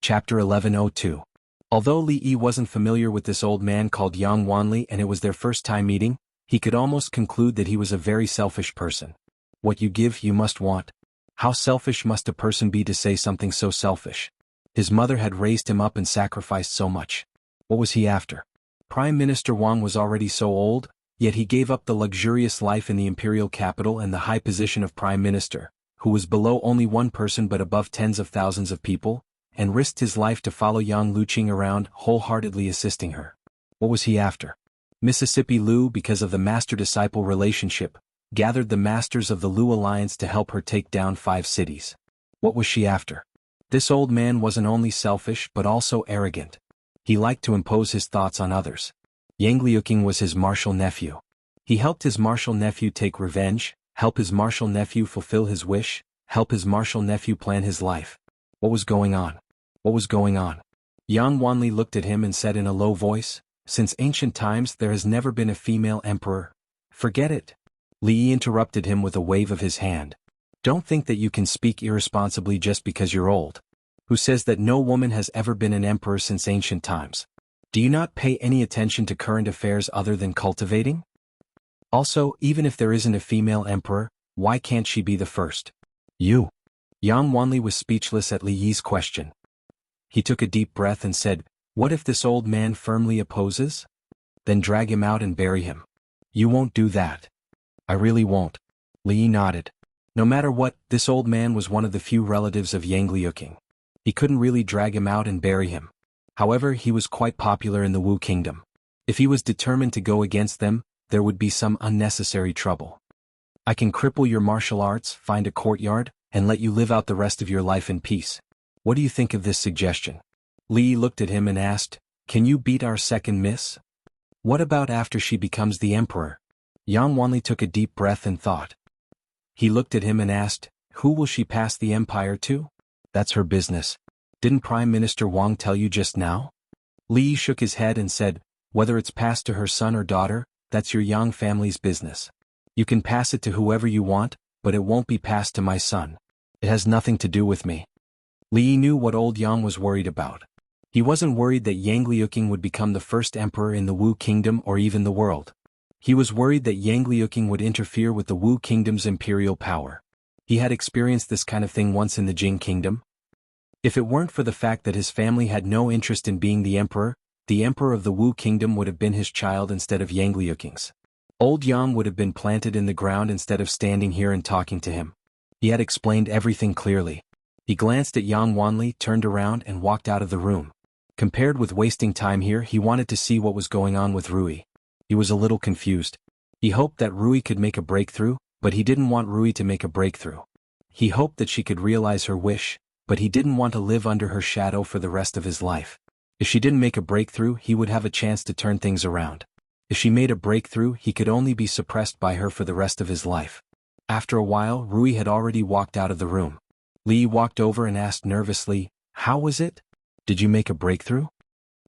Chapter 1102. Although Li Yi wasn't familiar with this old man called Yang Wanli and it was their first time meeting, he could almost conclude that he was a very selfish person. What you give, you must want. How selfish must a person be to say something so selfish? His mother had raised him up and sacrificed so much. What was he after? Prime Minister Wang was already so old, yet he gave up the luxurious life in the imperial capital and the high position of Prime Minister, who was below only one person but above tens of thousands of people, and risked his life to follow Yang Luqing around, wholeheartedly assisting her. What was he after? Mississippi Lu, because of the master-disciple relationship, gathered the masters of the Lu Alliance to help her take down 5 cities. What was she after? This old man wasn't only selfish but also arrogant. He liked to impose his thoughts on others. Yang Liuqing was his martial nephew. He helped his martial nephew take revenge, help his martial nephew fulfill his wish, help his martial nephew plan his life. What was going on? What was going on? Yang Wanli looked at him and said in a low voice, "Since ancient times there has never been a female emperor. Forget it." Li Yi interrupted him with a wave of his hand. "Don't think that you can speak irresponsibly just because you're old. Who says that no woman has ever been an emperor since ancient times? Do you not pay any attention to current affairs other than cultivating? Also, even if there isn't a female emperor, why can't she be the first? You?" Yang Wanli was speechless at Li Yi's question. He took a deep breath and said, "What if this old man firmly opposes? Then drag him out and bury him." "You won't do that." "I really won't." Li Yi nodded. No matter what, this old man was one of the few relatives of Yang Liuqing. He couldn't really drag him out and bury him. However, he was quite popular in the Wu kingdom. If he was determined to go against them, there would be some unnecessary trouble. "I can cripple your martial arts, find a courtyard, and let you live out the rest of your life in peace. What do you think of this suggestion?" Li Yi looked at him and asked, "Can you beat our second miss? What about after she becomes the emperor?" Yang Wanli took a deep breath and thought. He looked at him and asked, "Who will she pass the empire to?" "That's her business. Didn't Prime Minister Wang tell you just now?" Li Yi shook his head and said, "Whether it's passed to her son or daughter, that's your Yang family's business. You can pass it to whoever you want, but it won't be passed to my son. It has nothing to do with me." Li Yi knew what old Yang was worried about. He wasn't worried that Yang Liuqing would become the first emperor in the Wu kingdom or even the world. He was worried that Yang Liuqing would interfere with the Wu kingdom's imperial power. He had experienced this kind of thing once in the Jing kingdom. If it weren't for the fact that his family had no interest in being the emperor of the Wu kingdom would have been his child instead of Yang Liuqing's. Old Yang would have been planted in the ground instead of standing here and talking to him. He had explained everything clearly. He glanced at Yang Wanli, turned around and walked out of the room. Compared with wasting time here, he wanted to see what was going on with Rui. He was a little confused. He hoped that Rui could make a breakthrough, but he didn't want Rui to make a breakthrough. He hoped that she could realize her wish, but he didn't want to live under her shadow for the rest of his life. If she didn't make a breakthrough, he would have a chance to turn things around. If she made a breakthrough, he could only be suppressed by her for the rest of his life. After a while, Rui had already walked out of the room. Li Yi walked over and asked nervously, "How was it? Did you make a breakthrough?"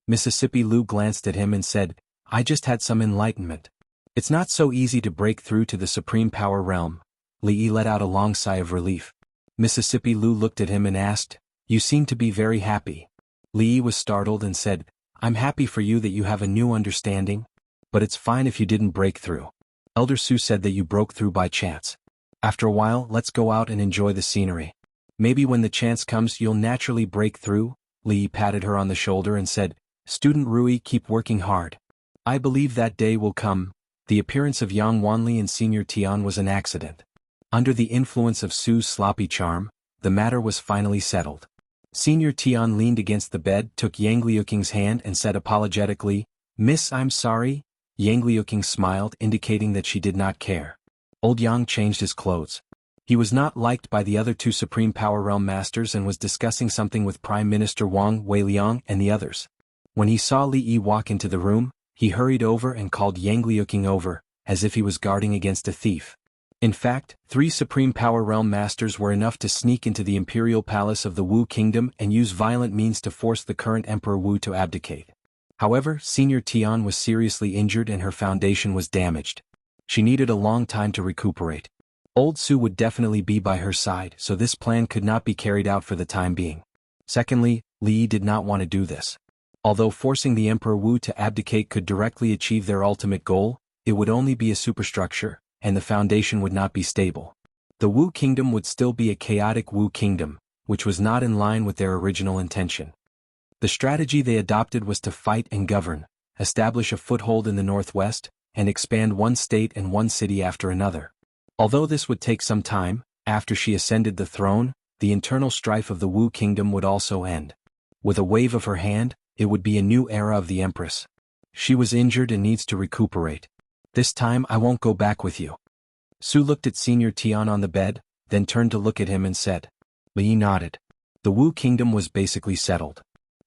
Mississippi Lu glanced at him and said, "I just had some enlightenment. It's not so easy to break through to the supreme power realm." Li Yi let out a long sigh of relief. Mississippi Lu looked at him and asked, "You seem to be very happy." Li Yi was startled and said, "I'm happy for you that you have a new understanding, but it's fine if you didn't break through. Elder Su said that you broke through by chance. After a while, let's go out and enjoy the scenery. Maybe when the chance comes you'll naturally break through." Li Yi patted her on the shoulder and said, "Student Rui, keep working hard. I believe that day will come." The appearance of Yang Wanli and Senior Tian was an accident. Under the influence of Su's sloppy charm, the matter was finally settled. Senior Tian leaned against the bed, took Yang Liuqing's hand and said apologetically, "Miss, I'm sorry." Yang Liuqing smiled, indicating that she did not care. Old Yang changed his clothes. He was not liked by the other 2 Supreme Power Realm Masters and was discussing something with Prime Minister Wang, Wei Liang, and the others. When he saw Li Yi walk into the room, he hurried over and called Yang Liuqing over, as if he was guarding against a thief. In fact, 3 Supreme Power Realm Masters were enough to sneak into the imperial palace of the Wu kingdom and use violent means to force the current Emperor Wu to abdicate. However, Senior Tian was seriously injured and her foundation was damaged. She needed a long time to recuperate. Old Su would definitely be by her side, so this plan could not be carried out for the time being. Secondly, Li Yi did not want to do this. Although forcing the Emperor Wu to abdicate could directly achieve their ultimate goal, it would only be a superstructure, and the foundation would not be stable. The Wu kingdom would still be a chaotic Wu kingdom, which was not in line with their original intention. The strategy they adopted was to fight and govern, establish a foothold in the northwest, and expand one state and one city after another. Although this would take some time, after she ascended the throne, the internal strife of the Wu kingdom would also end. With a wave of her hand, it would be a new era of the empress. She was injured and needs to recuperate. This time I won't go back with you. Su looked at Senior Tian on the bed, then turned to look at him and said. Li Yi nodded. The Wu kingdom was basically settled.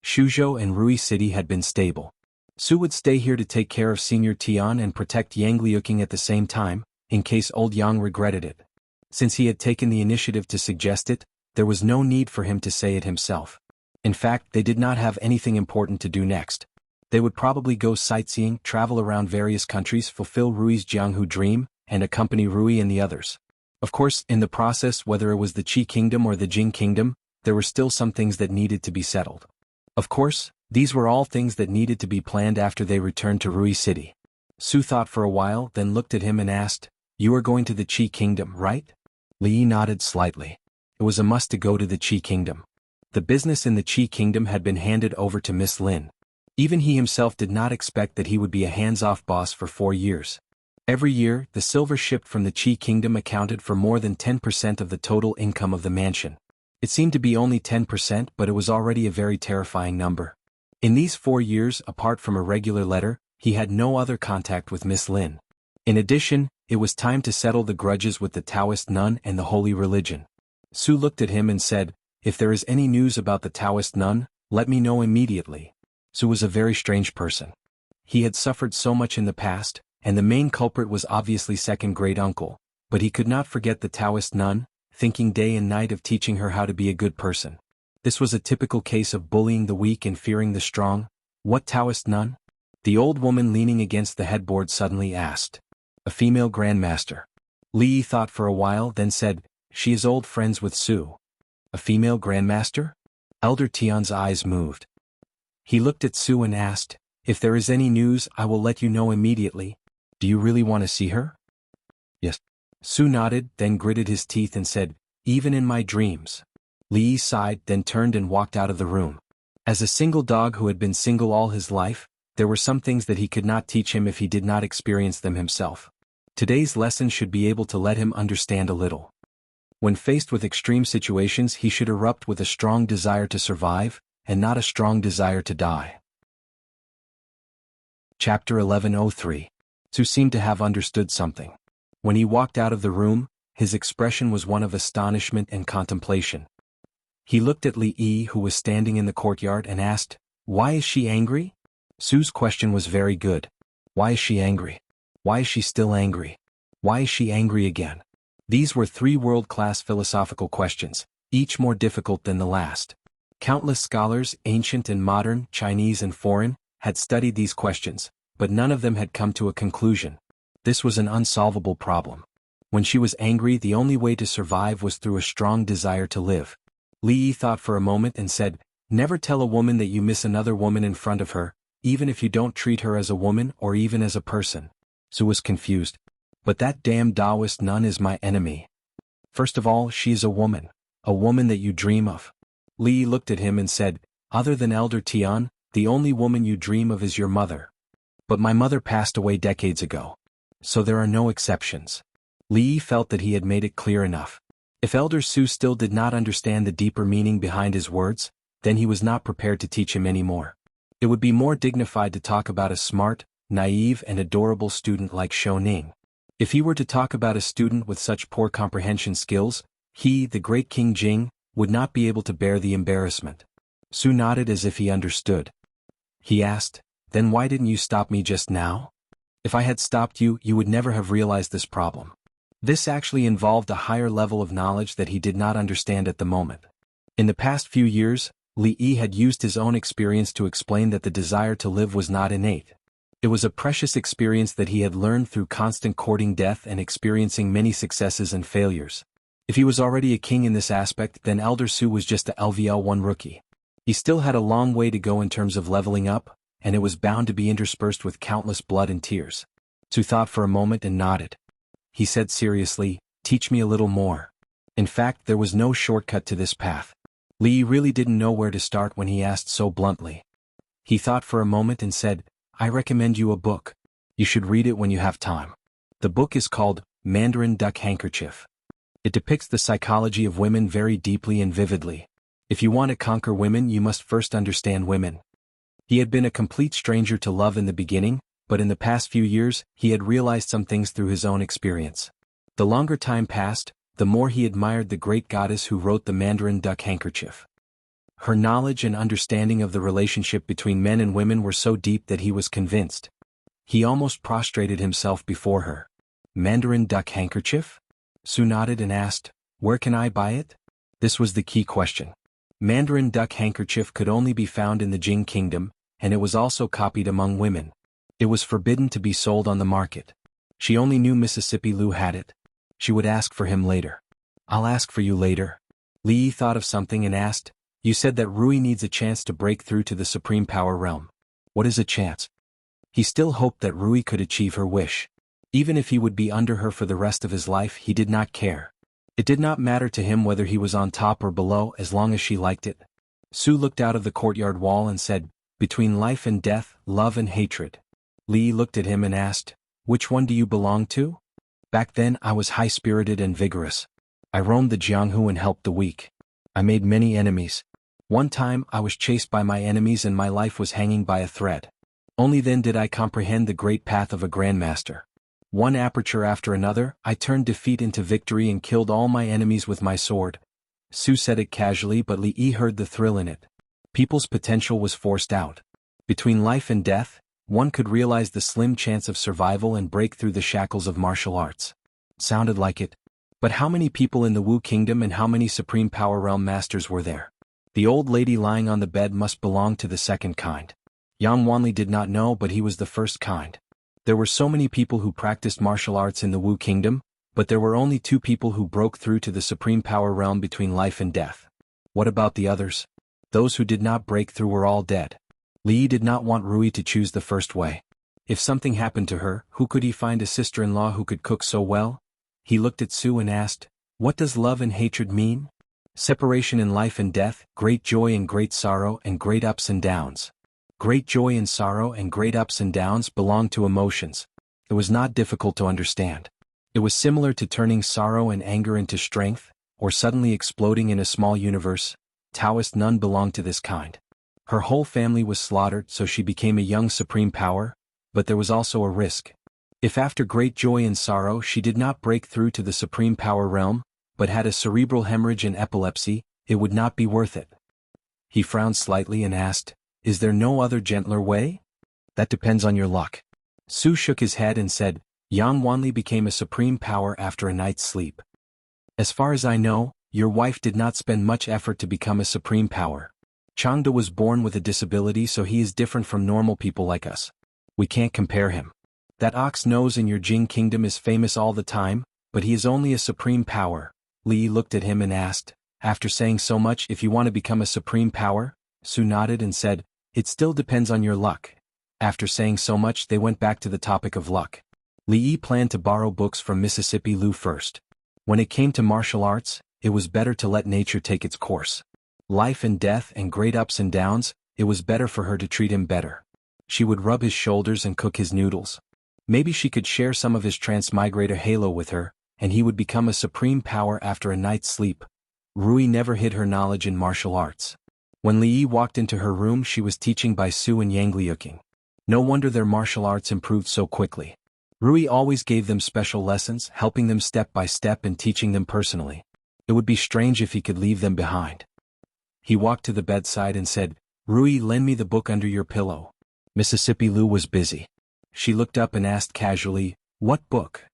Shuzhou and Rui City had been stable. Su would stay here to take care of Senior Tian and protect Yang Liuqing at the same time, in case old Yang regretted it. Since he had taken the initiative to suggest it, there was no need for him to say it himself. In fact, they did not have anything important to do next. They would probably go sightseeing, travel around various countries, fulfill Rui's Jianghu dream, and accompany Rui and the others. Of course, in the process, whether it was the Qi kingdom or the Jing kingdom, there were still some things that needed to be settled. Of course, these were all things that needed to be planned after they returned to Rui City. Su thought for a while, then looked at him and asked, "You are going to the Qi kingdom, right?" Li Yi nodded slightly. It was a must to go to the Qi kingdom. The business in the Qi kingdom had been handed over to Miss Lin. Even he himself did not expect that he would be a hands-off boss for 4 years. Every year, the silver shipped from the Qi kingdom accounted for more than 10% of the total income of the mansion. It seemed to be only 10%, but it was already a very terrifying number. In these 4 years, apart from a regular letter, he had no other contact with Miss Lin. In addition, it was time to settle the grudges with the Taoist nun and the holy religion. Su looked at him and said, "If there is any news about the Taoist nun, let me know immediately." Su was a very strange person. He had suffered so much in the past, and the main culprit was obviously second great uncle, but he could not forget the Taoist nun, thinking day and night of teaching her how to be a good person. This was a typical case of bullying the weak and fearing the strong. What Taoist nun? The old woman leaning against the headboard suddenly asked. A female grandmaster. Li Yi thought for a while, then said, "She is old friends with Su." A female grandmaster? Elder Tian's eyes moved. He looked at Su and asked, "If there is any news, I will let you know immediately. Do you really want to see her?" "Yes." Su nodded, then gritted his teeth and said, "Even in my dreams." Li Yi sighed, then turned and walked out of the room. As a single dog who had been single all his life, there were some things that he could not teach him if he did not experience them himself. Today's lesson should be able to let him understand a little. When faced with extreme situations, he should erupt with a strong desire to survive, and not a strong desire to die. Chapter 1103. Su seemed to have understood something. When he walked out of the room, his expression was one of astonishment and contemplation. He looked at Li Yi, who was standing in the courtyard, and asked, "Why is she angry?" Su's question was very good. Why is she angry? Why is she still angry? Why is she angry again? These were 3 world-class philosophical questions, each more difficult than the last. Countless scholars, ancient and modern, Chinese and foreign, had studied these questions, but none of them had come to a conclusion. This was an unsolvable problem. When she was angry, the only way to survive was through a strong desire to live. Li Yi thought for a moment and said, "Never tell a woman that you miss another woman in front of her, even if you don't treat her as a woman or even as a person." Su was confused. "But that damn Taoist nun is my enemy." "First of all, she is a woman that you dream of." Li Yi looked at him and said, "Other than Elder Tian, the only woman you dream of is your mother. But my mother passed away decades ago. So there are no exceptions." Li Yi felt that he had made it clear enough. If Elder Su still did not understand the deeper meaning behind his words, then he was not prepared to teach him anymore. It would be more dignified to talk about a smart, naive and adorable student like Shou Ning. If he were to talk about a student with such poor comprehension skills, he, the great King Jing, would not be able to bear the embarrassment. Su nodded as if he understood. He asked, "Then why didn't you stop me just now? If I had stopped you, you would never have realized this problem." This actually involved a higher level of knowledge that he did not understand at the moment. In the past few years, Li Yi had used his own experience to explain that the desire to live was not innate. It was a precious experience that he had learned through constant courting death and experiencing many successes and failures. If he was already a king in this aspect, then Elder Su was just a LVL1 rookie. He still had a long way to go in terms of leveling up, and it was bound to be interspersed with countless blood and tears. Su thought for a moment and nodded. He said seriously, "Teach me a little more." In fact, there was no shortcut to this path. Li really didn't know where to start when he asked so bluntly. He thought for a moment and said, "I recommend you a book. You should read it when you have time. The book is called Mandarin Duck Handkerchief. It depicts the psychology of women very deeply and vividly. If you want to conquer women, you must first understand women." He had been a complete stranger to love in the beginning, but in the past few years, he had realized some things through his own experience. The longer time passed, the more he admired the great goddess who wrote the Mandarin Duck Handkerchief. Her knowledge and understanding of the relationship between men and women were so deep that he was convinced. He almost prostrated himself before her. "Mandarin Duck Handkerchief?" Su nodded and asked, "Where can I buy it?" This was the key question. Mandarin Duck Handkerchief could only be found in the Jing Kingdom, and it was also copied among women. It was forbidden to be sold on the market. She only knew Mississippi Lu had it. She would ask for him later. "I'll ask for you later." Li thought of something and asked, "You said that Rui needs a chance to break through to the supreme power realm. What is a chance?" He still hoped that Rui could achieve her wish. Even if he would be under her for the rest of his life, he did not care. It did not matter to him whether he was on top or below as long as she liked it. Su looked out of the courtyard wall and said, "Between life and death, love and hatred." Li looked at him and asked, "Which one do you belong to?" "Back then I was high-spirited and vigorous. I roamed the Jianghu and helped the weak. I made many enemies. One time I was chased by my enemies and my life was hanging by a thread. Only then did I comprehend the great path of a grandmaster. One aperture after another, I turned defeat into victory and killed all my enemies with my sword." Su said it casually, but Li heard the thrill in it. People's potential was forced out. Between life and death, one could realize the slim chance of survival and break through the shackles of martial arts. Sounded like it. But how many people in the Wu Kingdom and how many Supreme Power Realm Masters were there? The old lady lying on the bed must belong to the second kind. Yang Wanli did not know, but he was the first kind. There were so many people who practiced martial arts in the Wu Kingdom, but there were only 2 people who broke through to the Supreme Power Realm between life and death. What about the others? Those who did not break through were all dead. Li did not want Rui to choose the first way. If something happened to her, who could he find a sister-in-law who could cook so well? He looked at Su and asked, "What does love and hatred mean?" "Separation in life and death, great joy and great sorrow and great ups and downs." Great joy and sorrow and great ups and downs belong to emotions. It was not difficult to understand. It was similar to turning sorrow and anger into strength, or suddenly exploding in a small universe. Taoist nun belonged to this kind. Her whole family was slaughtered, so she became a young supreme power, but there was also a risk. If after great joy and sorrow she did not break through to the supreme power realm, but had a cerebral hemorrhage and epilepsy, it would not be worth it. He frowned slightly and asked, "Is there no other gentler way?" "That depends on your luck." Su shook his head and said, "Yang Wanli became a supreme power after a night's sleep. As far as I know, your wife did not spend much effort to become a supreme power. Changda was born with a disability, so he is different from normal people like us. We can't compare him. That ox nose in your Jing Kingdom is famous all the time, but he is only a supreme power." Li looked at him and asked, "After saying so much, if you want to become a supreme power?" Su nodded and said, "It still depends on your luck." After saying so much, they went back to the topic of luck. Li planned to borrow books from Mississippi Lu first. When it came to martial arts, it was better to let nature take its course. Life and death and great ups and downs, it was better for her to treat him better. She would rub his shoulders and cook his noodles. Maybe she could share some of his transmigrator halo with her, and he would become a supreme power after a night's sleep. Rui never hid her knowledge in martial arts. When Li walked into her room, she was teaching by Su and Yang Liuqing. No wonder their martial arts improved so quickly. Rui always gave them special lessons, helping them step by step and teaching them personally. It would be strange if he could leave them behind. He walked to the bedside and said, "Rui, lend me the book under your pillow." Mississippi Lu was busy. She looked up and asked casually, "What book?"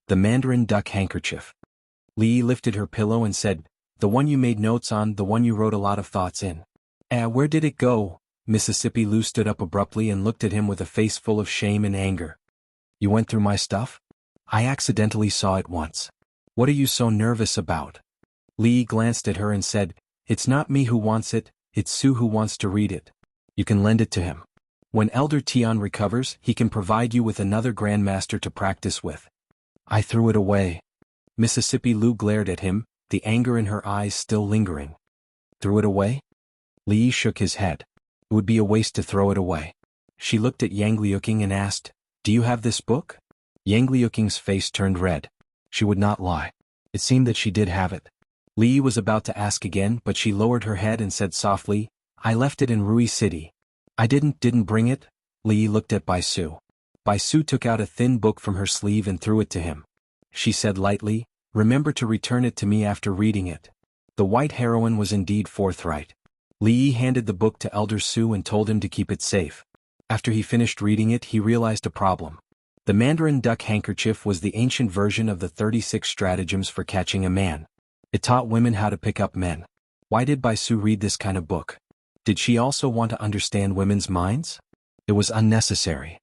"The Mandarin Duck Handkerchief." Li lifted her pillow and said, "The one you made notes on, the one you wrote a lot of thoughts in." Where did it go?" Mississippi Lu stood up abruptly and looked at him with a face full of shame and anger. "You went through my stuff?" "I accidentally saw it once." "What are you so nervous about?" Li glanced at her and said, "It's not me who wants it, It's Su who wants to read it. You can lend it to him. When Elder Tian recovers, he can provide you with another grandmaster to practice with. I threw it away. Mississippi Lu glared at him, the anger in her eyes still lingering. Threw it away? Li shook his head. It would be a waste to throw it away. She looked at Yang Liuqing and asked, Do you have this book? Yang Liuqing's face turned red. She would not lie. It seemed that she did have it. Li was about to ask again, but she lowered her head and said softly, I left it in Rui City. I didn't bring it? Li looked at Bai Su. Bai Su took out a thin book from her sleeve and threw it to him. She said lightly, Remember to return it to me after reading it. The white heroine was indeed forthright. Li handed the book to Elder Su and told him to keep it safe. After he finished reading it, he realized a problem. The Mandarin duck handkerchief was the ancient version of the 36 stratagems for catching a man. It taught women how to pick up men. Why did Bai Su read this kind of book? Did she also want to understand women's minds? It was unnecessary.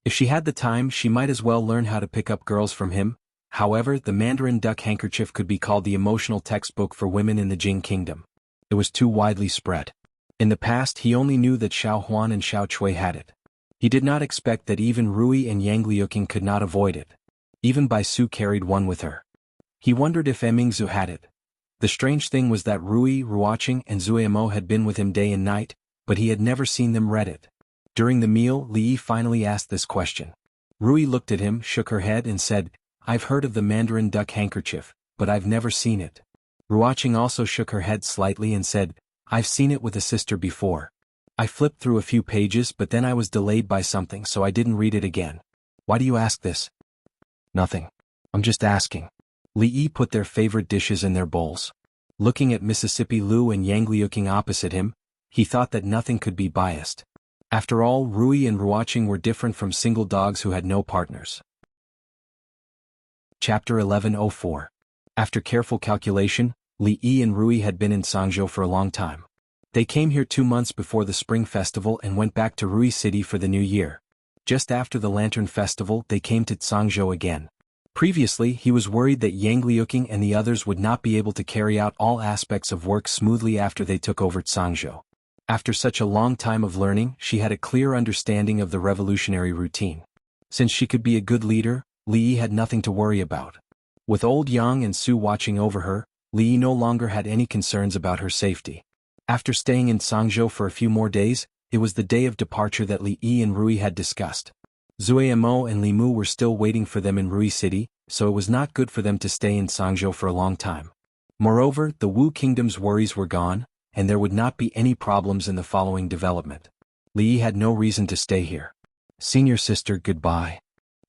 If she had the time, she might as well learn how to pick up girls from him. However, the Mandarin duck handkerchief could be called the emotional textbook for women in the Jing kingdom. It was too widely spread. In the past, he only knew that Xiao Huan and Xiao Chui had it. He did not expect that even Rui and Yang Liuqing could not avoid it. Even Bai Su carried one with her. He wondered if Mingzu had it. The strange thing was that Rui, Ruoqing, and Zuemo had been with him day and night, but he had never seen them read it. During the meal, Li finally asked this question. Rui looked at him, shook her head and said, I've heard of the Mandarin duck handkerchief, but I've never seen it. Ruoqing also shook her head slightly and said, I've seen it with a sister before. I flipped through a few pages but then I was delayed by something so I didn't read it again. Why do you ask this? Nothing. I'm just asking. Li put their favorite dishes in their bowls. Looking at Mississippi Lu and Yang Liuqing opposite him, he thought that nothing could be biased. After all, Rui and Ruoqing were different from single dogs who had no partners. Chapter 1104. After careful calculation, Li and Rui had been in Sangzhou for a long time. They came here 2 months before the Spring Festival and went back to Rui City for the New Year. Just after the Lantern Festival, they came to Sangzhou again. Previously, he was worried that Yang Liuqing and the others would not be able to carry out all aspects of work smoothly after they took over Sangzhou. After such a long time of learning, she had a clear understanding of the revolutionary routine. Since she could be a good leader, Li had nothing to worry about. With old Yang and Su watching over her, Li no longer had any concerns about her safety. After staying in Sangzhou for a few more days, it was the day of departure that Li and Rui had discussed. Zuemo and Li Mu were still waiting for them in Rui City, so it was not good for them to stay in Sangzhou for a long time. Moreover, the Wu Kingdom's worries were gone, and there would not be any problems in the following development. Li had no reason to stay here. Senior sister, goodbye.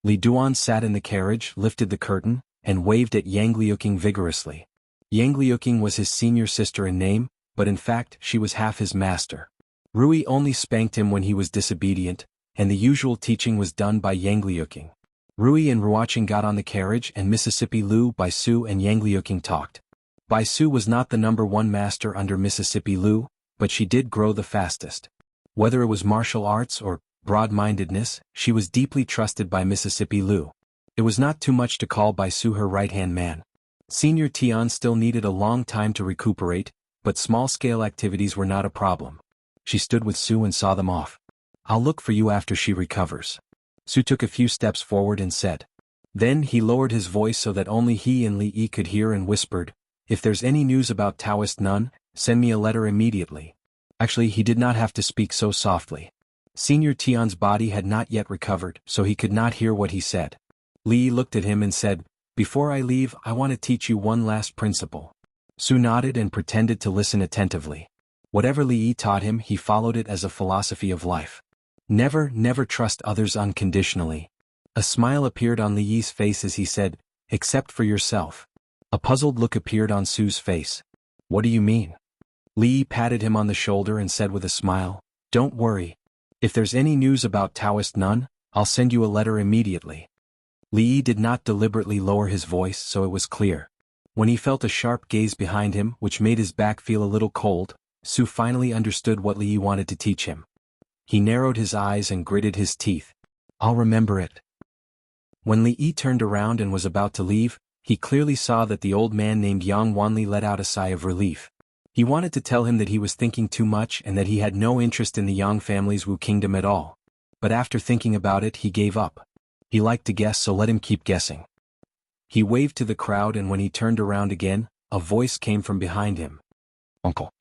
Li Duan sat in the carriage, lifted the curtain, and waved at Yang Liuqing vigorously. Yang Liuqing was his senior sister in name, but in fact she was half his master. Rui only spanked him when he was disobedient, and the usual teaching was done by Yang Liuqing. Rui and Ruoqing got on the carriage and Mississippi Lu, Bai Su and Yang Liuqing talked. Bai Su was not the number one master under Mississippi Lu, but she did grow the fastest. Whether it was martial arts or broad-mindedness, she was deeply trusted by Mississippi Lu. It was not too much to call Bai Su her right-hand man. Senior Tian still needed a long time to recuperate, but small-scale activities were not a problem. She stood with Su and saw them off. I'll look for you after she recovers. Su took a few steps forward and said. Then he lowered his voice so that only he and Li could hear and whispered, If there's any news about Taoist nun, send me a letter immediately. Actually, he did not have to speak so softly. Senior Tian's body had not yet recovered, so he could not hear what he said. Li looked at him and said, Before I leave, I want to teach you one last principle. Su nodded and pretended to listen attentively. Whatever Li taught him, he followed it as a philosophy of life. Never trust others unconditionally. A smile appeared on Li's face as he said, Except for yourself. A puzzled look appeared on Su's face. What do you mean? Li patted him on the shoulder and said with a smile, Don't worry. If there's any news about Taoist nun, I'll send you a letter immediately. Li did not deliberately lower his voice so it was clear. When he felt a sharp gaze behind him which made his back feel a little cold, Su finally understood what Li wanted to teach him. He narrowed his eyes and gritted his teeth. I'll remember it. When Li turned around and was about to leave, he clearly saw that the old man named Yang Wanli let out a sigh of relief. He wanted to tell him that he was thinking too much and that he had no interest in the Yang family's Wu kingdom at all. But after thinking about it, he gave up. He liked to guess, so let him keep guessing. He waved to the crowd, and when he turned around again, a voice came from behind him. "Uncle."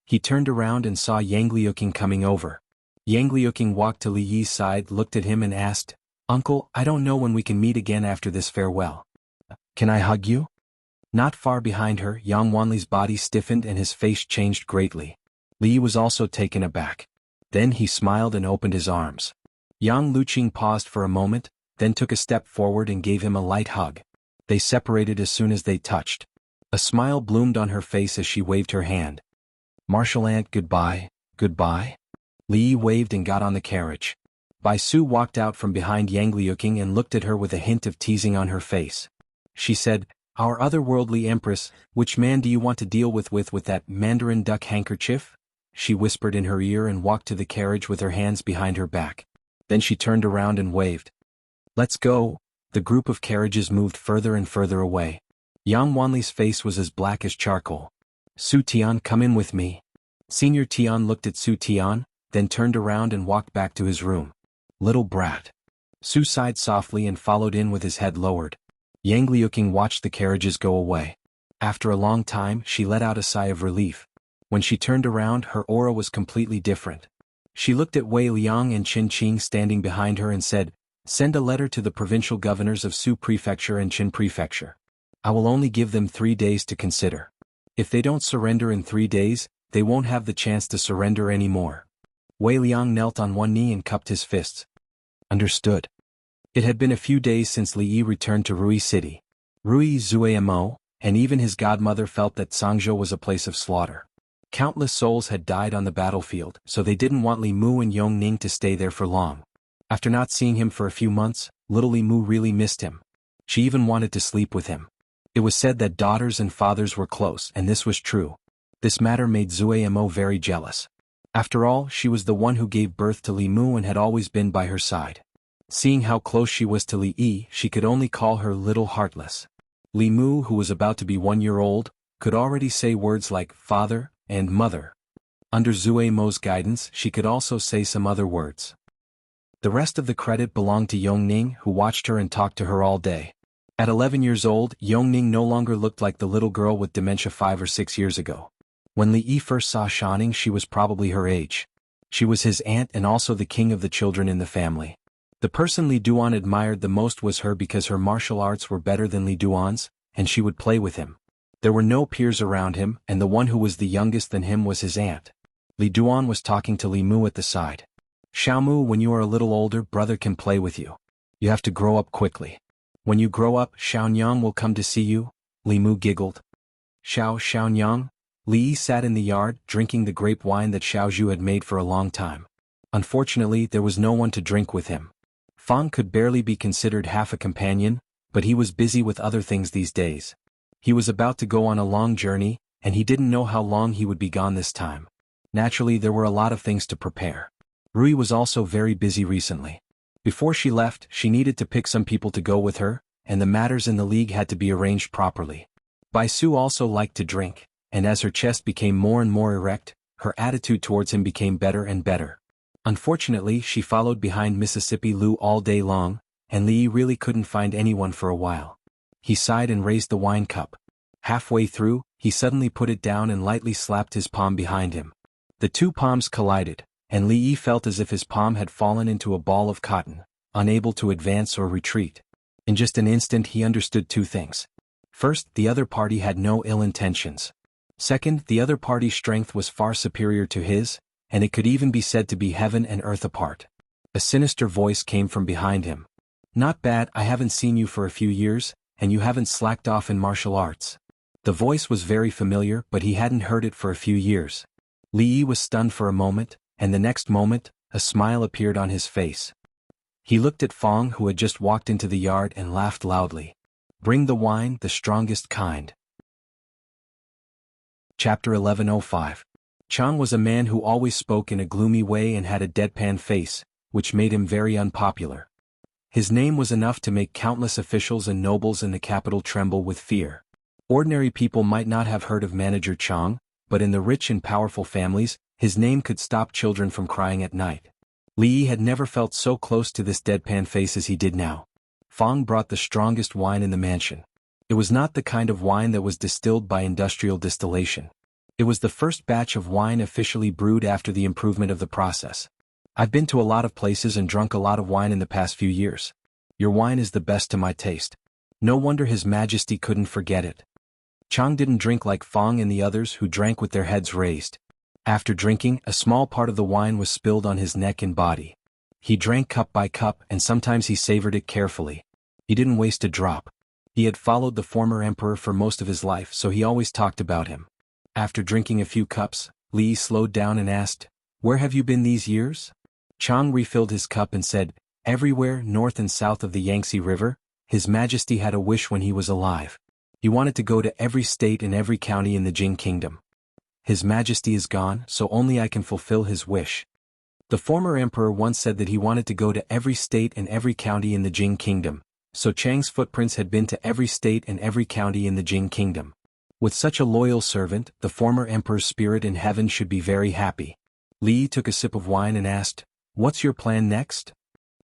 He turned around and saw Yang Liuqing coming over. Yang Liuqing walked to Li Yi's side, looked at him and asked, "Uncle, I don't know when we can meet again after this farewell. Can I hug you?" Not far behind her, Yang Wanli's body stiffened and his face changed greatly. Li Yi was also taken aback. Then he smiled and opened his arms. Yang Liuqing paused for a moment, then took a step forward and gave him a light hug. They separated as soon as they touched. A smile bloomed on her face as she waved her hand. "Martial aunt, goodbye, goodbye." Li Yi waved and got on the carriage. Bai Su walked out from behind Yang Liuqing and looked at her with a hint of teasing on her face. She said, "Our otherworldly empress, which man do you want to deal with that mandarin duck handkerchief?" She whispered in her ear and walked to the carriage with her hands behind her back. Then she turned around and waved. "Let's go." The group of carriages moved further and further away. Yang Wanli's face was as black as charcoal. "Su Tian, come in with me." Senior Tian looked at Su Tian, then turned around and walked back to his room. "Little brat." Su sighed softly and followed in with his head lowered. Yang Liuqing watched the carriages go away. After a long time, she let out a sigh of relief. When she turned around, her aura was completely different. She looked at Wei Liang and Qin Qing standing behind her and said, "Send a letter to the provincial governors of Su Prefecture and Qin Prefecture. I will only give them 3 days to consider. If they don't surrender in 3 days, they won't have the chance to surrender anymore." Wei Liang knelt on one knee and cupped his fists. "Understood." It had been a few days since Li Yi returned to Rui City. Rui Zuamo, and even his godmother felt that Sangzhou was a place of slaughter. Countless souls had died on the battlefield, so they didn't want Li Mu and Yong Ning to stay there for long. After not seeing him for a few months, little Li Mu really missed him. She even wanted to sleep with him. It was said that daughters and fathers were close, and this was true. This matter made Zuamo very jealous. After all, she was the one who gave birth to Li Mu and had always been by her side. Seeing how close she was to Li Yi, she could only call her Little Heartless. Li Mu, who was about to be 1 year old, could already say words like father and mother. Under Zuamo's guidance, she could also say some other words. The rest of the credit belonged to Yongning, who watched her and talked to her all day. At 11 years old, Yongning no longer looked like the little girl with dementia 5 or 6 years ago. When Li Yi first saw Shanning, she was probably her age. She was his aunt and also the king of the children in the family. The person Li Duan admired the most was her because her martial arts were better than Li Duan's, and she would play with him. There were no peers around him, and the one who was the youngest than him was his aunt. Li Duan was talking to Li Mu at the side. "Xiaomu, when you are a little older, brother can play with you. You have to grow up quickly. When you grow up, Xiaonyang will come to see you," Li Mu giggled. Xiaonyang? Li Yi sat in the yard, drinking the grape wine that Xiaozhu had made for a long time. Unfortunately, there was no one to drink with him. Fang could barely be considered half a companion, but he was busy with other things these days. He was about to go on a long journey, and he didn't know how long he would be gone this time. Naturally, there were a lot of things to prepare. Rui was also very busy recently. Before she left, she needed to pick some people to go with her, and the matters in the league had to be arranged properly. Bai Su also liked to drink, and as her chest became more and more erect, her attitude towards him became better and better. Unfortunately, she followed behind Mississippi Lu all day long, and Li Yi really couldn't find anyone for a while. He sighed and raised the wine cup. Halfway through, he suddenly put it down and lightly slapped his palm behind him. The two palms collided, and Li Yi felt as if his palm had fallen into a ball of cotton, unable to advance or retreat. In just an instant he understood 2 things. First, the other party had no ill intentions. Second, the other party's strength was far superior to his, and it could even be said to be heaven and earth apart. A sinister voice came from behind him. "Not bad, I haven't seen you for a few years, and you haven't slacked off in martial arts." The voice was very familiar, but he hadn't heard it for a few years. Li Yi was stunned for a moment, and the next moment, a smile appeared on his face. He looked at Fang, who had just walked into the yard, and laughed loudly. "Bring the wine, the strongest kind." Chapter 1105. Chan was a man who always spoke in a gloomy way and had a deadpan face, which made him very unpopular. His name was enough to make countless officials and nobles in the capital tremble with fear. Ordinary people might not have heard of Manager Chang, but in the rich and powerful families, his name could stop children from crying at night. Li Yi had never felt so close to this deadpan face as he did now. Fang brought the strongest wine in the mansion. It was not the kind of wine that was distilled by industrial distillation. It was the first batch of wine officially brewed after the improvement of the process. I've been to a lot of places and drunk a lot of wine in the past few years. Your wine is the best to my taste. No wonder His Majesty couldn't forget it. Chang didn't drink like Fang and the others who drank with their heads raised. After drinking, a small part of the wine was spilled on his neck and body. He drank cup by cup and sometimes he savored it carefully. He didn't waste a drop. He had followed the former emperor for most of his life, so he always talked about him. After drinking a few cups, Li Yi slowed down and asked, "Where have you been these years?" Chang refilled his cup and said, "Everywhere north and south of the Yangtze River. His Majesty had a wish when he was alive. He wanted to go to every state and every county in the Jing Kingdom. His Majesty is gone, so only I can fulfill his wish." The former emperor once said that he wanted to go to every state and every county in the Jing Kingdom, so Chang's footprints had been to every state and every county in the Jing Kingdom. With such a loyal servant, the former emperor's spirit in heaven should be very happy. Li Yi took a sip of wine and asked, "What's your plan next?"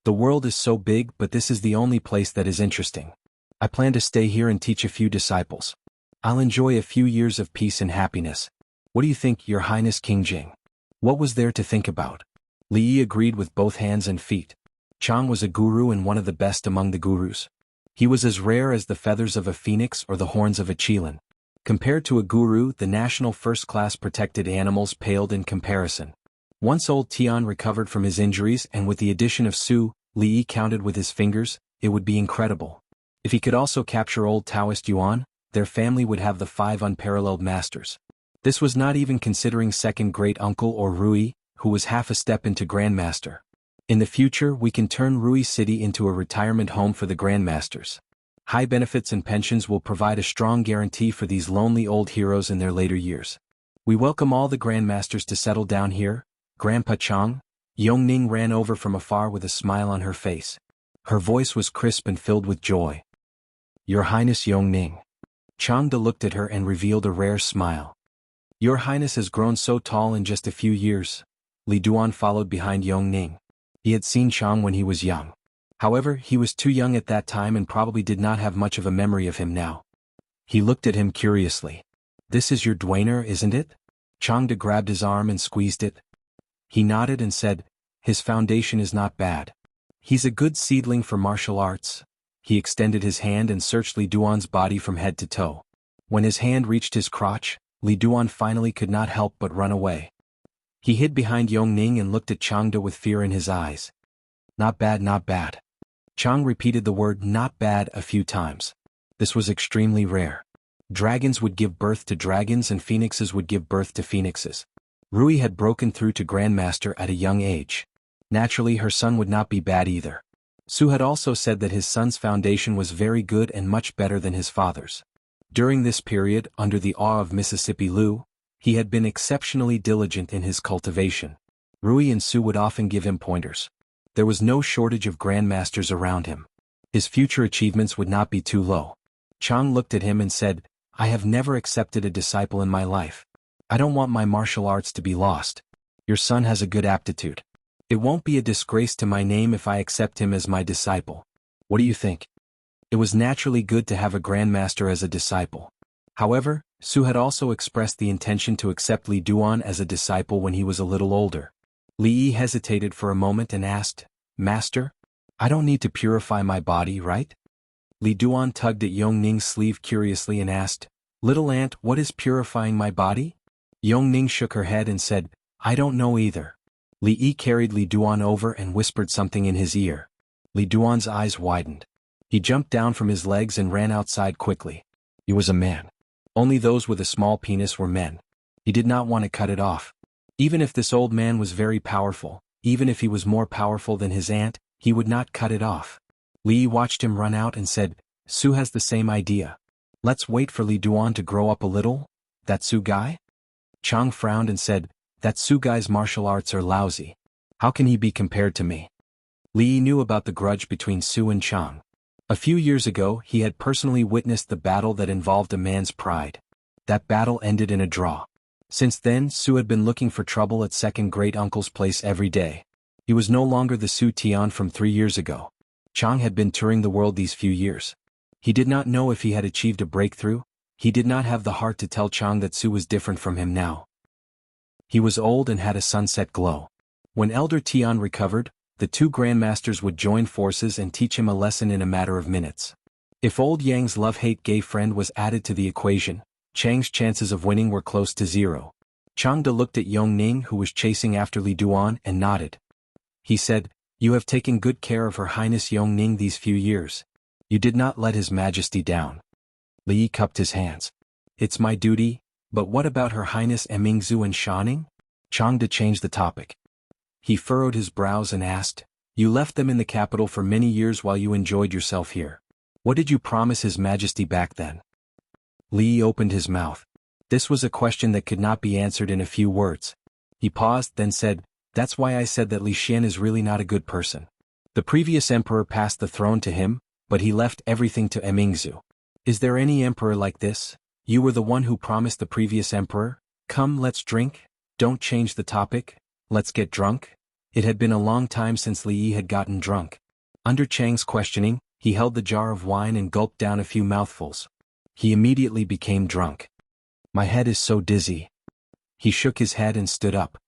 "The world is so big, but this is the only place that is interesting. I plan to stay here and teach a few disciples. I'll enjoy a few years of peace and happiness. What do you think, Your Highness King Jing?" What was there to think about? Li Yi agreed with both hands and feet. Chang was a guru and one of the best among the gurus. He was as rare as the feathers of a phoenix or the horns of a qilin. Compared to a guru, the national first-class protected animals paled in comparison. Once old Tian recovered from his injuries and with the addition of Su, Li Yi counted with his fingers, it would be incredible. If he could also capture old Taoist Yuan, their family would have the 5 unparalleled masters. This was not even considering second great-uncle or Rui, who was half a step into Grandmaster. In the future we can turn Rui City into a retirement home for the Grandmasters. High benefits and pensions will provide a strong guarantee for these lonely old heroes in their later years. We welcome all the Grandmasters to settle down here, Grandpa Chang. Yongning ran over from afar with a smile on her face. Her voice was crisp and filled with joy. "Your Highness Yongning." Changde looked at her and revealed a rare smile. "Your Highness has grown so tall in just a few years." Li Duan followed behind Yongning. He had seen Chang when he was young. However, he was too young at that time and probably did not have much of a memory of him now. He looked at him curiously. "This is your duenna, isn't it?" Changde grabbed his arm and squeezed it. He nodded and said, "His foundation is not bad. He's a good seedling for martial arts." He extended his hand and searched Li Duan's body from head to toe. When his hand reached his crotch, Li Duan finally could not help but run away. He hid behind Yongning and looked at Changde with fear in his eyes. "Not bad, not bad." Chang repeated the word "not bad" a few times. This was extremely rare. Dragons would give birth to dragons and phoenixes would give birth to phoenixes. Rui had broken through to Grandmaster at a young age. Naturally, her son would not be bad either. Su had also said that his son's foundation was very good and much better than his father's. During this period, under the awe of Mississippi Lu, he had been exceptionally diligent in his cultivation. Rui and Su would often give him pointers. There was no shortage of grandmasters around him. His future achievements would not be too low. Chang looked at him and said, "I have never accepted a disciple in my life. I don't want my martial arts to be lost. Your son has a good aptitude. It won't be a disgrace to my name if I accept him as my disciple. What do you think?" It was naturally good to have a grandmaster as a disciple. However, Su had also expressed the intention to accept Li Duan as a disciple when he was a little older. Li Yi hesitated for a moment and asked, "Master? I don't need to purify my body, right?" Li Duan tugged at Yongning's sleeve curiously and asked, "Little aunt, what is purifying my body?" Yongning shook her head and said, "I don't know either." Li Yi carried Li Duan over and whispered something in his ear. Li Duan's eyes widened. He jumped down from his legs and ran outside quickly. He was a man. Only those with a small penis were men. He did not want to cut it off. Even if this old man was very powerful, even if he was more powerful than his aunt, he would not cut it off. Li Yi watched him run out and said, "Su has the same idea. Let's wait for Li Duan to grow up a little." "That Su guy?" Chang frowned and said, "That Su guy's martial arts are lousy. How can he be compared to me?" Li Yi knew about the grudge between Su and Chang. A few years ago, he had personally witnessed the battle that involved a man's pride. That battle ended in a draw. Since then, Su had been looking for trouble at second great-uncle's place every day. He was no longer the Su Tian from 3 years ago. Chang had been touring the world these few years. He did not know if he had achieved a breakthrough. He did not have the heart to tell Chang that Su was different from him now. He was old and had a sunset glow. When Elder Tian recovered, the two grandmasters would join forces and teach him a lesson in a matter of minutes. If old Yang's love-hate gay friend was added to the equation, Chang's chances of winning were close to zero. Chang De looked at Yong Ning, who was chasing after Li Duan, and nodded. He said, "You have taken good care of Her Highness Yong Ning these few years. You did not let His Majesty down." Li Yi cupped his hands. "It's my duty, but what about Her Highness Emingzu and Shaning?" Chang De changed the topic. He furrowed his brows and asked, "You left them in the capital for many years while you enjoyed yourself here. What did you promise His Majesty back then?" Li Yi opened his mouth. This was a question that could not be answered in a few words. He paused, then said, "That's why I said that Li Xian is really not a good person. The previous emperor passed the throne to him, but he left everything to Emingzu. Is there any emperor like this? You were the one who promised the previous emperor. Come, let's drink. Don't change the topic. Let's get drunk." It had been a long time since Li Yi had gotten drunk. Under Chang's questioning, he held the jar of wine and gulped down a few mouthfuls. He immediately became drunk. "My head is so dizzy." He shook his head and stood up.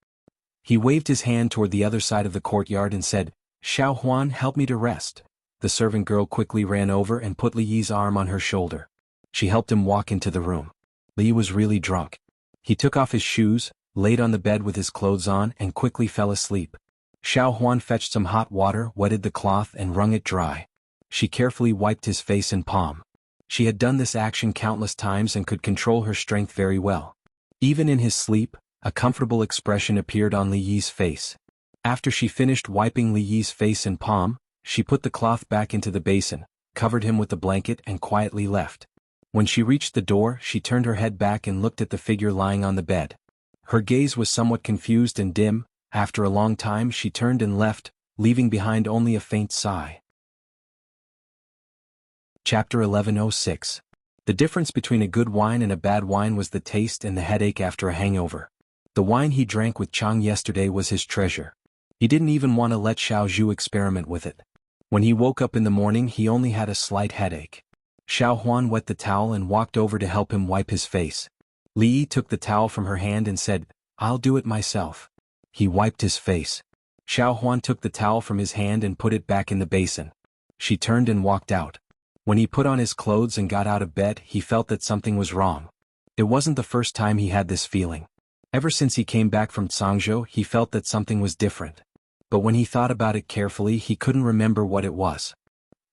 He waved his hand toward the other side of the courtyard and said, "Xiao Huan, help me to rest." The servant girl quickly ran over and put Li Yi's arm on her shoulder. She helped him walk into the room. Li Yi was really drunk. He took off his shoes, laid on the bed with his clothes on, and quickly fell asleep. Xiao Huan fetched some hot water, wetted the cloth, and wrung it dry. She carefully wiped his face and palm. She had done this action countless times and could control her strength very well. Even in his sleep, a comfortable expression appeared on Li Yi's face. After she finished wiping Li Yi's face and palm, she put the cloth back into the basin, covered him with the blanket, and quietly left. When she reached the door, she turned her head back and looked at the figure lying on the bed. Her gaze was somewhat confused and dim. After a long time, she turned and left, leaving behind only a faint sigh. Chapter 1106. The difference between a good wine and a bad wine was the taste and the headache after a hangover. The wine he drank with Chang yesterday was his treasure. He didn't even want to let Xiao Zhu experiment with it. When he woke up in the morning, he only had a slight headache. Xiao Huan wet the towel and walked over to help him wipe his face. Li Yi took the towel from her hand and said, "I'll do it myself." He wiped his face. Xiao Huan took the towel from his hand and put it back in the basin. She turned and walked out. When he put on his clothes and got out of bed, he felt that something was wrong. It wasn't the first time he had this feeling. Ever since he came back from Cangzhou, he felt that something was different. But when he thought about it carefully, he couldn't remember what it was.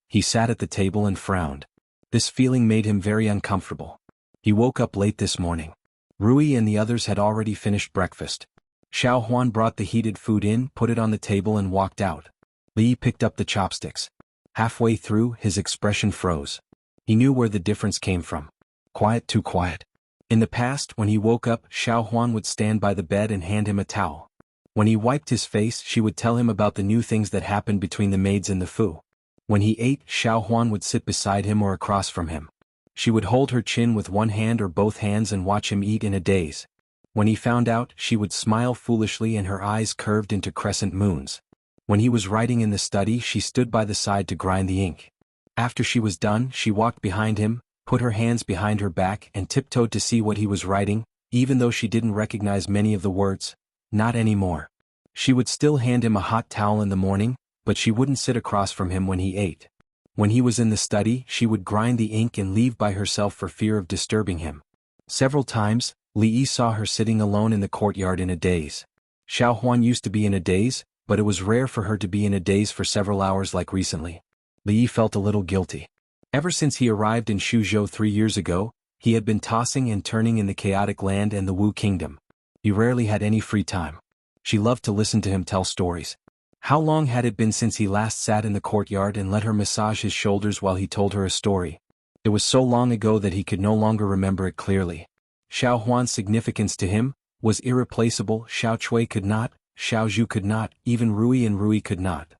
He sat at the table and frowned. This feeling made him very uncomfortable. He woke up late this morning. Rui and the others had already finished breakfast. Xiao Huan brought the heated food in, put it on the table, and walked out. Li Yi picked up the chopsticks. Halfway through, his expression froze. He knew where the difference came from. Quiet, too quiet. In the past, when he woke up, Xiao Huan would stand by the bed and hand him a towel. When he wiped his face, she would tell him about the new things that happened between the maids and the fu. When he ate, Xiao Huan would sit beside him or across from him. She would hold her chin with one hand or both hands and watch him eat in a daze. When he found out, she would smile foolishly and her eyes curved into crescent moons. When he was writing in the study, she stood by the side to grind the ink. After she was done, she walked behind him, put her hands behind her back and tiptoed to see what he was writing, even though she didn't recognize many of the words. Not anymore. She would still hand him a hot towel in the morning, but she wouldn't sit across from him when he ate. When he was in the study, she would grind the ink and leave by herself for fear of disturbing him. Several times, Li Yi saw her sitting alone in the courtyard in a daze. Xiao Huan used to be in a daze, but it was rare for her to be in a daze for several hours like recently. Li Yi felt a little guilty. Ever since he arrived in Shuzhou 3 years ago, he had been tossing and turning in the chaotic land and the Wu kingdom. He rarely had any free time. She loved to listen to him tell stories. How long had it been since he last sat in the courtyard and let her massage his shoulders while he told her a story? It was so long ago that he could no longer remember it clearly. Xiao Huan's significance to him was irreplaceable. Xiao Chui could not, Xiao Zhu could not, even Rui could not.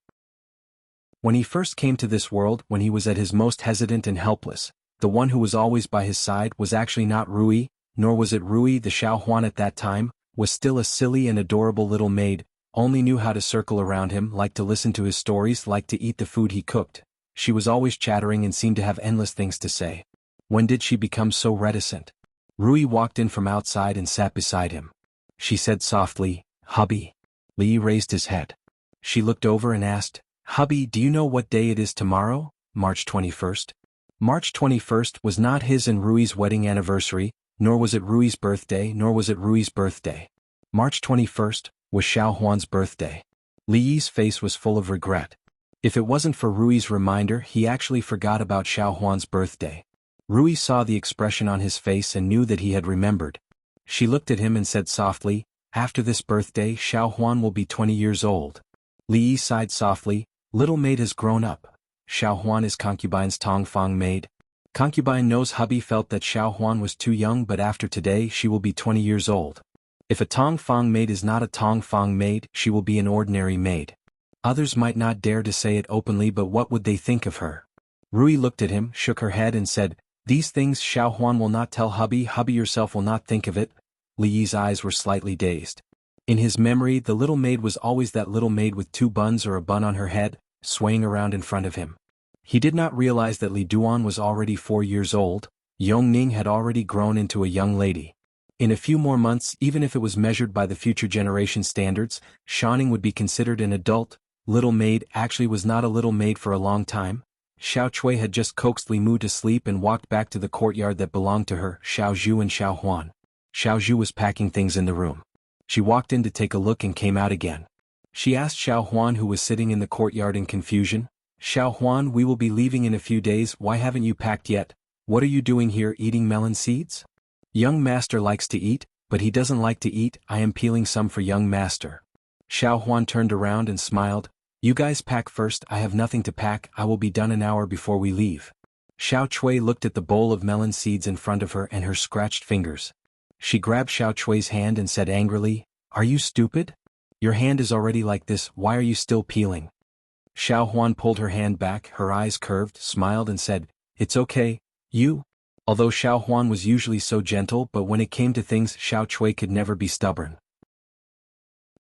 When he first came to this world, when he was at his most hesitant and helpless, the one who was always by his side was actually not Rui, nor was it Rui. The Xiao Huan at that time was still a silly and adorable little maid, only knew how to circle around him, liked to listen to his stories, liked to eat the food he cooked. She was always chattering and seemed to have endless things to say. When did she become so reticent? Rui walked in from outside and sat beside him. She said softly, "Hubby." Li raised his head. She looked over and asked, "Hubby, do you know what day it is tomorrow?" March 21st. March 21st was not his and Rui's wedding anniversary, nor was it Rui's birthday, nor was it Rui's birthday. March 21st was Xiao Huan's birthday. Li's face was full of regret. If it wasn't for Rui's reminder, he actually forgot about Xiao Huan's birthday. Rui saw the expression on his face and knew that he had remembered. She looked at him and said softly, "After this birthday, Xiao Huan will be 20 years old." Li sighed softly, "Little maid has grown up. Xiao Huan is concubine's Tongfang maid." Concubine knows hubby felt that Xiao Huan was too young, but after today she will be 20 years old. If a Tongfang maid is not a Tongfang maid, she will be an ordinary maid. Others might not dare to say it openly, but what would they think of her? Rui looked at him, shook her head and said, "These things Xiao Huan will not tell hubby. Hubby yourself will not think of it." Li's eyes were slightly dazed. In his memory, the little maid was always that little maid with 2 buns or a bun on her head, swaying around in front of him. He did not realize that Li Duan was already 4 years old. Yong Ning had already grown into a young lady. In a few more months, even if it was measured by the future generation standards, Shaning would be considered an adult. Little maid actually was not a little maid for a long time. Xiao Chui had just coaxed Li Mu to sleep and walked back to the courtyard that belonged to her, Xiao Zhu and Xiao Huan. Xiao Zhu was packing things in the room. She walked in to take a look and came out again. She asked Xiao Huan, who was sitting in the courtyard in confusion, "Xiao Huan, we will be leaving in a few days. Why haven't you packed yet? What are you doing here, eating melon seeds?" "Young master likes to eat, but he doesn't like to eat. I am peeling some for young master." Xiao Huan turned around and smiled. "You guys pack first. I have nothing to pack. I will be done an hour before we leave." Xiao Chui looked at the bowl of melon seeds in front of her and her scratched fingers. She grabbed Xiao Chui's hand and said angrily, "Are you stupid? Your hand is already like this. Why are you still peeling?" Xiao Huan pulled her hand back, her eyes curved, smiled and said, "It's okay, you." Although Xiao Huan was usually so gentle, but when it came to things, Xiao Chui could never be stubborn.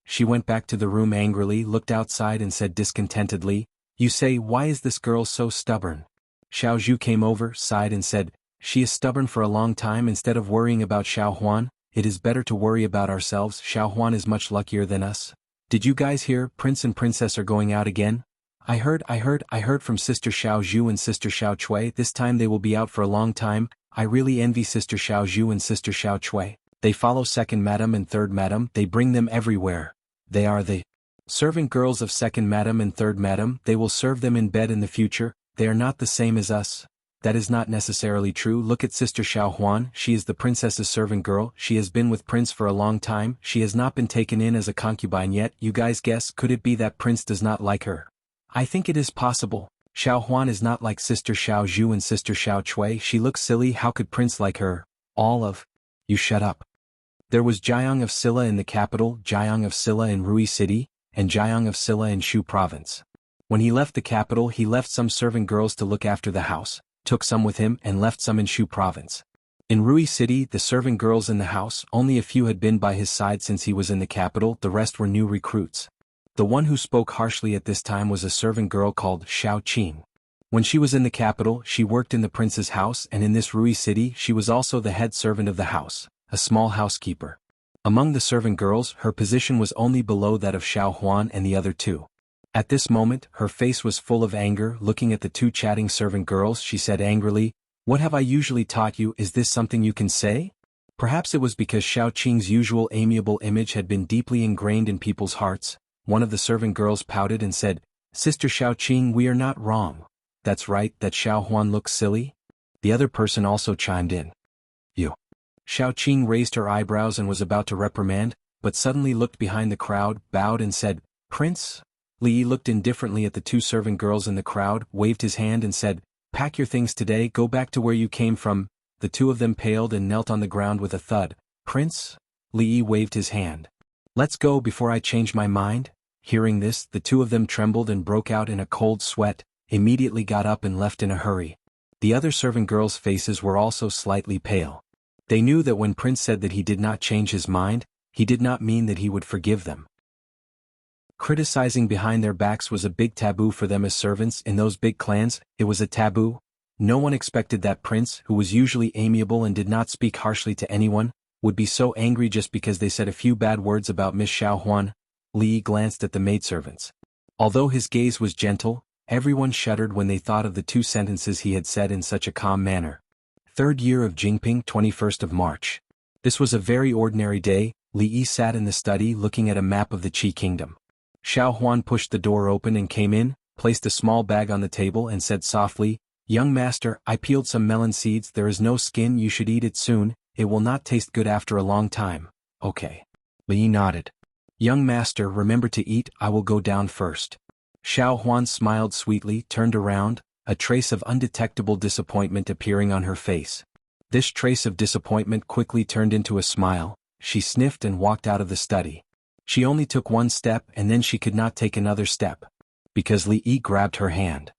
She went back to the room angrily, looked outside and said discontentedly, "You say, why is this girl so stubborn?" Xiao Zhu came over, sighed and said, "She is stubborn for a long time. Instead of worrying about Xiao Huan, it is better to worry about ourselves. Xiao Huan is much luckier than us. Did you guys hear? Prince and princess are going out again? I heard from Sister Xiao Zhu and Sister Xiao Chui. This time they will be out for a long time. I really envy Sister Xiao Zhu and Sister Xiao Chui. They follow second madam and third madam. They bring them everywhere. They are the servant girls of second madam and third madam. They will serve them in bed in the future. They are not the same as us." "That is not necessarily true. Look at Sister Xiao Huan. She is the princess's servant girl. She has been with Prince for a long time. She has not been taken in as a concubine yet. You guys guess, could it be that Prince does not like her?" "I think it is possible. Xiao Huan is not like Sister Xiao Zhu and Sister Xiao Chui. She looks silly. How could Prince like her?" All of you shut up. There was Jiang of Silla in the capital, Jiang of Silla in Rui City, and Jiang of Silla in Shu province. When he left the capital, he left some servant girls to look after the house, took some with him and left some in Shu province. In Rui City, the servant girls in the house, only a few had been by his side since he was in the capital. The rest were new recruits. The one who spoke harshly at this time was a servant girl called Xiao Qing. When she was in the capital, she worked in the prince's house, and in this Rui City she was also the head servant of the house, a small housekeeper. Among the servant girls, her position was only below that of Xiao Huan and the other two. At this moment, her face was full of anger. Looking at the two chatting servant girls, she said angrily, "What have I usually taught you? Is this something you can say?" Perhaps it was because Xiao Qing's usual amiable image had been deeply ingrained in people's hearts. One of the servant girls pouted and said, "Sister Xiao Qing, we are not wrong. That's right, that Xiao Huan looks silly." The other person also chimed in. "You." Xiao Qing raised her eyebrows and was about to reprimand, but suddenly looked behind the crowd, bowed and said, "Prince?" Li looked indifferently at the two servant girls in the crowd, waved his hand and said, "Pack your things today, go back to where you came from." The two of them paled and knelt on the ground with a thud. "Prince?" Li waved his hand. "Let's go before I change my mind." Hearing this, the two of them trembled and broke out in a cold sweat, immediately got up and left in a hurry. The other servant girls' faces were also slightly pale. They knew that when Prince said that he did not change his mind, he did not mean that he would forgive them. Criticizing behind their backs was a big taboo for them as servants in those big clans. It was a taboo. No one expected that Prince, who was usually amiable and did not speak harshly to anyone, would be so angry just because they said a few bad words about Miss Xiaohuan. Li glanced at the maidservants. Although his gaze was gentle, everyone shuddered when they thought of the 2 sentences he had said in such a calm manner. 3rd year of Jingping, 21st of March. This was a very ordinary day. Li Yi sat in the study looking at a map of the Qi kingdom. Xiaohuan pushed the door open and came in, placed a small bag on the table and said softly, "Young master, I peeled some melon seeds. There is no skin. You should eat it soon. It will not taste good after a long time." "Okay." Li Yi nodded. "Young master, remember to eat. I will go down first." Xiaohuan smiled sweetly, turned around, a trace of undetectable disappointment appearing on her face. This trace of disappointment quickly turned into a smile. She sniffed and walked out of the study. She only took 1 step and then she could not take another step. Because Li Yi grabbed her hand.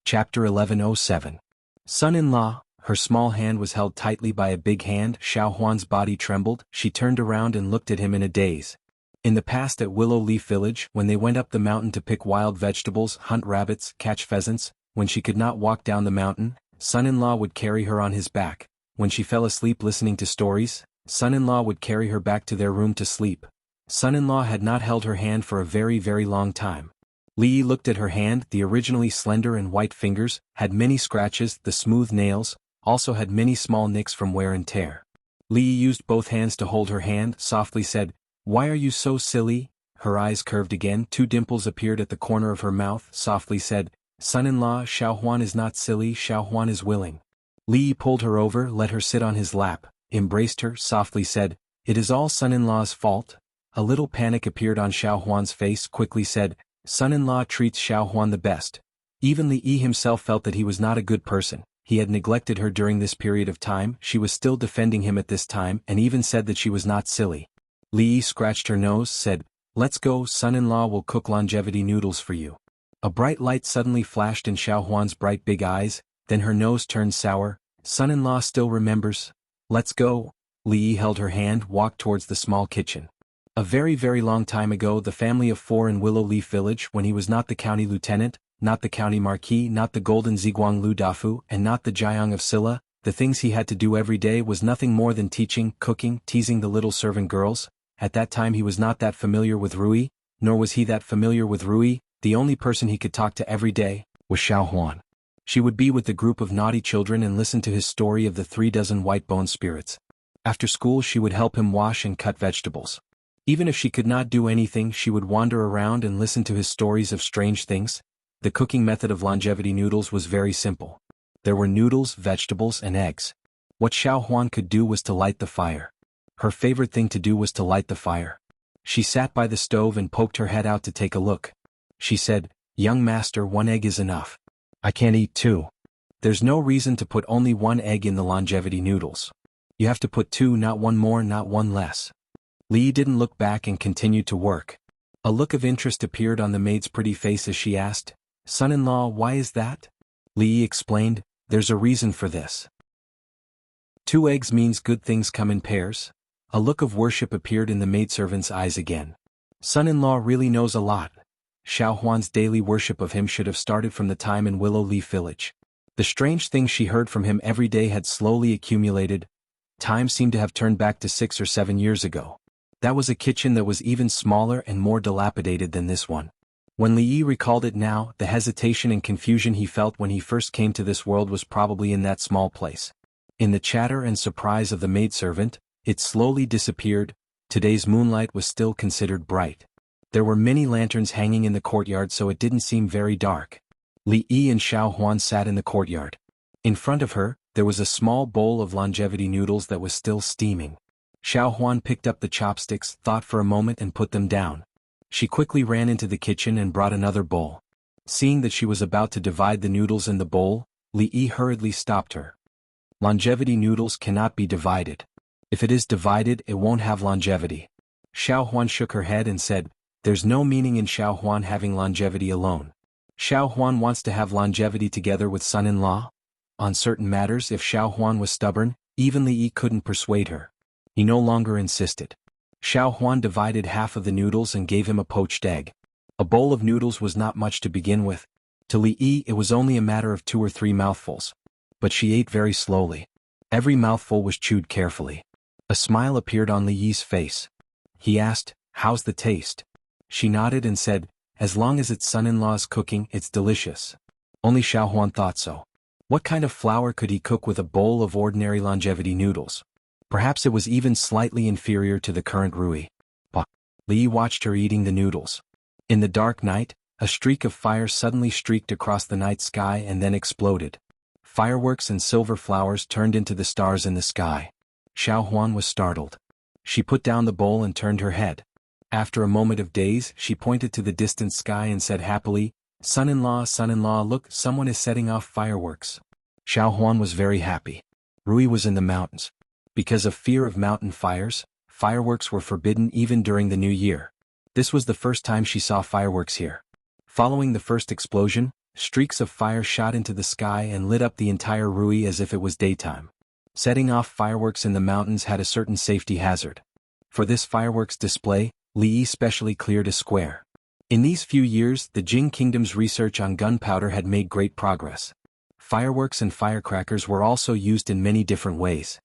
Chapter 1107. Son-in-law. Her small hand was held tightly by a big hand. Xiaohuan's body trembled. She turned around and looked at him in a daze. In the past at Willow Leaf Village, when they went up the mountain to pick wild vegetables, hunt rabbits, catch pheasants, when she could not walk down the mountain, son-in-law would carry her on his back. When she fell asleep listening to stories, son-in-law would carry her back to their room to sleep. Son-in-law had not held her hand for a very, very long time. Li Yi looked at her hand. The originally slender and white fingers had many scratches. The smooth nails also had many small nicks from wear and tear. Li Yi used both hands to hold her hand, softly said, "Why are you so silly?" Her eyes curved again. 2 dimples appeared at the corner of her mouth. Softly said, "Son-in-law, Xiaohuan is not silly. Xiaohuan is willing." Li Yi pulled her over, let her sit on his lap, embraced her, softly said, "It is all son-in-law's fault." A little panic appeared on Xiaohuan's face. Quickly said, "Son-in-law treats Xiaohuan the best." Even Li Yi himself felt that he was not a good person. He had neglected her during this period of time. She was still defending him at this time and even said that she was not silly. Li Yi scratched her nose, said, "Let's go. Son-in-law will cook longevity noodles for you." A bright light suddenly flashed in Xiaohuan's bright big eyes, then her nose turned sour. "Son-in-law still remembers. Let's go." Li Yi held her hand, walked towards the small kitchen. A very, very long time ago, the family of 4 in Willow Leaf Village, when he was not the county lieutenant, not the county marquis, not the golden Ziguang Lu Dafu, and not the Jiang of Silla, the things he had to do every day was nothing more than teaching, cooking, teasing the little servant girls. At that time he was not that familiar with Rui, nor was he that familiar with Rui. The only person he could talk to every day was Xiaohuan. She would be with the group of naughty children and listen to his story of the 3 dozen white-bone spirits. After school she would help him wash and cut vegetables. Even if she could not do anything, she would wander around and listen to his stories of strange things. The cooking method of longevity noodles was very simple. There were noodles, vegetables, and eggs. What Xiaohuan could do was to light the fire. Her favorite thing to do was to light the fire. She sat by the stove and poked her head out to take a look. She said, "Young master, 1 egg is enough. I can't eat 2. There's no reason to put only 1 egg in the longevity noodles. You have to put 2, not 1 more, not 1 less." Li Yi didn't look back and continued to work. A look of interest appeared on the maid's pretty face as she asked, "Son-in-law, why is that?" Li Yi explained, "There's a reason for this. 2 eggs means good things come in pairs." A look of worship appeared in the maidservant's eyes again. Son-in-law really knows a lot. Xiaohuan's daily worship of him should have started from the time in Willow Leaf Village. The strange things she heard from him every day had slowly accumulated. Time seemed to have turned back to 6 or 7 years ago. That was a kitchen that was even smaller and more dilapidated than this one. When Li Yi recalled it now, the hesitation and confusion he felt when he first came to this world was probably in that small place. In the chatter and surprise of the maidservant, it slowly disappeared. Today's moonlight was still considered bright. There were many lanterns hanging in the courtyard, so it didn't seem very dark. Li Yi and Xiaohuan sat in the courtyard. In front of her, there was a small bowl of longevity noodles that was still steaming. Xiaohuan picked up the chopsticks, thought for a moment and put them down. She quickly ran into the kitchen and brought another bowl. Seeing that she was about to divide the noodles in the bowl, Li Yi hurriedly stopped her. Longevity noodles cannot be divided. If it is divided, it won't have longevity. Xiaohuan shook her head and said, "There's no meaning in Xiaohuan having longevity alone. Xiaohuan wants to have longevity together with son-in-law." On certain matters, if Xiao Huan was stubborn, even Li Yi couldn't persuade her. He no longer insisted. Xiao Huan divided half of the noodles and gave him a poached egg. A bowl of noodles was not much to begin with. To Li Yi it was only a matter of 2 or 3 mouthfuls. But she ate very slowly. Every mouthful was chewed carefully. A smile appeared on Li Yi's face. He asked, "How's the taste?" She nodded and said, "As long as it's son-in-law's cooking, it's delicious." Only Xiao Huan thought so. What kind of flour could he cook with a bowl of ordinary longevity noodles? Perhaps it was even slightly inferior to the current Rui. But Li Yi watched her eating the noodles. In the dark night, a streak of fire suddenly streaked across the night sky and then exploded. Fireworks and silver flowers turned into the stars in the sky. Xiao Huan was startled. She put down the bowl and turned her head. After a moment of daze, she pointed to the distant sky and said happily, son-in-law, son-in-law, look, someone is setting off fireworks." Xiao Huan was very happy. Rui was in the mountains. Because of fear of mountain fires, fireworks were forbidden even during the New Year. This was the first time she saw fireworks here. Following the first explosion, streaks of fire shot into the sky and lit up the entire Rui as if it was daytime. Setting off fireworks in the mountains had a certain safety hazard. For this fireworks display, Li Yi specially cleared a square. In these few years, the Jing Kingdom's research on gunpowder had made great progress. Fireworks and firecrackers were also used in many different ways.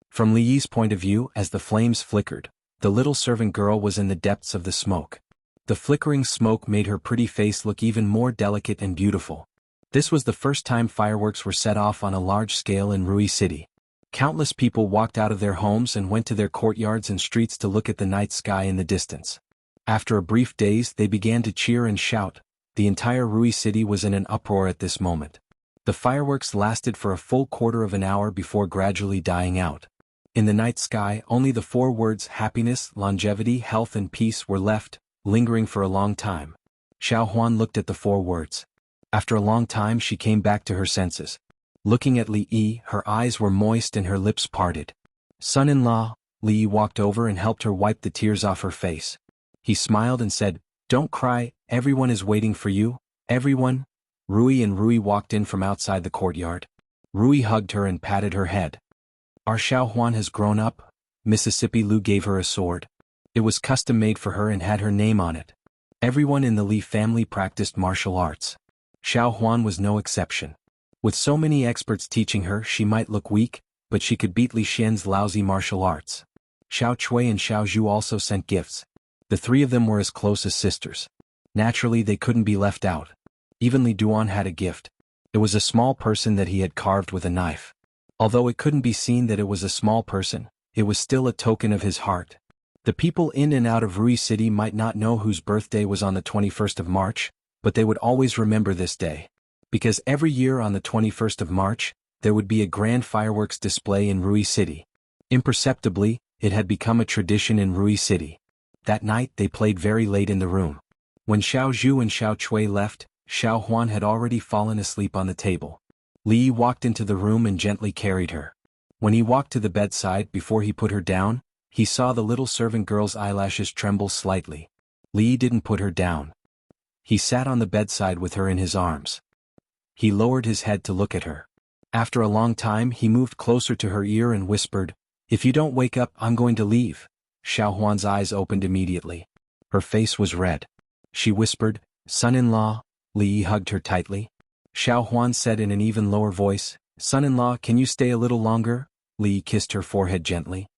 From Li Yi's point of view, as the flames flickered, the little servant girl was in the depths of the smoke. The flickering smoke made her pretty face look even more delicate and beautiful. This was the first time fireworks were set off on a large scale in Rui City. Countless people walked out of their homes and went to their courtyards and streets to look at the night sky in the distance. After a brief daze, they began to cheer and shout. The entire Rui City was in an uproar at this moment. The fireworks lasted for a full quarter of an hour before gradually dying out. In the night sky, only the 4 words happiness, longevity, health and peace were left, lingering for a long time. Xiao Huan looked at the 4 words. After a long time she came back to her senses. Looking at Li Yi, her eyes were moist and her lips parted. "Son-in-law," Li Yi walked over and helped her wipe the tears off her face. He smiled and said, "Don't cry, everyone is waiting for you, everyone." Rui and Rui walked in from outside the courtyard. Rui hugged her and patted her head. "Our Xiao Huan has grown up." Mississippi Lu gave her a sword. It was custom-made for her and had her name on it. Everyone in the Li family practiced martial arts. Xiao Huan was no exception. With so many experts teaching her, she might look weak, but she could beat Li Xian's lousy martial arts. Xiao Chui and Xiao Zhu also sent gifts. The 3 of them were as close as sisters. Naturally, they couldn't be left out. Even Li Duan had a gift. It was a small person that he had carved with a knife. Although it couldn't be seen that it was a small person, it was still a token of his heart. The people in and out of Rui City might not know whose birthday was on the 21st of March, but they would always remember this day. Because every year on the 21st of March, there would be a grand fireworks display in Rui City. Imperceptibly, it had become a tradition in Rui City. That night they played very late in the room. When Xiao Zhu and Xiao Chui left, Xiao Huan had already fallen asleep on the table. Li Yi walked into the room and gently carried her. When he walked to the bedside before he put her down, he saw the little servant girl's eyelashes tremble slightly. Li Yi didn't put her down. He sat on the bedside with her in his arms. He lowered his head to look at her. After a long time he moved closer to her ear and whispered, "If you don't wake up, I'm going to leave." Xiao Huan's eyes opened immediately. Her face was red. She whispered, "Son-in-law." Li Yi hugged her tightly. Xiao Huan said in an even lower voice, "Son-in-law, can you stay a little longer?" Li Yi kissed her forehead gently.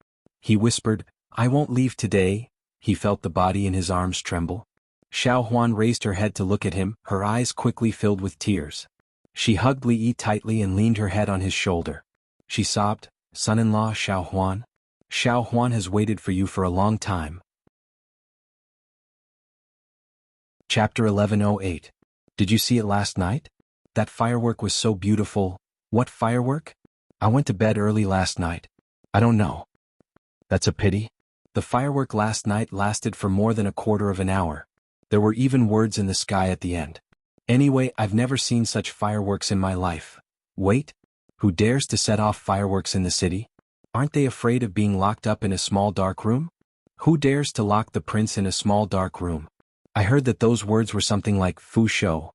He whispered, "I won't leave today." He felt the body in his arms tremble. Xiao Huan raised her head to look at him, her eyes quickly filled with tears. She hugged Li Yi tightly and leaned her head on his shoulder. She sobbed, "Son-in-law Xiao Huan. Xiao Huan has waited for you for a long time." Chapter 1108. Did you see it last night? That firework was so beautiful. What firework? I went to bed early last night. I don't know. That's a pity. The firework last night lasted for more than a quarter of an hour. There were even words in the sky at the end. Anyway, I've never seen such fireworks in my life. Wait? Who dares to set off fireworks in the city? Aren't they afraid of being locked up in a small dark room? Who dares to lock the prince in a small dark room? I heard that those words were something like "Fu Shou."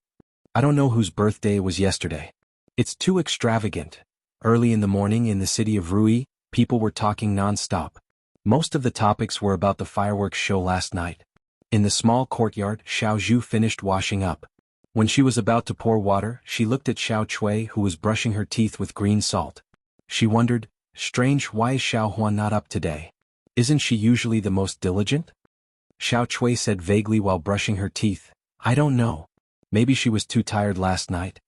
I don't know whose birthday it was yesterday. It's too extravagant. Early in the morning in the city of Rui, people were talking non-stop. Most of the topics were about the fireworks show last night. In the small courtyard, Xiao Zhu finished washing up. When she was about to pour water, she looked at Xiao Cui, who was brushing her teeth with green salt. She wondered, strange, why is Xiao Huan not up today? Isn't she usually the most diligent? Xiao Cui said vaguely while brushing her teeth, I don't know. Maybe she was too tired last night.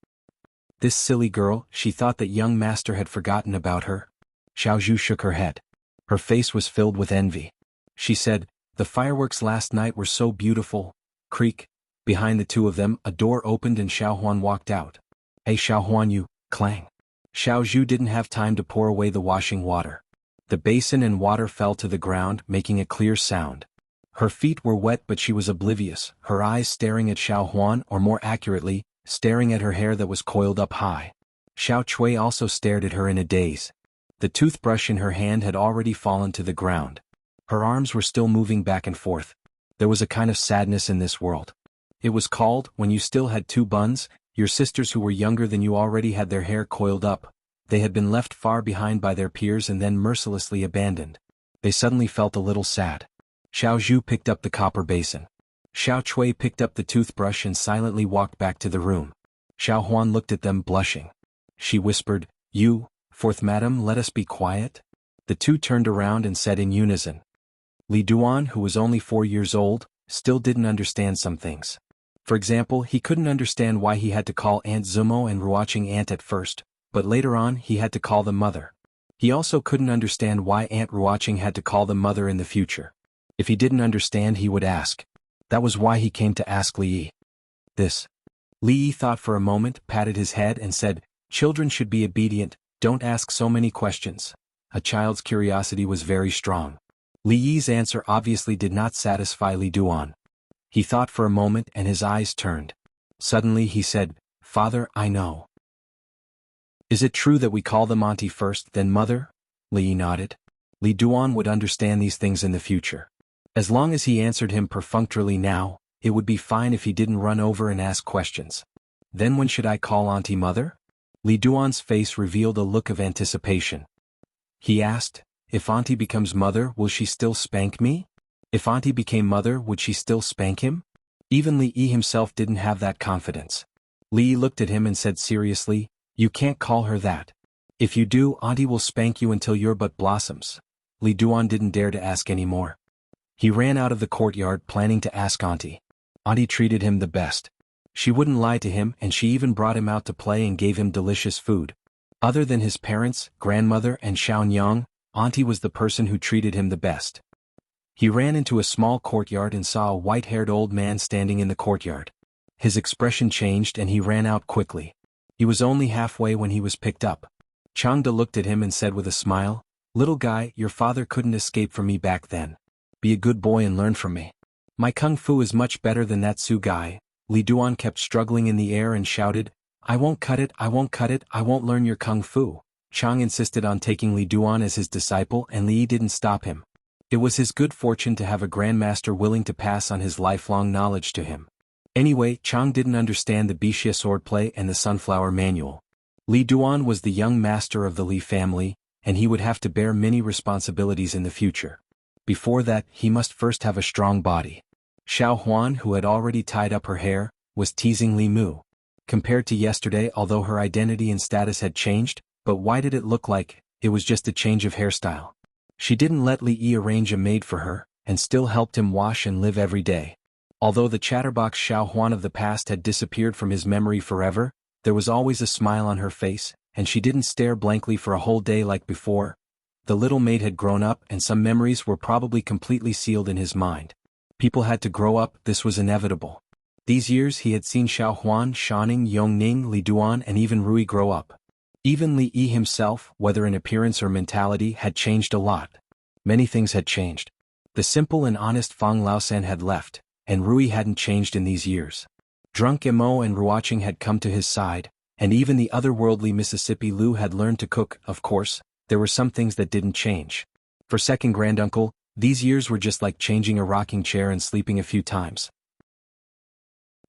This silly girl, she thought that young master had forgotten about her. Xiao Zhu shook her head. Her face was filled with envy. She said, the fireworks last night were so beautiful. Creak. Behind the two of them, a door opened and Xiao Huan walked out. Hey Xiao Huan, you, clang. Xiao Zhu didn't have time to pour away the washing water. The basin and water fell to the ground, making a clear sound. Her feet were wet but she was oblivious, her eyes staring at Xiao Huan, or more accurately, staring at her hair that was coiled up high. Xiao Cui also stared at her in a daze. The toothbrush in her hand had already fallen to the ground. Her arms were still moving back and forth. There was a kind of sadness in this world. It was called, when you still had two buns, your sisters who were younger than you already had their hair coiled up. They had been left far behind by their peers and then mercilessly abandoned. They suddenly felt a little sad. Xiao Zhu picked up the copper basin. Xiao Cui picked up the toothbrush and silently walked back to the room. Xiao Huan looked at them blushing. She whispered, You, fourth madam, let us be quiet. The two turned around and said in unison. Li Duan, who was only 4 years old, still didn't understand some things. For example, he couldn't understand why he had to call Aunt Zumo and Ruoqing aunt at first, but later on he had to call them mother. He also couldn't understand why Aunt Ruoqing had to call them mother in the future. If he didn't understand, he would ask. That was why he came to ask Li Yi. This. Li Yi thought for a moment, patted his head and said, Children should be obedient, don't ask so many questions. A child's curiosity was very strong. Li Yi's answer obviously did not satisfy Li Duan. He thought for a moment and his eyes turned. Suddenly he said, Father, I know. Is it true that we call them auntie first, then mother? Li Yi nodded. Li Duan would understand these things in the future. As long as he answered him perfunctorily now, it would be fine if he didn't run over and ask questions. Then when should I call auntie mother? Li Duan's face revealed a look of anticipation. He asked, if auntie becomes mother, will she still spank me? If auntie became mother, would she still spank him? Even Li Yi himself didn't have that confidence. Li Yi looked at him and said seriously, You can't call her that. If you do, auntie will spank you until your butt blossoms. Li Duan didn't dare to ask any more. He ran out of the courtyard planning to ask auntie. Auntie treated him the best. She wouldn't lie to him and she even brought him out to play and gave him delicious food. Other than his parents, grandmother and Xiaonyang, auntie was the person who treated him the best. He ran into a small courtyard and saw a white-haired old man standing in the courtyard. His expression changed and he ran out quickly. He was only halfway when he was picked up. Changde looked at him and said with a smile, Little guy, your father couldn't escape from me back then. Be a good boy and learn from me. My kung fu is much better than that Su guy. Li Duan kept struggling in the air and shouted, I won't cut it, I won't cut it, I won't learn your kung fu. Chang insisted on taking Li Duan as his disciple and Li Yi didn't stop him. It was his good fortune to have a grandmaster willing to pass on his lifelong knowledge to him. Anyway, Chang didn't understand the Bixia swordplay and the sunflower manual. Li Duan was the young master of the Li family, and he would have to bear many responsibilities in the future. Before that, he must first have a strong body. Xiao Huan, who had already tied up her hair, was teasing Li Mu. Compared to yesterday, although her identity and status had changed, but why did it look like it was just a change of hairstyle? She didn't let Li Yi arrange a maid for her, and still helped him wash and live every day. Although the chatterbox Xiao Huan of the past had disappeared from his memory forever, there was always a smile on her face, and she didn't stare blankly for a whole day like before. The little maid had grown up and some memories were probably completely sealed in his mind. People had to grow up, this was inevitable. These years he had seen Xiao Huan, Shaning, Yongning, Li Duan and even Rui grow up. Even Li Yi himself, whether in appearance or mentality, had changed a lot. Many things had changed. The simple and honest Fang Laosan had left, and Rui hadn't changed in these years. Drunk Mo and Ruoqing had come to his side, and even the otherworldly Mississippi Lu had learned to cook. Of course, there were some things that didn't change. For second granduncle, these years were just like changing a rocking chair and sleeping a few times.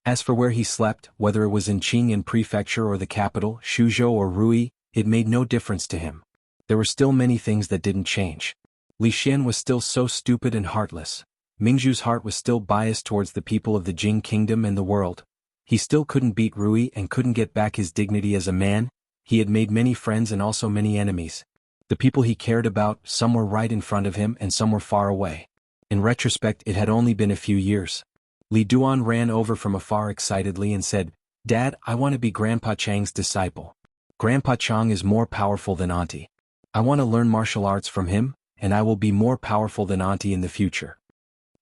As for where he slept, whether it was in Qing'an Prefecture or the capital, Suzhou or Rui, it made no difference to him. There were still many things that didn't change. Li Xian was still so stupid and heartless. Mingzhu's heart was still biased towards the people of the Jing kingdom and the world. He still couldn't beat Rui and couldn't get back his dignity as a man. He had made many friends and also many enemies. The people he cared about, some were right in front of him and some were far away. In retrospect, it had only been a few years. Li Duan ran over from afar excitedly and said, "Dad, I want to be Grandpa Chang's disciple. Grandpa Chang is more powerful than Auntie. I want to learn martial arts from him, and I will be more powerful than Auntie in the future."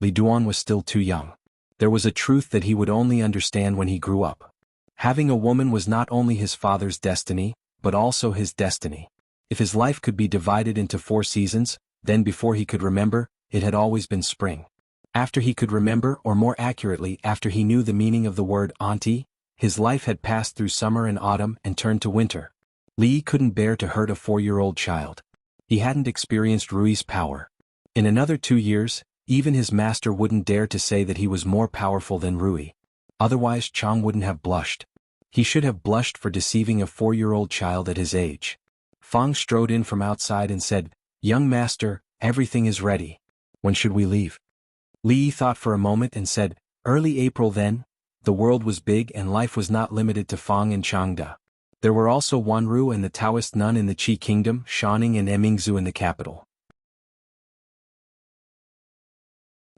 Li Duan was still too young. There was a truth that he would only understand when he grew up. Having a woman was not only his father's destiny, but also his destiny. If his life could be divided into 4 seasons, then before he could remember, it had always been spring. After he could remember, or more accurately after he knew the meaning of the word auntie, his life had passed through summer and autumn and turned to winter. Li couldn't bear to hurt a 4-year-old child. He hadn't experienced Rui's power. In another 2 years, even his master wouldn't dare to say that he was more powerful than Rui. Otherwise Chang wouldn't have blushed. He should have blushed for deceiving a 4-year-old child at his age. Fang strode in from outside and said, "Young master, everything is ready. When should we leave?" Li thought for a moment and said, "Early April then." The world was big and life was not limited to Fang and Changda. There were also Wanru and the Taoist nun in the Qi kingdom, Shaning and Emingzhu in the capital.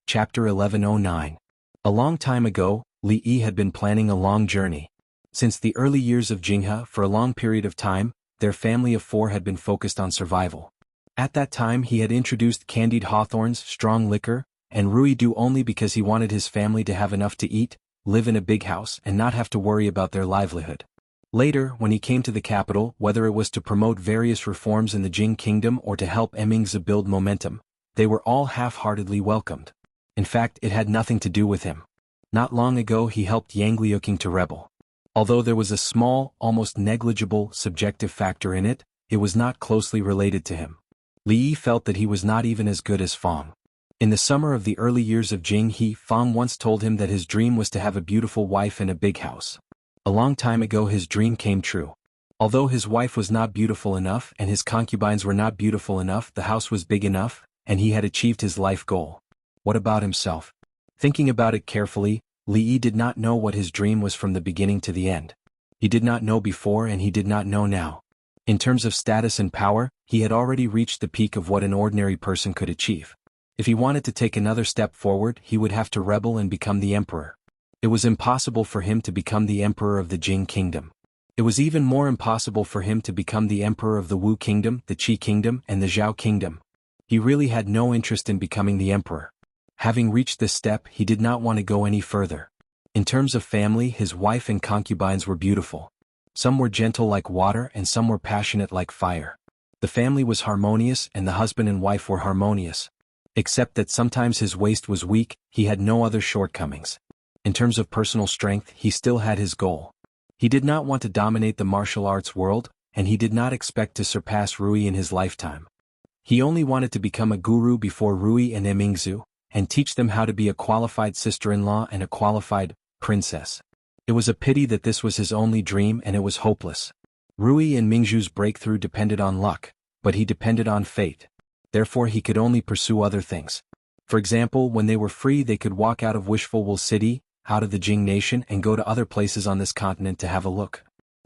Chapter 1109. A long time ago, Li Yi had been planning a long journey. Since the early years of Jinghe, for a long period of time, their family of 4 had been focused on survival. At that time he had introduced candied hawthorns, strong liquor, and Rui Do only because he wanted his family to have enough to eat, live in a big house and not have to worry about their livelihood. Later, when he came to the capital, whether it was to promote various reforms in the Jing kingdom or to help Emingzhu build momentum, they were all half-heartedly welcomed. In fact, it had nothing to do with him. Not long ago he helped Yang Liuqing to rebel. Although there was a small, almost negligible, subjective factor in it, it was not closely related to him. Li Yi felt that he was not even as good as Fang. In the summer of the early years of Jing He, Fang once told him that his dream was to have a beautiful wife and a big house. A long time ago his dream came true. Although his wife was not beautiful enough and his concubines were not beautiful enough, the house was big enough, and he had achieved his life goal. What about himself? Thinking about it carefully, Li Yi did not know what his dream was from the beginning to the end. He did not know before and he did not know now. In terms of status and power, he had already reached the peak of what an ordinary person could achieve. If he wanted to take another step forward, he would have to rebel and become the emperor. It was impossible for him to become the emperor of the Jing kingdom. It was even more impossible for him to become the emperor of the Wu kingdom, the Qi kingdom, and the Zhao kingdom. He really had no interest in becoming the emperor. Having reached this step, he did not want to go any further. In terms of family, his wife and concubines were beautiful. Some were gentle like water and some were passionate like fire. The family was harmonious and the husband and wife were harmonious. Except that sometimes his waist was weak, he had no other shortcomings. In terms of personal strength, he still had his goal. He did not want to dominate the martial arts world, and he did not expect to surpass Rui in his lifetime. He only wanted to become a guru before Rui and Emingzhu, and teach them how to be a qualified sister-in-law and a qualified princess. It was a pity that this was his only dream and it was hopeless. Rui and Mingzhu's breakthrough depended on luck, but he depended on fate. Therefore he could only pursue other things. For example, when they were free they could walk out of Wishful Wool City, out of the Jing nation and go to other places on this continent to have a look.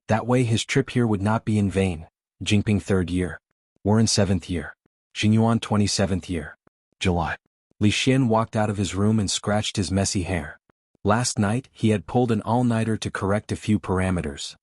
That way his trip here would not be in vain. Jingping 3rd year. Warren 7th year. Xingyuan 27th year. July. Li Xian walked out of his room and scratched his messy hair. Last night, he had pulled an all-nighter to correct a few parameters.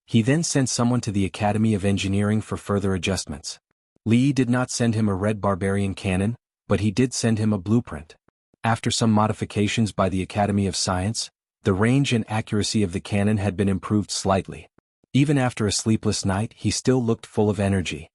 He then sent someone to the Academy of Engineering for further adjustments. Li did not send him a red barbarian cannon, but he did send him a blueprint. After some modifications by the Academy of Science, the range and accuracy of the cannon had been improved slightly. Even after a sleepless night, he still looked full of energy.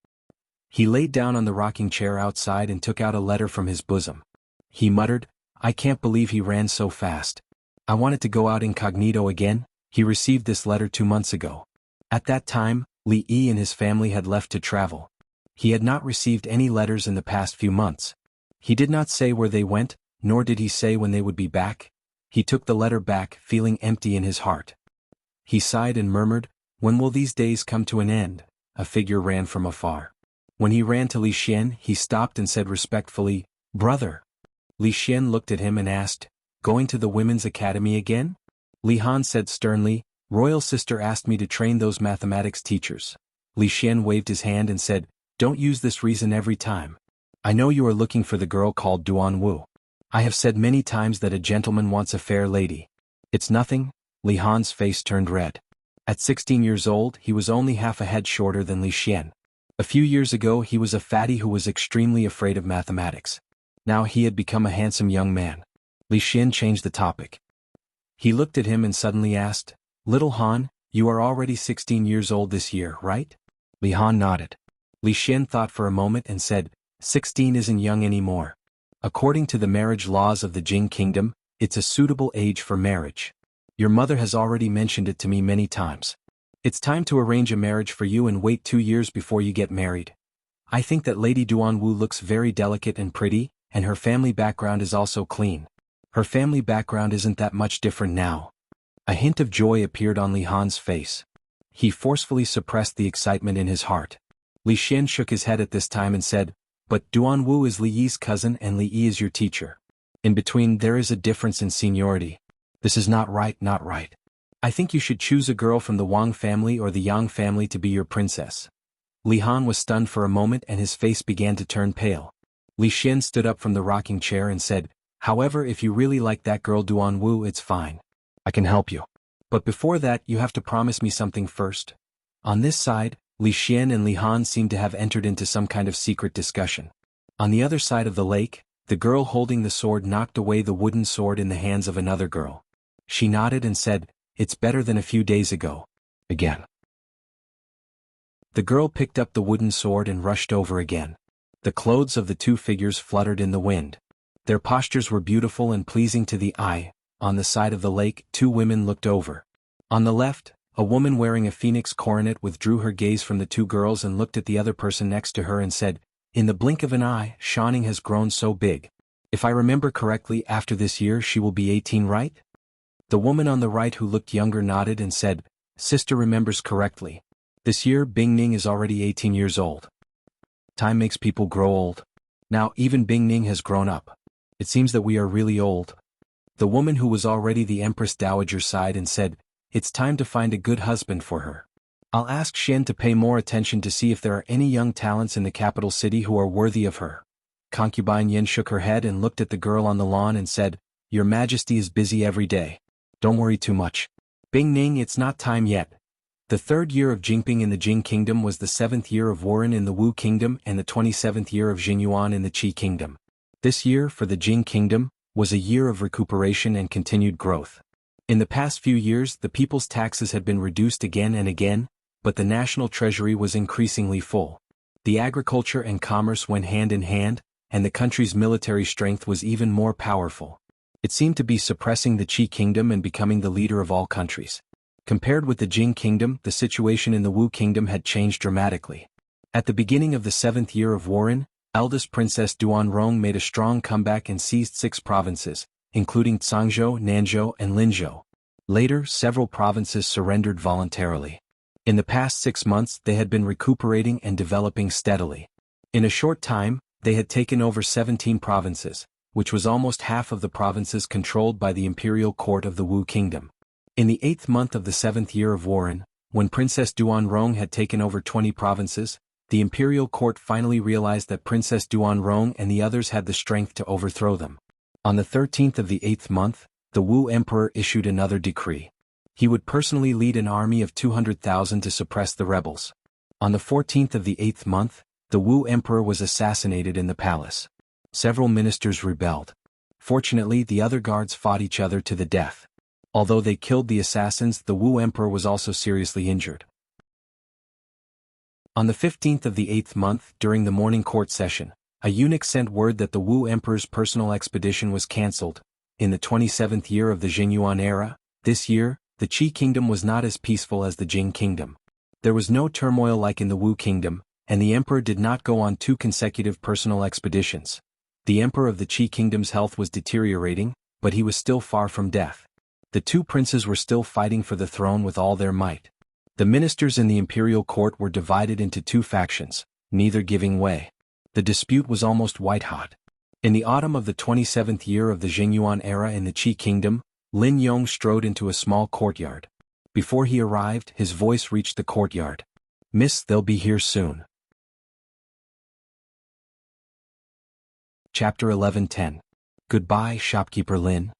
He laid down on the rocking chair outside and took out a letter from his bosom. He muttered, "I can't believe he ran so fast. I wanted to go out incognito again." He received this letter 2 months ago. At that time, Li Yi and his family had left to travel. He had not received any letters in the past few months. He did not say where they went, nor did he say when they would be back. He took the letter back, feeling empty in his heart. He sighed and murmured, "When will these days come to an end?" A figure ran from afar. When he ran to Li Xian, he stopped and said respectfully, "Brother." Li Xian looked at him and asked, "Going to the women's academy again?" Li Han said sternly, "Royal sister asked me to train those mathematics teachers." Li Xian waved his hand and said, "Don't use this reason every time. I know you are looking for the girl called Duan Wu. I have said many times that a gentleman wants a fair lady. It's nothing." Li Han's face turned red. At 16 years old, he was only half a head shorter than Li Xian. A few years ago he was a fatty who was extremely afraid of mathematics. Now he had become a handsome young man. Li Xian changed the topic. He looked at him and suddenly asked, "Little Han, you are already 16 years old this year, right?" Li Han nodded. Li Xian thought for a moment and said, 16 isn't young anymore. According to the marriage laws of the Jing Kingdom, it's a suitable age for marriage. Your mother has already mentioned it to me many times. It's time to arrange a marriage for you and wait 2 years before you get married. I think that Lady Duan Wu looks very delicate and pretty, and her family background is also clean. Her family background isn't that much different now." A hint of joy appeared on Li Han's face. He forcefully suppressed the excitement in his heart. Li Xian shook his head at this time and said, "But Duan Wu is Li Yi's cousin and Li Yi is your teacher. In between there is a difference in seniority. This is not right, not right. I think you should choose a girl from the Wang family or the Yang family to be your princess." Li Han was stunned for a moment and his face began to turn pale. Li Xian stood up from the rocking chair and said, "However, if you really like that girl Duan Wu, it's fine. I can help you. But before that you have to promise me something first." On this side, Li Xian and Li Han seemed to have entered into some kind of secret discussion. On the other side of the lake, the girl holding the sword knocked away the wooden sword in the hands of another girl. She nodded and said, "It's better than a few days ago." Again. The girl picked up the wooden sword and rushed over again. The clothes of the two figures fluttered in the wind. Their postures were beautiful and pleasing to the eye. On the side of the lake, two women looked over. On the left, a woman wearing a phoenix coronet withdrew her gaze from the two girls and looked at the other person next to her and said, "In the blink of an eye, Shaning has grown so big. If I remember correctly, after this year she will be 18, right?" The woman on the right who looked younger nodded and said, "Sister remembers correctly. This year Bing Ning is already 18 years old. Time makes people grow old. Now even Bing Ning has grown up. It seems that we are really old." The woman who was already the Empress Dowager sighed and said, "It's time to find a good husband for her. I'll ask Xian to pay more attention to see if there are any young talents in the capital city who are worthy of her." Concubine Yin shook her head and looked at the girl on the lawn and said, "Your Majesty is busy every day. Don't worry too much. Bing Ning, it's not time yet." The 3rd year of Jingping in the Jing Kingdom was the 7th year of Warren in the Wu Kingdom and the 27th year of Jinyuan in the Qi Kingdom. This year, for the Jing Kingdom, was a year of recuperation and continued growth. In the past few years the people's taxes had been reduced again and again, but the national treasury was increasingly full. The agriculture and commerce went hand in hand, and the country's military strength was even more powerful. It seemed to be suppressing the Qi Kingdom and becoming the leader of all countries. Compared with the Jing Kingdom, the situation in the Wu Kingdom had changed dramatically. At the beginning of the 7th year of Warren, eldest Princess Duanrong made a strong comeback and seized 6 provinces, including Cangzhou, Nanzhou, and Linzhou. Later, several provinces surrendered voluntarily. In the past 6 months they had been recuperating and developing steadily. In a short time, they had taken over 17 provinces, which was almost half of the provinces controlled by the imperial court of the Wu Kingdom. In the 8th month of the 7th year of Warren, when Princess Duanrong had taken over 20 provinces, the imperial court finally realized that Princess Duanrong and the others had the strength to overthrow them. On the 13th of the 8th month, the Wu Emperor issued another decree. He would personally lead an army of 200,000 to suppress the rebels. On the 14th of the 8th month, the Wu Emperor was assassinated in the palace. Several ministers rebelled. Fortunately, the other guards fought each other to the death. Although they killed the assassins, the Wu Emperor was also seriously injured. On the 15th of the 8th month, during the morning court session, a eunuch sent word that the Wu Emperor's personal expedition was cancelled. In the 27th year of the Jinyuan era, this year, the Qi Kingdom was not as peaceful as the Jing Kingdom. There was no turmoil like in the Wu Kingdom, and the emperor did not go on 2 consecutive personal expeditions. The emperor of the Qi Kingdom's health was deteriorating, but he was still far from death. The two princes were still fighting for the throne with all their might. The ministers in the imperial court were divided into two factions, neither giving way. The dispute was almost white-hot. In the autumn of the 27th year of the Jing era in the Qi kingdom, Lin Yong strode into a small courtyard. Before he arrived, his voice reached the courtyard. "Miss, they'll be here soon." Chapter 11:10. Goodbye, Shopkeeper Lin.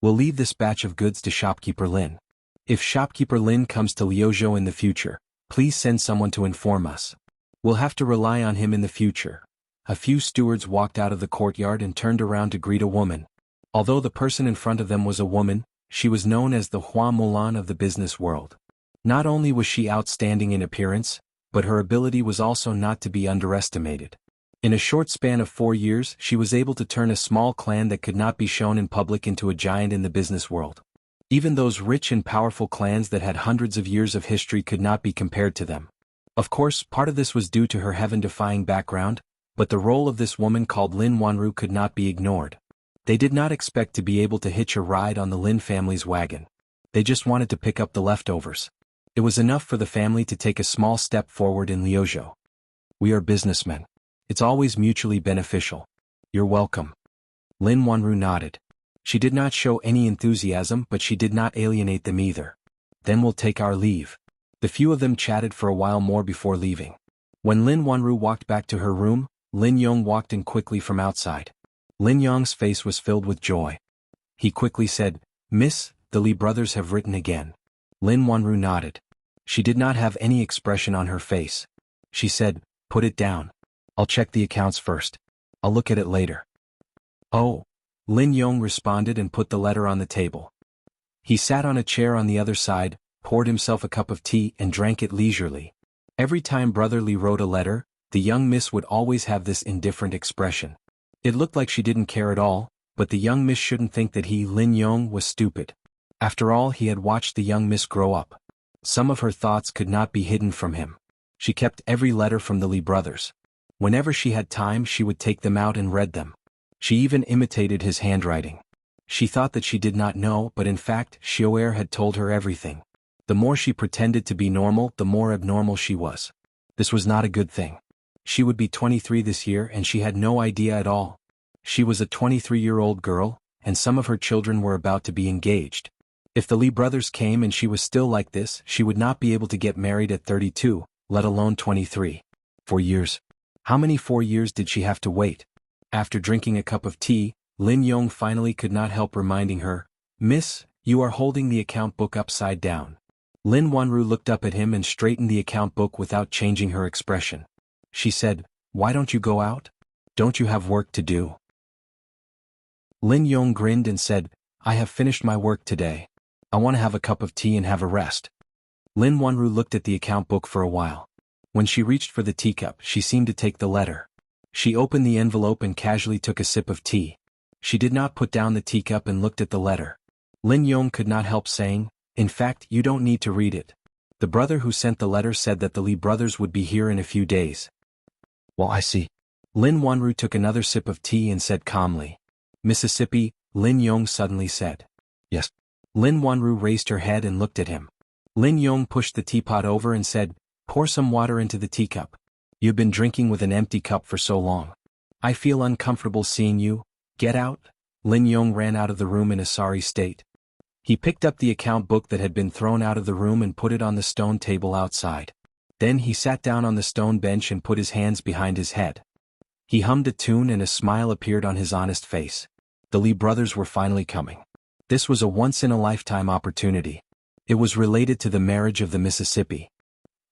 We'll leave this batch of goods to Shopkeeper Lin. If Shopkeeper Lin comes to Liuzhou in the future, please send someone to inform us. We'll have to rely on him in the future. A few stewards walked out of the courtyard and turned around to greet a woman. Although the person in front of them was a woman, she was known as the Hua Mulan of the business world. Not only was she outstanding in appearance, but her ability was also not to be underestimated. In a short span of 4 years, she was able to turn a small clan that could not be shown in public into a giant in the business world. Even those rich and powerful clans that had hundreds of years of history could not be compared to them. Of course, part of this was due to her heaven-defying background, but the role of this woman called Lin Wanru could not be ignored. They did not expect to be able to hitch a ride on the Lin family's wagon. They just wanted to pick up the leftovers. It was enough for the family to take a small step forward in Liuzhou. "We are businessmen. It's always mutually beneficial. You're welcome." Lin Wanru nodded. She did not show any enthusiasm, but she did not alienate them either. "Then we'll take our leave." The few of them chatted for a while more before leaving. When Lin Wanru walked back to her room, Lin Yong walked in quickly from outside. Lin Yong's face was filled with joy. He quickly said, "Miss, the Li brothers have written again." Lin Wanru nodded. She did not have any expression on her face. She said, "Put it down. I'll check the accounts first. I'll look at it later." "Oh." Lin Yong responded and put the letter on the table. He sat on a chair on the other side, poured himself a cup of tea and drank it leisurely. Every time Brother Li wrote a letter, the young miss would always have this indifferent expression. It looked like she didn't care at all, but the young miss shouldn't think that he, Lin Yong, was stupid. After all, he had watched the young miss grow up. Some of her thoughts could not be hidden from him. She kept every letter from the Li brothers. Whenever she had time, she would take them out and read them. She even imitated his handwriting. She thought that she did not know, but in fact, Xiaoer had told her everything. The more she pretended to be normal, the more abnormal she was. This was not a good thing. She would be 23 this year and she had no idea at all. She was a 23-year-old girl, and some of her children were about to be engaged. If the Li brothers came and she was still like this, she would not be able to get married at 32, let alone 23. 4 years. How many 4 years did she have to wait? After drinking a cup of tea, Lin Yong finally could not help reminding her, "Miss, you are holding the account book upside down." Lin Wanru looked up at him and straightened the account book without changing her expression. She said, "Why don't you go out? Don't you have work to do?" Lin Yong grinned and said, "I have finished my work today. I want to have a cup of tea and have a rest." Lin Wanru looked at the account book for a while. When she reached for the teacup, she seemed to take the letter. She opened the envelope and casually took a sip of tea. She did not put down the teacup and looked at the letter. Lin Yong could not help saying, "In fact, you don't need to read it. The brother who sent the letter said that the Li brothers would be here in a few days." "Well, I see." Lin Wanru took another sip of tea and said calmly. "Mississippi," Lin Yong suddenly said. "Yes." Lin Wanru raised her head and looked at him. Lin Yong pushed the teapot over and said, "Pour some water into the teacup. You've been drinking with an empty cup for so long. I feel uncomfortable seeing you. Get out." Lin Yong ran out of the room in a sorry state. He picked up the account book that had been thrown out of the room and put it on the stone table outside. Then he sat down on the stone bench and put his hands behind his head. He hummed a tune and a smile appeared on his honest face. The Li brothers were finally coming. This was a once-in-a-lifetime opportunity. It was related to the marriage of the Mississippi.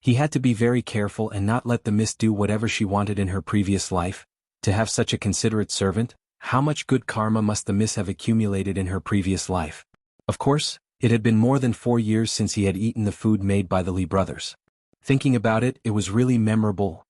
He had to be very careful and not let the miss do whatever she wanted in her previous life. To have such a considerate servant, how much good karma must the miss have accumulated in her previous life? Of course, it had been more than 4 years since he had eaten the food made by the Li brothers. Thinking about it, it was really memorable.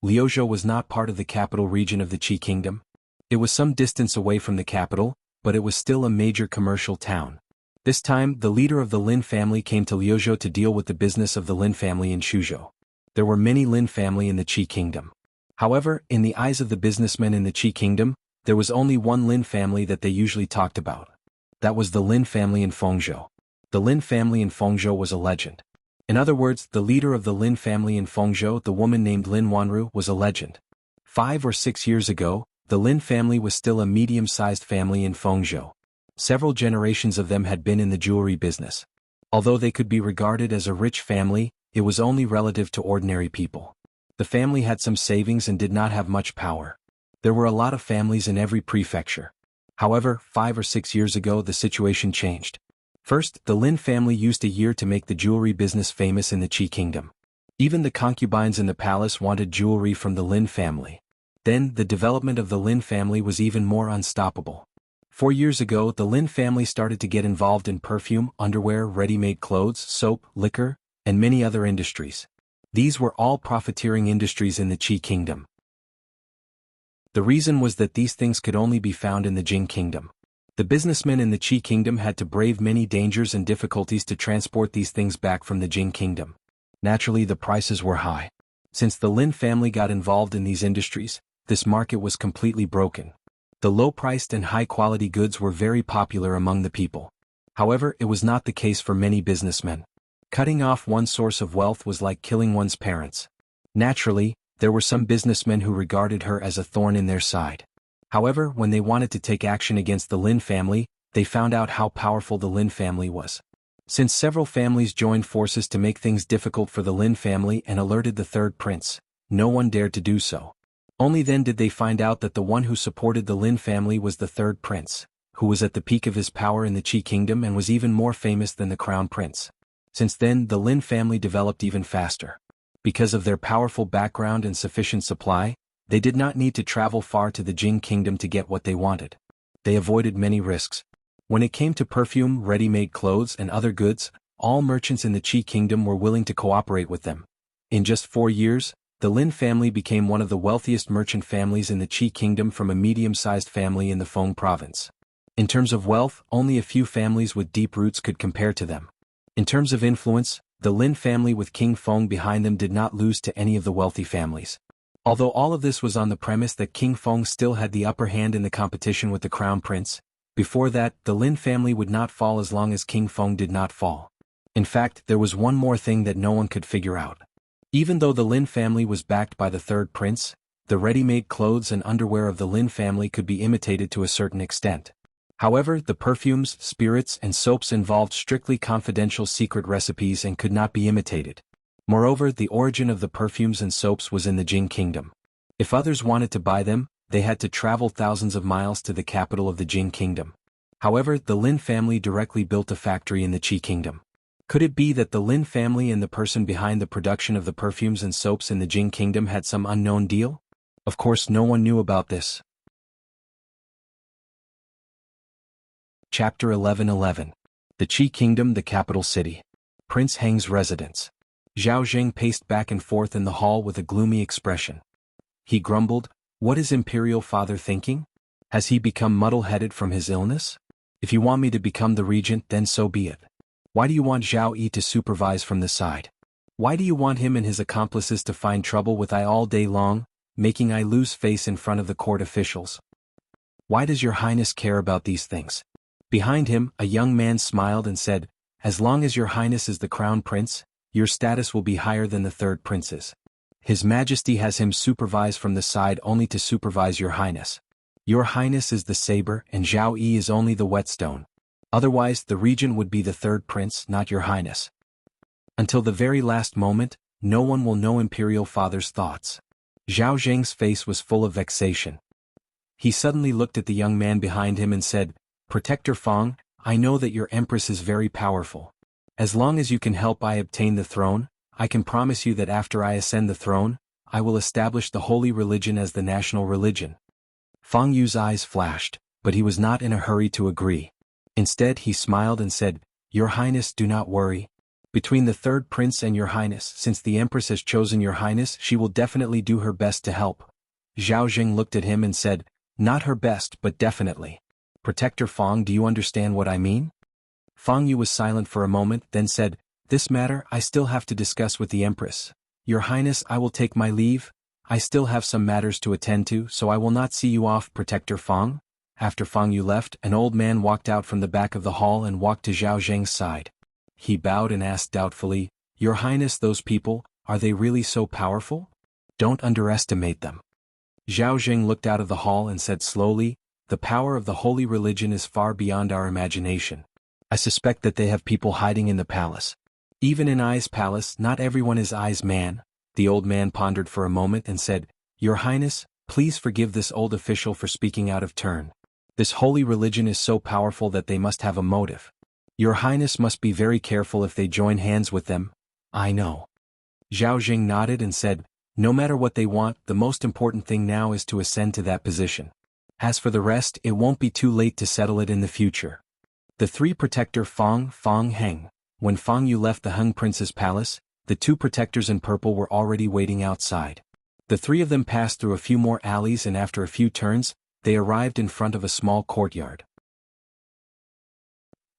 Liuzhou was not part of the capital region of the Qi kingdom. It was some distance away from the capital, but it was still a major commercial town. This time, the leader of the Lin family came to Liuzhou to deal with the business of the Lin family in Shuzhou. There were many Lin family in the Qi kingdom. However, in the eyes of the businessmen in the Qi kingdom, there was only one Lin family that they usually talked about. That was the Lin family in Fengzhou. The Lin family in Fengzhou was a legend. In other words, the leader of the Lin family in Fengzhou, the woman named Lin Wanru, was a legend. 5 or 6 years ago, the Lin family was still a medium-sized family in Fengzhou. Several generations of them had been in the jewelry business. Although they could be regarded as a rich family, it was only relative to ordinary people. The family had some savings and did not have much power. There were a lot of families in every prefecture. However, 5 or 6 years ago the situation changed. First, the Lin family used a year to make the jewelry business famous in the Qi kingdom. Even the concubines in the palace wanted jewelry from the Lin family. Then, the development of the Lin family was even more unstoppable. 4 years ago, the Lin family started to get involved in perfume, underwear, ready-made clothes, soap, liquor, and many other industries. These were all profiteering industries in the Qi kingdom. The reason was that these things could only be found in the Jing kingdom. The businessmen in the Qi kingdom had to brave many dangers and difficulties to transport these things back from the Jing kingdom. Naturally, the prices were high. Since the Lin family got involved in these industries, this market was completely broken. The low-priced and high-quality goods were very popular among the people. However, it was not the case for many businessmen. Cutting off one source of wealth was like killing one's parents. Naturally, there were some businessmen who regarded her as a thorn in their side. However, when they wanted to take action against the Lin family, they found out how powerful the Lin family was. Since several families joined forces to make things difficult for the Lin family and alerted the third prince, no one dared to do so. Only then did they find out that the one who supported the Lin family was the third prince, who was at the peak of his power in the Qi kingdom and was even more famous than the crown prince. Since then, the Lin family developed even faster. Because of their powerful background and sufficient supply, they did not need to travel far to the Jing kingdom to get what they wanted. They avoided many risks. When it came to perfume, ready-made clothes, and other goods, all merchants in the Qi kingdom were willing to cooperate with them. In just 4 years, the Lin family became one of the wealthiest merchant families in the Qi kingdom from a medium-sized family in the Feng province. In terms of wealth, only a few families with deep roots could compare to them. In terms of influence, the Lin family with King Feng behind them did not lose to any of the wealthy families. Although all of this was on the premise that King Feng still had the upper hand in the competition with the crown prince, before that, the Lin family would not fall as long as King Feng did not fall. In fact, there was one more thing that no one could figure out. Even though the Lin family was backed by the third prince, the ready-made clothes and underwear of the Lin family could be imitated to a certain extent. However, the perfumes, spirits, and soaps involved strictly confidential secret recipes and could not be imitated. Moreover, the origin of the perfumes and soaps was in the Jing kingdom. If others wanted to buy them, they had to travel thousands of miles to the capital of the Jing kingdom. However, the Lin family directly built a factory in the Qi kingdom. Could it be that the Lin family and the person behind the production of the perfumes and soaps in the Jing kingdom had some unknown deal? Of course, no one knew about this. Chapter 11:11. The Qi Kingdom, the capital city. Prince Heng's residence. Zhao Zheng paced back and forth in the hall with a gloomy expression. He grumbled, "What is Imperial Father thinking? Has he become muddle-headed from his illness? If you want me to become the regent, then so be it. Why do you want Zhao Yi to supervise from the side? Why do you want him and his accomplices to find trouble with I all day long, making I lose face in front of the court officials? Why does your highness care about these things?" Behind him, a young man smiled and said, "As long as your highness is the crown prince, your status will be higher than the third prince's. His Majesty has him supervise from the side only to supervise your highness. Your highness is the saber and Zhao Yi is only the whetstone. Otherwise, the regent would be the third prince, not your highness. Until the very last moment, no one will know Imperial Father's thoughts." Zhao Zheng's face was full of vexation. He suddenly looked at the young man behind him and said, "Protector Feng, I know that your empress is very powerful. As long as you can help I obtain the throne, I can promise you that after I ascend the throne, I will establish the holy religion as the national religion." Feng Yu's eyes flashed, but he was not in a hurry to agree. Instead, he smiled and said, "Your highness, do not worry. Between the third prince and your highness, since the empress has chosen your highness, she will definitely do her best to help." Zhao Zheng looked at him and said, "Not her best, but definitely. Protector Feng, do you understand what I mean?" Feng Yu was silent for a moment, then said, "This matter I still have to discuss with the empress. Your highness, I will take my leave. I still have some matters to attend to, so I will not see you off, Protector Feng. After Fang Yu left, an old man walked out from the back of the hall and walked to Zhao Zheng's side. He bowed and asked doubtfully, "Your Highness, those people, are they really so powerful? Don't underestimate them." Zhao Zheng looked out of the hall and said slowly, "The power of the holy religion is far beyond our imagination. I suspect that they have people hiding in the palace. Even in Ai's palace, not everyone is Ai's man." The old man pondered for a moment and said, "Your Highness, please forgive this old official for speaking out of turn. This holy religion is so powerful that they must have a motive. Your Highness must be very careful if they join hands with them." "I know." Zhao Jing nodded and said, "No matter what they want, the most important thing now is to ascend to that position. As for the rest, it won't be too late to settle it in the future." The three protector Fang Heng. When Fang Yu left the Hung Prince's palace, the two protectors in purple were already waiting outside. The three of them passed through a few more alleys and after a few turns, they arrived in front of a small courtyard.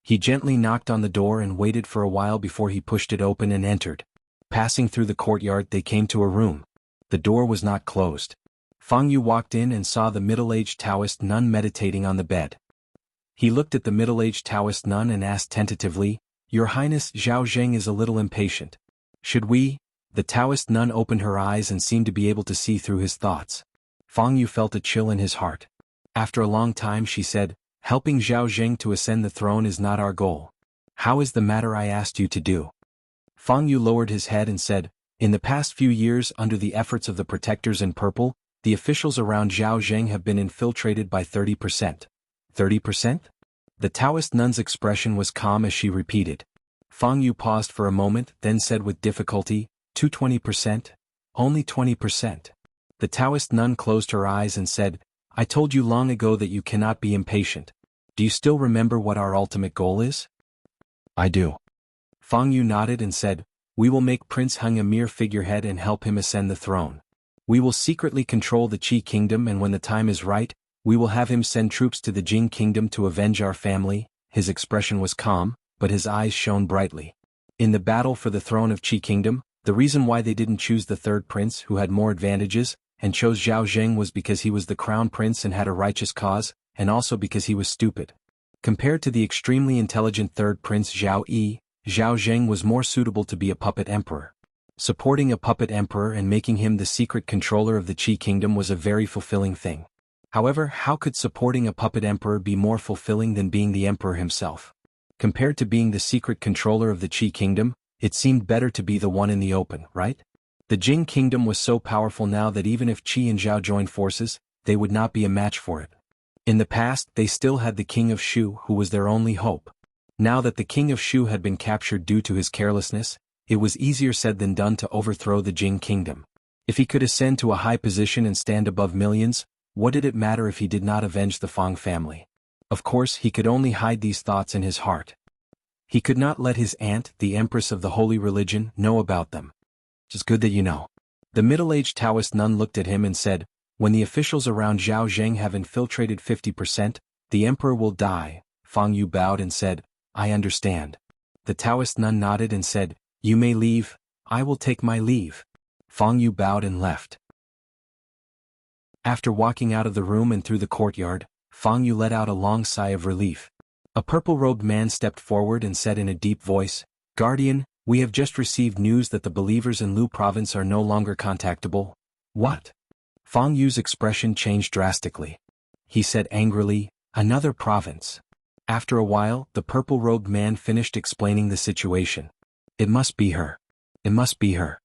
He gently knocked on the door and waited for a while before he pushed it open and entered. Passing through the courtyard, they came to a room. The door was not closed. Fang Yu walked in and saw the middle-aged Taoist nun meditating on the bed. He looked at the middle-aged Taoist nun and asked tentatively, "Your Highness, Zhao Zheng is a little impatient. Should we?" The Taoist nun opened her eyes and seemed to be able to see through his thoughts. Fang Yu felt a chill in his heart. After a long time she said, "Helping Zhao Zheng to ascend the throne is not our goal. How is the matter I asked you to do?" Fang Yu lowered his head and said, "In the past few years, under the efforts of the protectors in purple, the officials around Zhao Zheng have been infiltrated by 30%. 30%? The Taoist nun's expression was calm as she repeated. Fang Yu paused for a moment, then said with difficulty, "To 20%? Only 20%. The Taoist nun closed her eyes and said, "I told you long ago that you cannot be impatient. Do you still remember what our ultimate goal is?" "I do." Fang Yu nodded and said, "We will make Prince Hung a mere figurehead and help him ascend the throne. We will secretly control the Qi kingdom and when the time is right, we will have him send troops to the Jing kingdom to avenge our family." His expression was calm, but his eyes shone brightly. In the battle for the throne of Qi kingdom, the reason why they didn't choose the third prince who had more advantages, and chose Zhao Zheng was because he was the crown prince and had a righteous cause, and also because he was stupid. Compared to the extremely intelligent third prince Zhao Yi, Zhao Zheng was more suitable to be a puppet emperor. Supporting a puppet emperor and making him the secret controller of the Qi kingdom was a very fulfilling thing. However, how could supporting a puppet emperor be more fulfilling than being the emperor himself? Compared to being the secret controller of the Qi kingdom, it seemed better to be the one in the open, right? The Jing kingdom was so powerful now that even if Qi and Zhao joined forces, they would not be a match for it. In the past, they still had the king of Shu who was their only hope. Now that the king of Shu had been captured due to his carelessness, it was easier said than done to overthrow the Jing kingdom. If he could ascend to a high position and stand above millions, what did it matter if he did not avenge the Fang family? Of course, he could only hide these thoughts in his heart. He could not let his aunt, the empress of the holy religion, know about them. "It's good that you know." The middle-aged Taoist nun looked at him and said, "When the officials around Zhao Zheng have infiltrated 50%, the emperor will die." Fang Yu bowed and said, "I understand." The Taoist nun nodded and said, "You may leave, I will take my leave." Fang Yu bowed and left. After walking out of the room and through the courtyard, Fang Yu let out a long sigh of relief. A purple-robed man stepped forward and said in a deep voice, "Guardian, we have just received news that the believers in Lu province are no longer contactable." "What?" Fang Yu's expression changed drastically. He said angrily, "Another province." After a while, the purple-robed man finished explaining the situation. "It must be her. It must be her."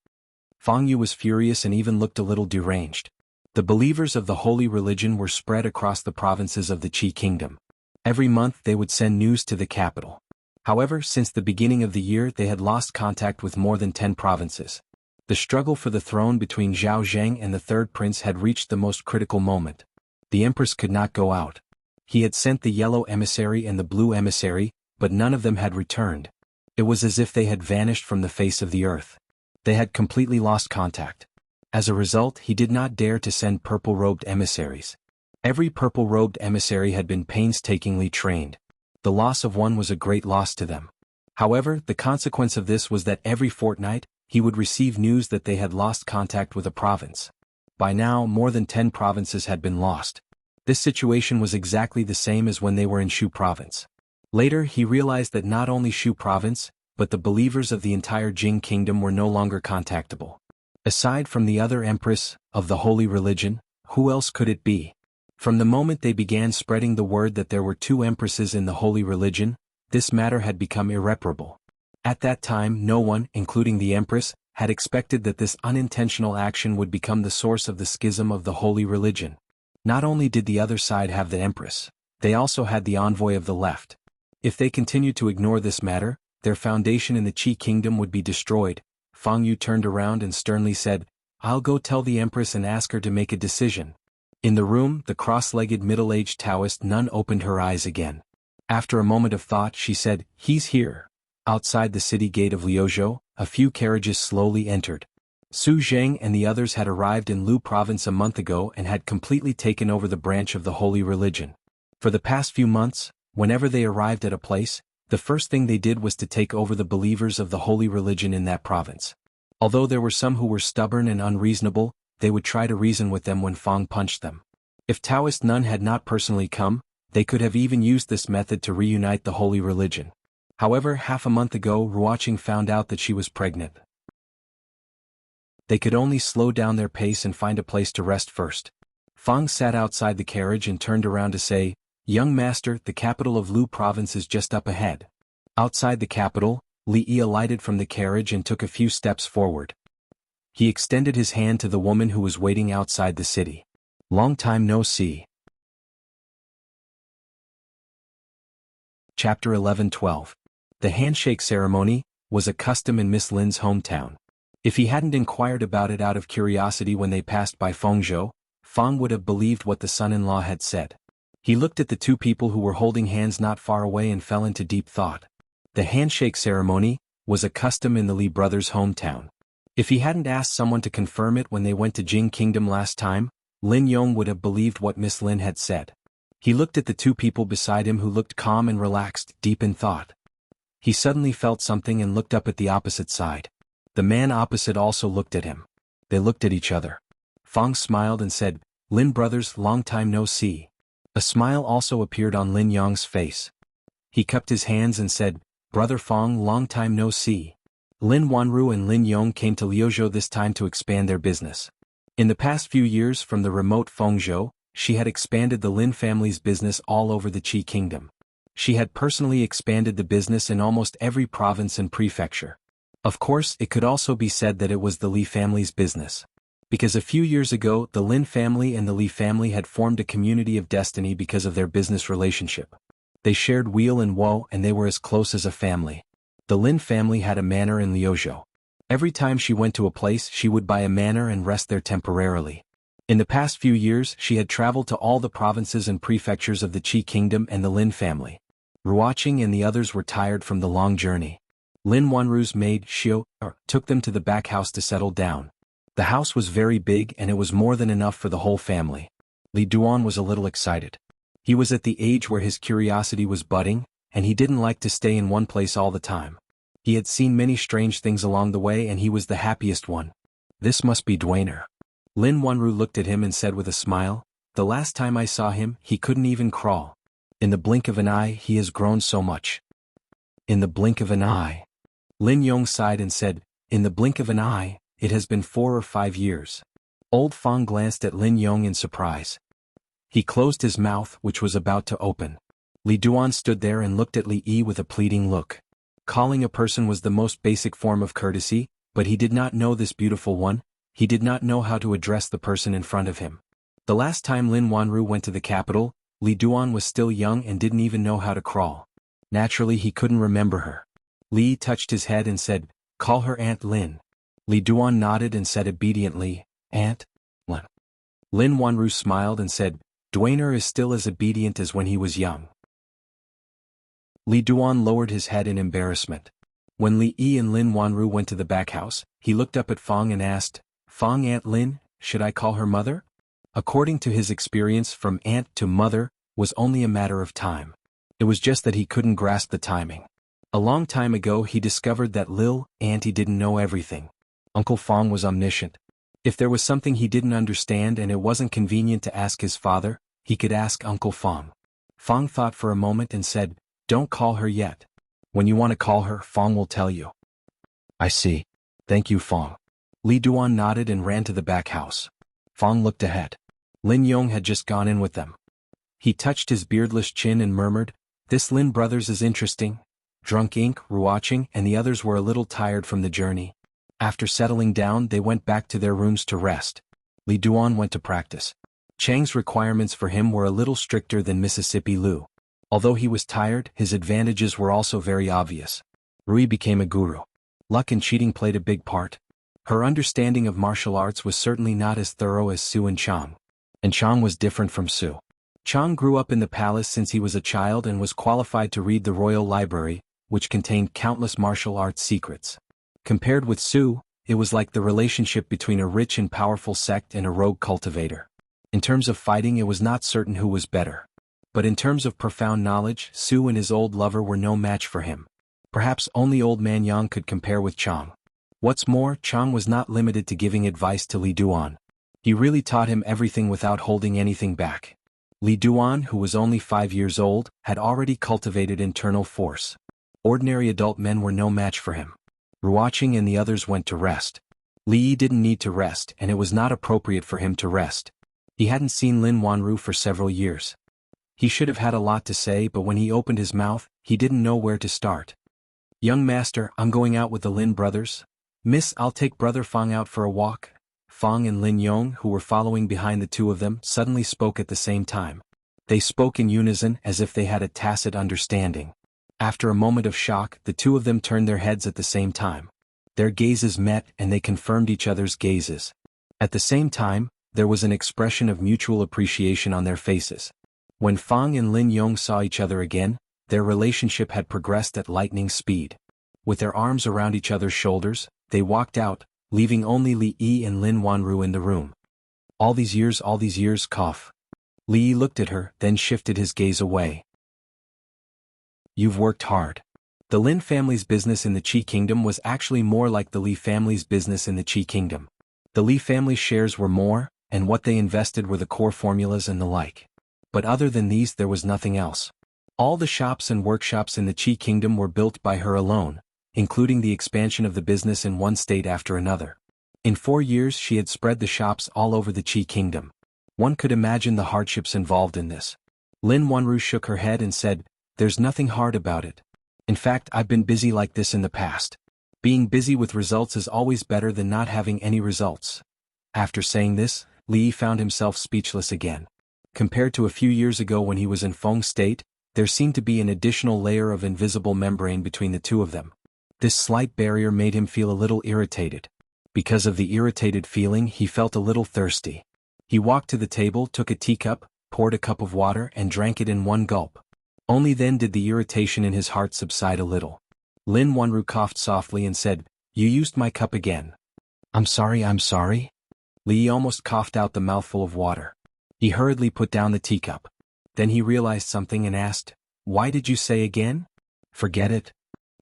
Fang Yu was furious and even looked a little deranged. The believers of the holy religion were spread across the provinces of the Qi kingdom. Every month they would send news to the capital. However, since the beginning of the year they had lost contact with more than 10 provinces. The struggle for the throne between Zhao Zheng and the third prince had reached the most critical moment. The empress could not go out. He had sent the yellow emissary and the blue emissary, but none of them had returned. It was as if they had vanished from the face of the earth. They had completely lost contact. As a result, he did not dare to send purple-robed emissaries. Every purple-robed emissary had been painstakingly trained. The loss of one was a great loss to them. However, the consequence of this was that every fortnight, he would receive news that they had lost contact with a province. By now, more than 10 provinces had been lost. This situation was exactly the same as when they were in Shu province. Later he realized that not only Shu province, but the believers of the entire Jing kingdom were no longer contactable. Aside from the other empress of the holy religion, who else could it be? From the moment they began spreading the word that there were two empresses in the holy religion, this matter had become irreparable. At that time no one, including the empress, had expected that this unintentional action would become the source of the schism of the holy religion. Not only did the other side have the empress, they also had the envoy of the left. If they continued to ignore this matter, their foundation in the Qi kingdom would be destroyed. Fang Yu turned around and sternly said, "I'll go tell the empress and ask her to make a decision." In the room, the cross-legged middle-aged Taoist nun opened her eyes again. After a moment of thought she said, "He's here." Outside the city gate of Liuzhou, a few carriages slowly entered. Su Zheng and the others had arrived in Lu province a month ago and had completely taken over the branch of the holy religion. For the past few months, whenever they arrived at a place, the first thing they did was to take over the believers of the holy religion in that province. Although there were some who were stubborn and unreasonable, they would try to reason with them when Fang punched them. If Taoist nun had not personally come, they could have even used this method to reunite the holy religion. However, half a month ago Ruoqing found out that she was pregnant. They could only slow down their pace and find a place to rest first. Fang sat outside the carriage and turned around to say, "Young master, the capital of Lu province is just up ahead." Outside the capital, Li Yi alighted from the carriage and took a few steps forward. He extended his hand to the woman who was waiting outside the city. "Long time no see." Chapter 11-12. The handshake ceremony was a custom in Miss Lin's hometown. If he hadn't inquired about it out of curiosity when they passed by Fengzhou, Fang would have believed what the son-in-law had said. He looked at the two people who were holding hands not far away and fell into deep thought. The handshake ceremony was a custom in the Li brothers' hometown. If he hadn't asked someone to confirm it when they went to Jing Kingdom last time, Lin Yong would have believed what Miss Lin had said. He looked at the two people beside him who looked calm and relaxed, deep in thought. He suddenly felt something and looked up at the opposite side. The man opposite also looked at him. They looked at each other. Fang smiled and said, "Lin brothers, long time no see." A smile also appeared on Lin Yong's face. He cupped his hands and said, "Brother Fang, long time no see." Lin Wanru and Lin Yong came to Liuzhou this time to expand their business. In the past few years from the remote Fengzhou, she had expanded the Lin family's business all over the Qi kingdom. She had personally expanded the business in almost every province and prefecture. Of course, it could also be said that it was the Li family's business. Because a few years ago the Lin family and the Li family had formed a community of destiny because of their business relationship. They shared weal and woe and they were as close as a family. The Lin family had a manor in Liuzhou. Every time she went to a place she would buy a manor and rest there temporarily. In the past few years she had traveled to all the provinces and prefectures of the Qi kingdom and the Lin family. Ruoqing and the others were tired from the long journey. Lin Wanru's maid, Xiu, took them to the back house to settle down. The house was very big and it was more than enough for the whole family. Li Duan was a little excited. He was at the age where his curiosity was budding, and he didn't like to stay in one place all the time. He had seen many strange things along the way and he was the happiest one. This must be Duaner. Lin Wanru looked at him and said with a smile, "The last time I saw him, he couldn't even crawl. In the blink of an eye, he has grown so much." In the blink of an eye. Lin Yong sighed and said, "In the blink of an eye, it has been 4 or 5 years. Old Fang glanced at Lin Yong in surprise. He closed his mouth, which was about to open. Li Duan stood there and looked at Li Yi with a pleading look. Calling a person was the most basic form of courtesy, but he did not know this beautiful one. He did not know how to address the person in front of him. The last time Lin Wanru went to the capital, Li Duan was still young and didn't even know how to crawl. Naturally he couldn't remember her. Li touched his head and said, "Call her Aunt Lin." Li Duan nodded and said obediently, "Aunt Lin." Lin Wanru smiled and said, "Duaner is still as obedient as when he was young." Li Duan lowered his head in embarrassment. When Li Yi and Lin Wanru went to the back house, he looked up at Fang and asked, "Fang, Aunt Lin, should I call her mother?" According to his experience, from aunt to mother was only a matter of time. It was just that he couldn't grasp the timing. A long time ago he discovered that Lil, Auntie didn't know everything. Uncle Fang was omniscient. If there was something he didn't understand and it wasn't convenient to ask his father, He could ask Uncle Fong. Fong thought for a moment and said, "Don't call her yet. When you want to call her, Fong will tell you." "I see. Thank you, Fong." Li Duan nodded and ran to the back house. Fong looked ahead. Lin Yong had just gone in with them. He touched his beardless chin and murmured, "This Lin brothers is interesting." Drunk Inc., Ruoqing and the others were a little tired from the journey. After settling down, they went back to their rooms to rest. Li Duan went to practice. Chang's requirements for him were a little stricter than Mississippi Lu. Although he was tired, his advantages were also very obvious. Rui became a guru. Luck and cheating played a big part. Her understanding of martial arts was certainly not as thorough as Su and Chang. And Chang was different from Su. Chang grew up in the palace since he was a child and was qualified to read the royal library, which contained countless martial arts secrets. Compared with Su, it was like the relationship between a rich and powerful sect and a rogue cultivator. In terms of fighting, it was not certain who was better. But in terms of profound knowledge, Su and his old lover were no match for him. Perhaps only old man Yang could compare with Chang. What's more, Chang was not limited to giving advice to Li Duan. He really taught him everything without holding anything back. Li Duan, who was only 5 years old, had already cultivated internal force. Ordinary adult men were no match for him. Ruoqing and the others went to rest. Li Yi didn't need to rest, and it was not appropriate for him to rest. He hadn't seen Lin Wanru for several years. He should have had a lot to say, but when he opened his mouth, he didn't know where to start. "Young master, I'm going out with the Lin brothers. Miss, I'll take brother Fong out for a walk." Fong and Lin Yong, who were following behind the two of them, suddenly spoke at the same time. They spoke in unison as if they had a tacit understanding. After a moment of shock, the two of them turned their heads at the same time. Their gazes met and they confirmed each other's gazes. At the same time, there was an expression of mutual appreciation on their faces. When Fong and Lin Yong saw each other again, their relationship had progressed at lightning speed. With their arms around each other's shoulders, they walked out, leaving only Li Yi and Lin Wanru in the room. All these years, cough. Li Yi looked at her, then shifted his gaze away. "You've worked hard." The Lin family's business in the Qi Kingdom was actually more like the Li family's business in the Qi Kingdom. The Li family's shares were more, and what they invested were the core formulas and the like. But other than these, there was nothing else. All the shops and workshops in the Qi Kingdom were built by her alone, including the expansion of the business in one state after another. In 4 years she had spread the shops all over the Qi Kingdom. One could imagine the hardships involved in this. Lin Wanru shook her head and said, "There's nothing hard about it. In fact, I've been busy like this in the past. Being busy with results is always better than not having any results." After saying this, Li Yi found himself speechless again. Compared to a few years ago when he was in Feng's state, there seemed to be an additional layer of invisible membrane between the two of them. This slight barrier made him feel a little irritated. Because of the irritated feeling, he felt a little thirsty. He walked to the table, took a teacup, poured a cup of water and drank it in one gulp. Only then did the irritation in his heart subside a little. Lin Wanru coughed softly and said, "You used my cup again." I'm sorry. Li Yi almost coughed out the mouthful of water. He hurriedly put down the teacup. Then he realized something and asked, "Why did you say again?" "Forget it."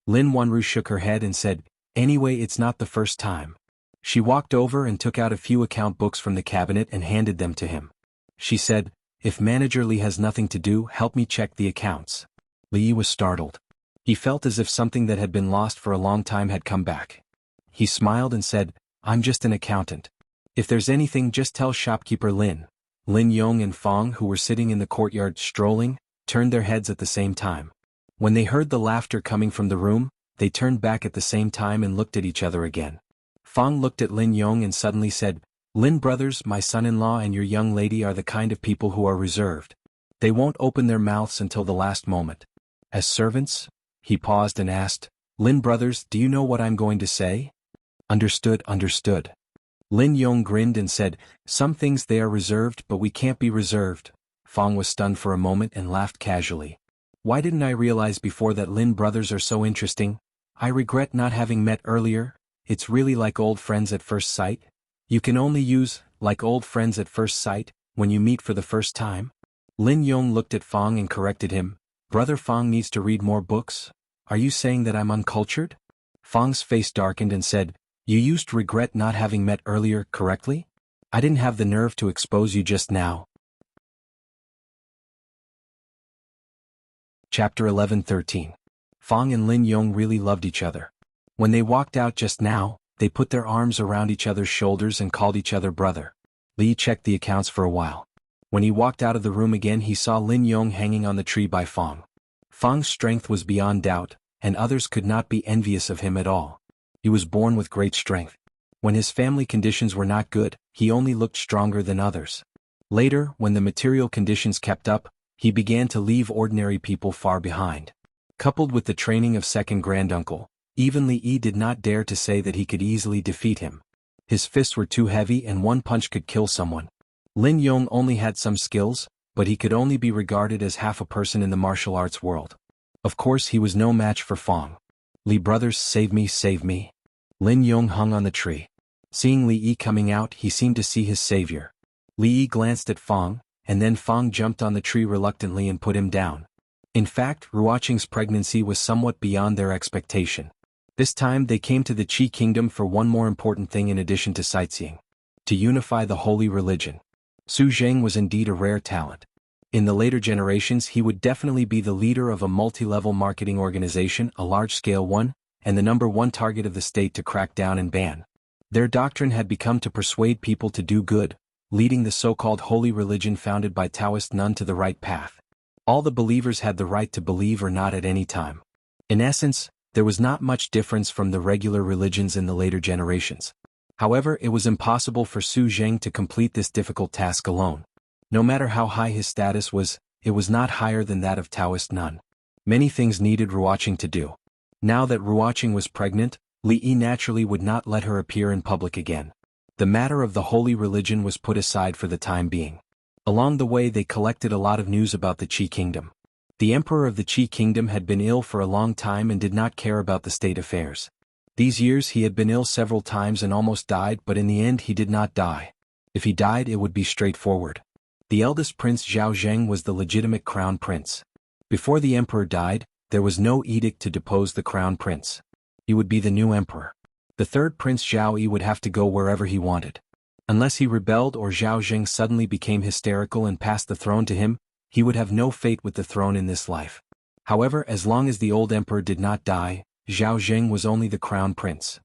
Lin Wanru shook her head and said, "Anyway, it's not the first time." She walked over and took out a few account books from the cabinet and handed them to him. She said, "If Manager Li has nothing to do, help me check the accounts." Li Yi was startled. He felt as if something that had been lost for a long time had come back. He smiled and said, "I'm just an accountant. If there's anything, just tell shopkeeper Lin." Lin Yong and Fong, who were sitting in the courtyard strolling, turned their heads at the same time. When they heard the laughter coming from the room, they turned back at the same time and looked at each other again. Fong looked at Lin Yong and suddenly said, "Lin brothers, my son-in-law and your young lady are the kind of people who are reserved. They won't open their mouths until the last moment. As servants?" He paused and asked, "Lin brothers, do you know what I'm going to say?" Understood. Lin Yong grinned and said, "Some things they are reserved, but we can't be reserved." Fong was stunned for a moment and laughed casually. "Why didn't I realize before that Lin brothers are so interesting? I regret not having met earlier. It's really like old friends at first sight." "You can only use, like old friends at first sight, when you meet for the first time." Lin Yong looked at Fong and corrected him, "Brother Fong needs to read more books. Are you saying that I'm uncultured?" Fong's face darkened and said, "You used regret not having met earlier, correctly? I didn't have the nerve to expose you just now." Chapter 11-13. Fang and Lin Yong really loved each other. When they walked out just now, they put their arms around each other's shoulders and called each other brother. Li checked the accounts for a while. When he walked out of the room again, he saw Lin Yong hanging on the tree by Fang. Fang's strength was beyond doubt, and others could not be envious of him at all. He was born with great strength. When his family conditions were not good, he only looked stronger than others. Later, when the material conditions kept up, he began to leave ordinary people far behind. Coupled with the training of second granduncle, even Li Yi did not dare to say that he could easily defeat him. His fists were too heavy and one punch could kill someone. Lin Yong only had some skills, but he could only be regarded as half a person in the martial arts world. Of course he was no match for Fang. Li brothers, save me, save me. Lin Yong hung on the tree. Seeing Li Yi coming out, he seemed to see his savior. Li Yi glanced at Fang, and then Fang jumped on the tree reluctantly and put him down. In fact, Ruoqing's pregnancy was somewhat beyond their expectation. This time they came to the Qi kingdom for one more important thing in addition to sightseeing: to unify the holy religion. Su Zheng was indeed a rare talent. In the later generations he would definitely be the leader of a multi-level marketing organization, a large-scale one, and the #1 target of the state to crack down and ban. Their doctrine had become to persuade people to do good, leading the so-called holy religion founded by Taoist nun to the right path. All the believers had the right to believe or not at any time. In essence, there was not much difference from the regular religions in the later generations. However, it was impossible for Su Zheng to complete this difficult task alone. No matter how high his status was, it was not higher than that of Taoist nun. Many things needed Ruoqing to do. Now that Ruoqing was pregnant, Li Yi naturally would not let her appear in public again. The matter of the holy religion was put aside for the time being. Along the way they collected a lot of news about the Qi kingdom. The emperor of the Qi kingdom had been ill for a long time and did not care about the state affairs. These years he had been ill several times and almost died, but in the end he did not die. If he died, it would be straightforward. The eldest prince Zhao Zheng was the legitimate crown prince. Before the emperor died, there was no edict to depose the crown prince. He would be the new emperor. The third prince Zhao Yi would have to go wherever he wanted. Unless he rebelled or Zhao Zheng suddenly became hysterical and passed the throne to him, he would have no fate with the throne in this life. However, as long as the old emperor did not die, Zhao Zheng was only the crown prince.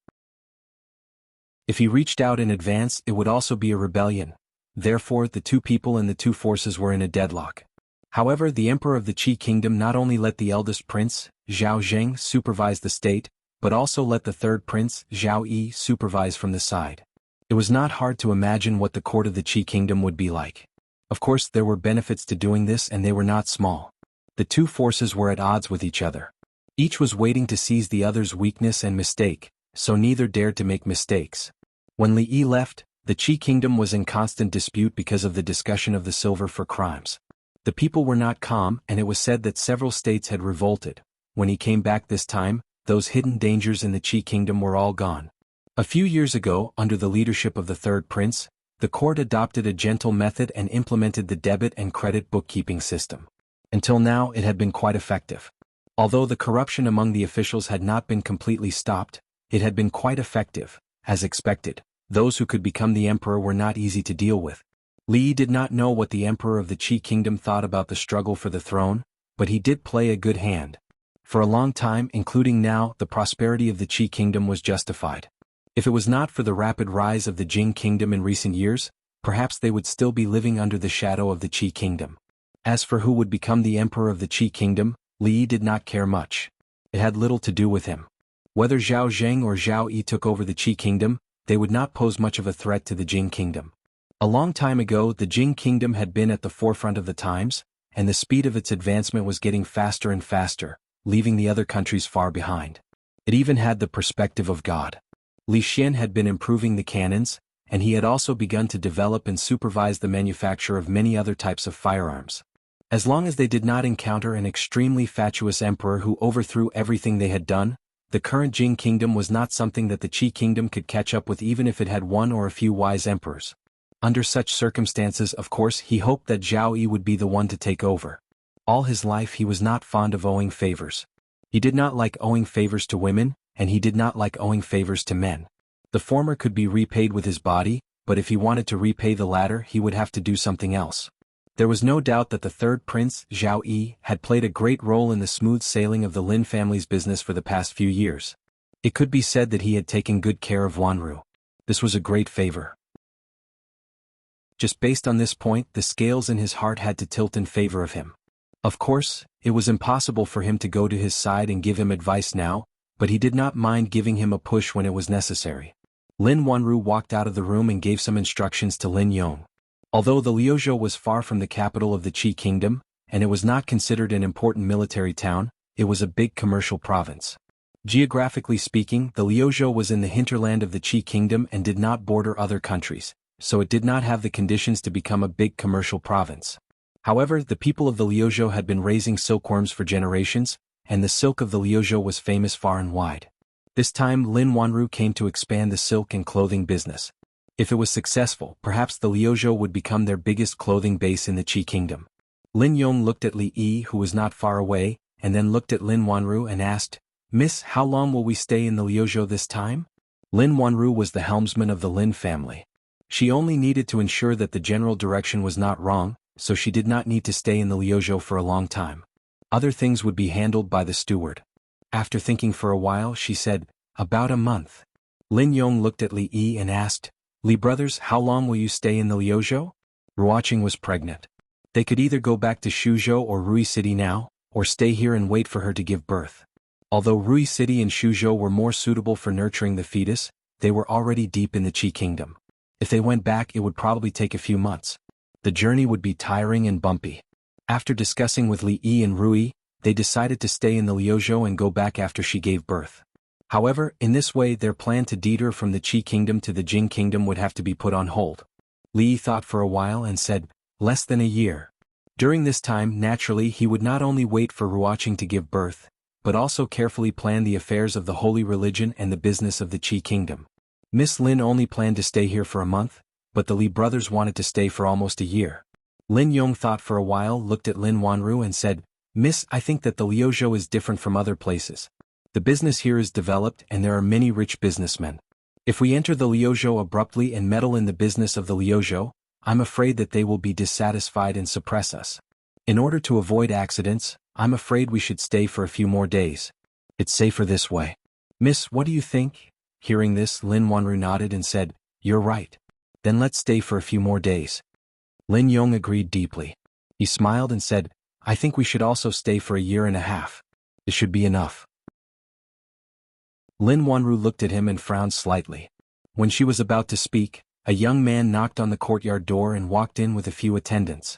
If he reached out in advance, it would also be a rebellion. Therefore, the two people and the two forces were in a deadlock. However, the emperor of the Qi kingdom not only let the eldest prince, Zhao Zheng, supervise the state, but also let the third prince, Zhao Yi, supervise from the side. It was not hard to imagine what the court of the Qi kingdom would be like. Of course, there were benefits to doing this, and they were not small. The two forces were at odds with each other. Each was waiting to seize the other's weakness and mistake, so neither dared to make mistakes. When Li Yi left, the Qi kingdom was in constant dispute because of the discussion of the silver for crimes. The people were not calm, and it was said that several states had revolted. When he came back this time, those hidden dangers in the Qi kingdom were all gone. A few years ago, under the leadership of the third prince, the court adopted a gentle method and implemented the debit and credit bookkeeping system. Until now, it had been quite effective. Although the corruption among the officials had not been completely stopped, it had been quite effective. As expected, those who could become the emperor were not easy to deal with. Li Yi did not know what the emperor of the Qi kingdom thought about the struggle for the throne, but he did play a good hand. For a long time, including now, the prosperity of the Qi kingdom was justified. If it was not for the rapid rise of the Jing kingdom in recent years, perhaps they would still be living under the shadow of the Qi kingdom. As for who would become the emperor of the Qi kingdom, Li Yi did not care much. It had little to do with him. Whether Zhao Zheng or Zhao Yi took over the Qi kingdom, they would not pose much of a threat to the Jing kingdom. A long time ago, the Jing kingdom had been at the forefront of the times, and the speed of its advancement was getting faster and faster, leaving the other countries far behind. It even had the perspective of God. Li Xian had been improving the cannons, and he had also begun to develop and supervise the manufacture of many other types of firearms. As long as they did not encounter an extremely fatuous emperor who overthrew everything they had done, the current Jing kingdom was not something that the Qi kingdom could catch up with, even if it had one or a few wise emperors. Under such circumstances, of course, he hoped that Zhao Yi would be the one to take over. All his life he was not fond of owing favors. He did not like owing favors to women, and he did not like owing favors to men. The former could be repaid with his body, but if he wanted to repay the latter, he would have to do something else. There was no doubt that the third prince, Zhao Yi, had played a great role in the smooth sailing of the Lin family's business for the past few years. It could be said that he had taken good care of Wanru. This was a great favor. Just based on this point, the scales in his heart had to tilt in favor of him. Of course, it was impossible for him to go to his side and give him advice now, but he did not mind giving him a push when it was necessary. Lin Wanru walked out of the room and gave some instructions to Lin Yong. Although the Liuzhou was far from the capital of the Qi kingdom, and it was not considered an important military town, it was a big commercial province. Geographically speaking, the Liuzhou was in the hinterland of the Qi kingdom and did not border other countries, so it did not have the conditions to become a big commercial province. However, the people of the Liuzhou had been raising silkworms for generations, and the silk of the Liuzhou was famous far and wide. This time Lin Wanru came to expand the silk and clothing business. If it was successful, perhaps the Liuzhou would become their biggest clothing base in the Qi kingdom. Lin Yong looked at Li Yi, who was not far away, and then looked at Lin Wanru and asked, "Miss, how long will we stay in the Liuzhou this time?" Lin Wanru was the helmsman of the Lin family. She only needed to ensure that the general direction was not wrong, so she did not need to stay in the Liuzhou for a long time. Other things would be handled by the steward. After thinking for a while, she said, "About a month." Lin Yong looked at Li Yi and asked, "Li brothers, how long will you stay in the Liuzhou?" Ruoqing was pregnant. They could either go back to Shuzhou or Rui City now, or stay here and wait for her to give birth. Although Rui City and Shuzhou were more suitable for nurturing the fetus, they were already deep in the Qi kingdom. If they went back, it would probably take a few months. The journey would be tiring and bumpy. After discussing with Li Yi and Rui, they decided to stay in the Liuzhou and go back after she gave birth. However, in this way their plan to deed her from the Qi kingdom to the Jing kingdom would have to be put on hold. Li Yi thought for a while and said, "Less than a year." During this time, naturally, he would not only wait for Ruoqing to give birth, but also carefully plan the affairs of the holy religion and the business of the Qi kingdom. Miss Lin only planned to stay here for a month, but the Li brothers wanted to stay for almost a year. Lin Yong thought for a while, looked at Lin Wanru and said, "Miss, I think that the Liuzhou is different from other places. The business here is developed and there are many rich businessmen. If we enter the Liuzhou abruptly and meddle in the business of the Liuzhou, I'm afraid that they will be dissatisfied and suppress us. In order to avoid accidents, I'm afraid we should stay for a few more days. It's safer this way. Miss, what do you think?" Hearing this, Lin Wanru nodded and said, "You're right. Then let's stay for a few more days." Lin Yong agreed deeply. He smiled and said, "I think we should also stay for a year and a half. This should be enough." Lin Wanru looked at him and frowned slightly. When she was about to speak, a young man knocked on the courtyard door and walked in with a few attendants.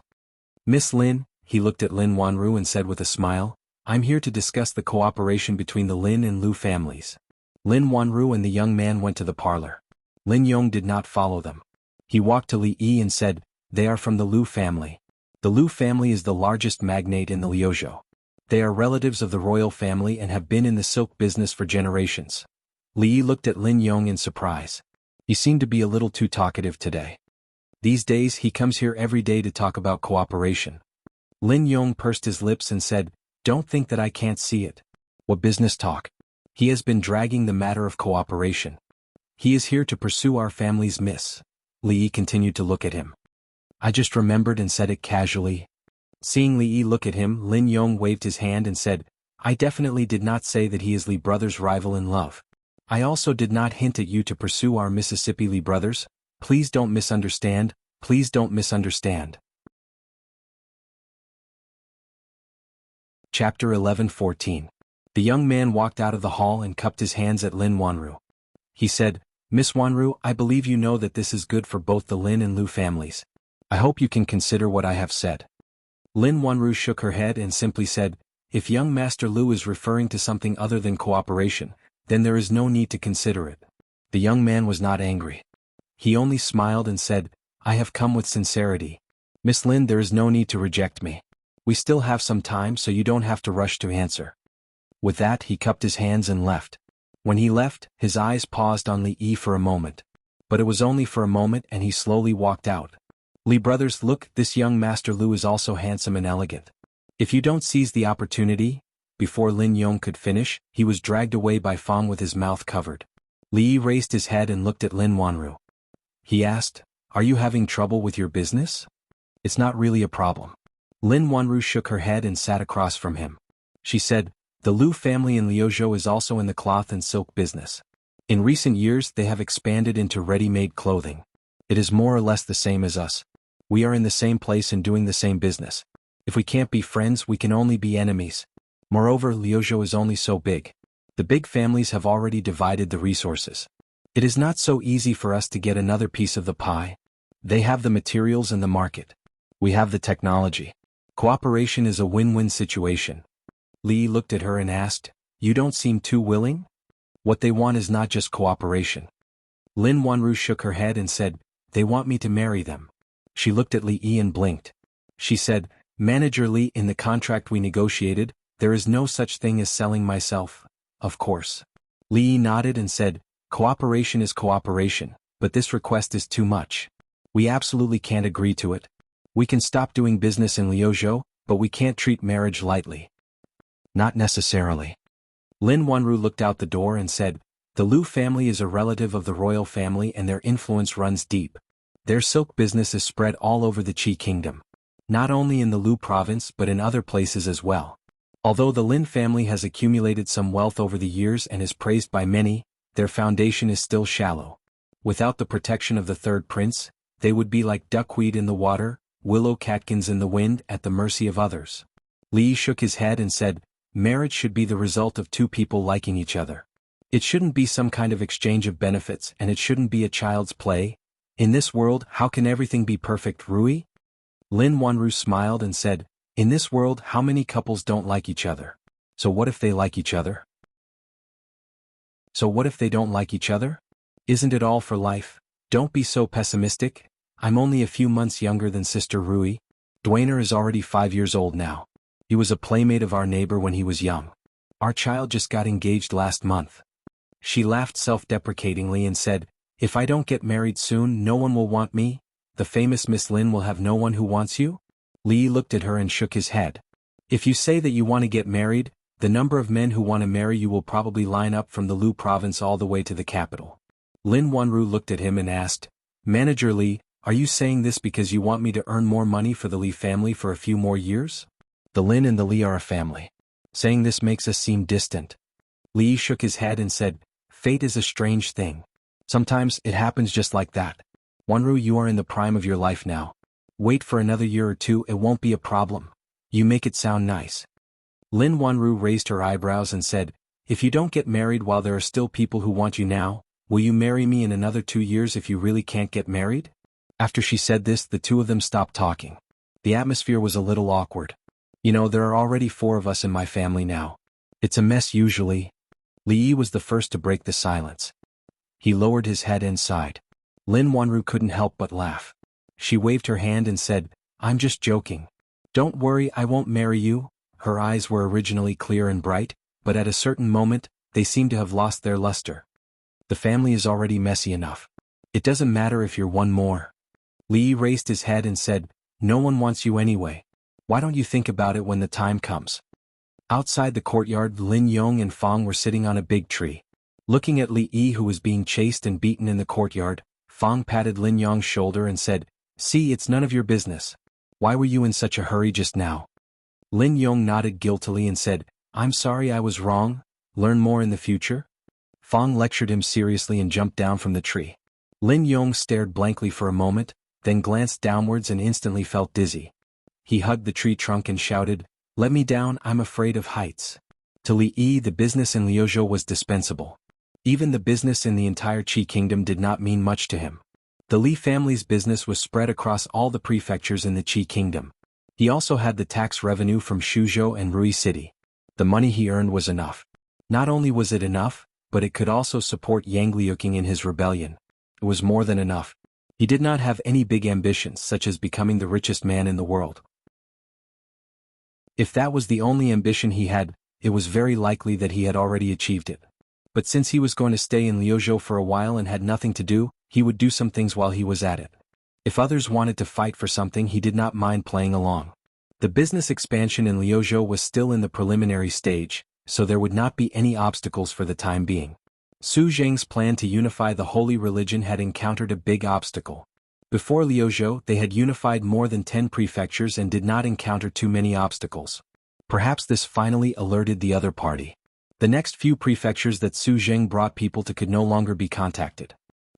"Miss Lin," he looked at Lin Wanru and said with a smile, "I'm here to discuss the cooperation between the Lin and Lu families." Lin Wanru and the young man went to the parlor. Lin Yong did not follow them. He walked to Li Yi and said, "They are from the Lu family. The Lu family is the largest magnate in the Liuzhou. They are relatives of the royal family and have been in the silk business for generations." Li Yi looked at Lin Yong in surprise. He seemed to be a little too talkative today. These days he comes here every day to talk about cooperation. Lin Yong pursed his lips and said, "Don't think that I can't see it. What business talk? He has been dragging the matter of cooperation. He is here to pursue our family's miss." Li Yi continued to look at him. "I just remembered and said it casually." Seeing Li Yi look at him, Lin Yong waved his hand and said, "I definitely did not say that he is Li brothers' rival in love. I also did not hint at you to pursue our Mississippi Li brothers. Please don't misunderstand, please don't misunderstand." Chapter 11:14. The young man walked out of the hall and cupped his hands at Lin Wanru. He said, "Miss Wanru, I believe you know that this is good for both the Lin and Lu families. I hope you can consider what I have said." Lin Wanru shook her head and simply said, "If young Master Lu is referring to something other than cooperation, then there is no need to consider it." The young man was not angry. He only smiled and said, "I have come with sincerity. Miss Lin, there is no need to reject me. We still have some time, so you don't have to rush to answer." With that, he cupped his hands and left. When he left, his eyes paused on Li Yi for a moment. But it was only for a moment and he slowly walked out. "Li brothers, look, this young Master Lu is also handsome and elegant. If you don't seize the opportunity..." Before Lin Yong could finish, he was dragged away by Fang with his mouth covered. Li Yi raised his head and looked at Lin Wanru. He asked, "Are you having trouble with your business?" It's not really a problem. Lin Wanru shook her head and sat across from him. She said, the Liu family in Liuzhou is also in the cloth and silk business. In recent years they have expanded into ready-made clothing. It is more or less the same as us. We are in the same place and doing the same business. If we can't be friends, we can only be enemies. Moreover, Liuzhou is only so big. The big families have already divided the resources. It is not so easy for us to get another piece of the pie. They have the materials and the market. We have the technology. Cooperation is a win-win situation. Li looked at her and asked, you don't seem too willing? What they want is not just cooperation. Lin Wanru shook her head and said, they want me to marry them. She looked at Li Yi and blinked. She said, Manager Li, in the contract we negotiated, there is no such thing as selling myself, of course. Li Yi nodded and said, cooperation is cooperation, but this request is too much. We absolutely can't agree to it. We can stop doing business in Liuzhou, but we can't treat marriage lightly. Not necessarily. Lin Wanru looked out the door and said, the Liu family is a relative of the royal family and their influence runs deep. Their silk business is spread all over the Qi kingdom. Not only in the Liu province but in other places as well. Although the Lin family has accumulated some wealth over the years and is praised by many, their foundation is still shallow. Without the protection of the third prince, they would be like duckweed in the water, willow catkins in the wind at the mercy of others. Li shook his head and said, marriage should be the result of two people liking each other. It shouldn't be some kind of exchange of benefits and it shouldn't be a child's play. In this world, how can everything be perfect, Rui? Lin Wanru smiled and said, in this world, how many couples don't like each other? So what if they like each other? So what if they don't like each other? Isn't it all for life? Don't be so pessimistic. I'm only a few months younger than Sister Rui. Dwainer is already 5 years old now. He was a playmate of our neighbor when he was young. Our child just got engaged last month. She laughed self-deprecatingly and said, if I don't get married soon, no one will want me. The famous Miss Lin will have no one who wants you? Li looked at her and shook his head. If you say that you want to get married, the number of men who want to marry you will probably line up from the Liu province all the way to the capital. Lin Wanru looked at him and asked, Manager Li, are you saying this because you want me to earn more money for the Li family for a few more years? The Lin and the Li are a family. Saying this makes us seem distant. Li shook his head and said, fate is a strange thing. Sometimes it happens just like that. Wanru, you are in the prime of your life now. Wait for another year or two, it won't be a problem. You make it sound nice. Lin Wanru raised her eyebrows and said, if you don't get married while there are still people who want you now, will you marry me in another 2 years if you really can't get married? After she said this, the two of them stopped talking. The atmosphere was a little awkward. You know, there are already 4 of us in my family now. It's a mess usually. Li Yi was the first to break the silence. He lowered his head and sighed. Lin Wanru couldn't help but laugh. She waved her hand and said, I'm just joking. Don't worry, I won't marry you. Her eyes were originally clear and bright, but at a certain moment, they seemed to have lost their luster. The family is already messy enough. It doesn't matter if you're one more. Li raised his head and said, no one wants you anyway. Why don't you think about it when the time comes? Outside the courtyard, Lin Yong and Fong were sitting on a big tree. Looking at Li Yi, who was being chased and beaten in the courtyard, Fong patted Lin Yong's shoulder and said, see, it's none of your business. Why were you in such a hurry just now? Lin Yong nodded guiltily and said, I'm sorry, I was wrong. Learn more in the future? Fong lectured him seriously and jumped down from the tree. Lin Yong stared blankly for a moment, then glanced downwards and instantly felt dizzy. He hugged the tree trunk and shouted, let me down, I'm afraid of heights. To Li Yi, the business in Liuzhou was dispensable. Even the business in the entire Qi kingdom did not mean much to him. The Li family's business was spread across all the prefectures in the Qi kingdom. He also had the tax revenue from Shuzhou and Rui City. The money he earned was enough. Not only was it enough, but it could also support Yang Liuqing in his rebellion. It was more than enough. He did not have any big ambitions such as becoming the richest man in the world. If that was the only ambition he had, it was very likely that he had already achieved it. But since he was going to stay in Liuzhou for a while and had nothing to do, he would do some things while he was at it. If others wanted to fight for something, he did not mind playing along. The business expansion in Liuzhou was still in the preliminary stage, so there would not be any obstacles for the time being. Su Zheng's plan to unify the holy religion had encountered a big obstacle. Before Liuzhou, they had unified more than 10 prefectures and did not encounter too many obstacles. Perhaps this finally alerted the other party. The next few prefectures that Su Zheng brought people to could no longer be contacted.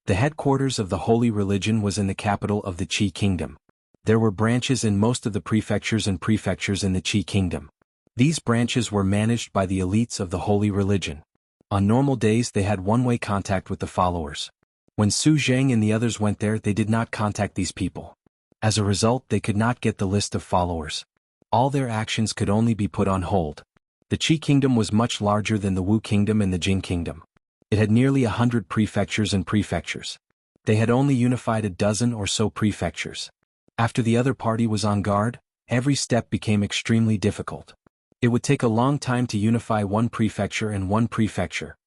The headquarters of the holy religion was in the capital of the Qi kingdom. There were branches in most of the prefectures and prefectures in the Qi kingdom. These branches were managed by the elites of the holy religion. On normal days they had one-way contact with the followers. When Su Zheng and the others went there, they did not contact these people. As a result, they could not get the list of followers. All their actions could only be put on hold. The Qi kingdom was much larger than the Wu kingdom and the Jing kingdom. It had nearly 100 prefectures and prefectures. They had only unified a dozen or so prefectures. After the other party was on guard, every step became extremely difficult. It would take a long time to unify one prefecture and one prefecture.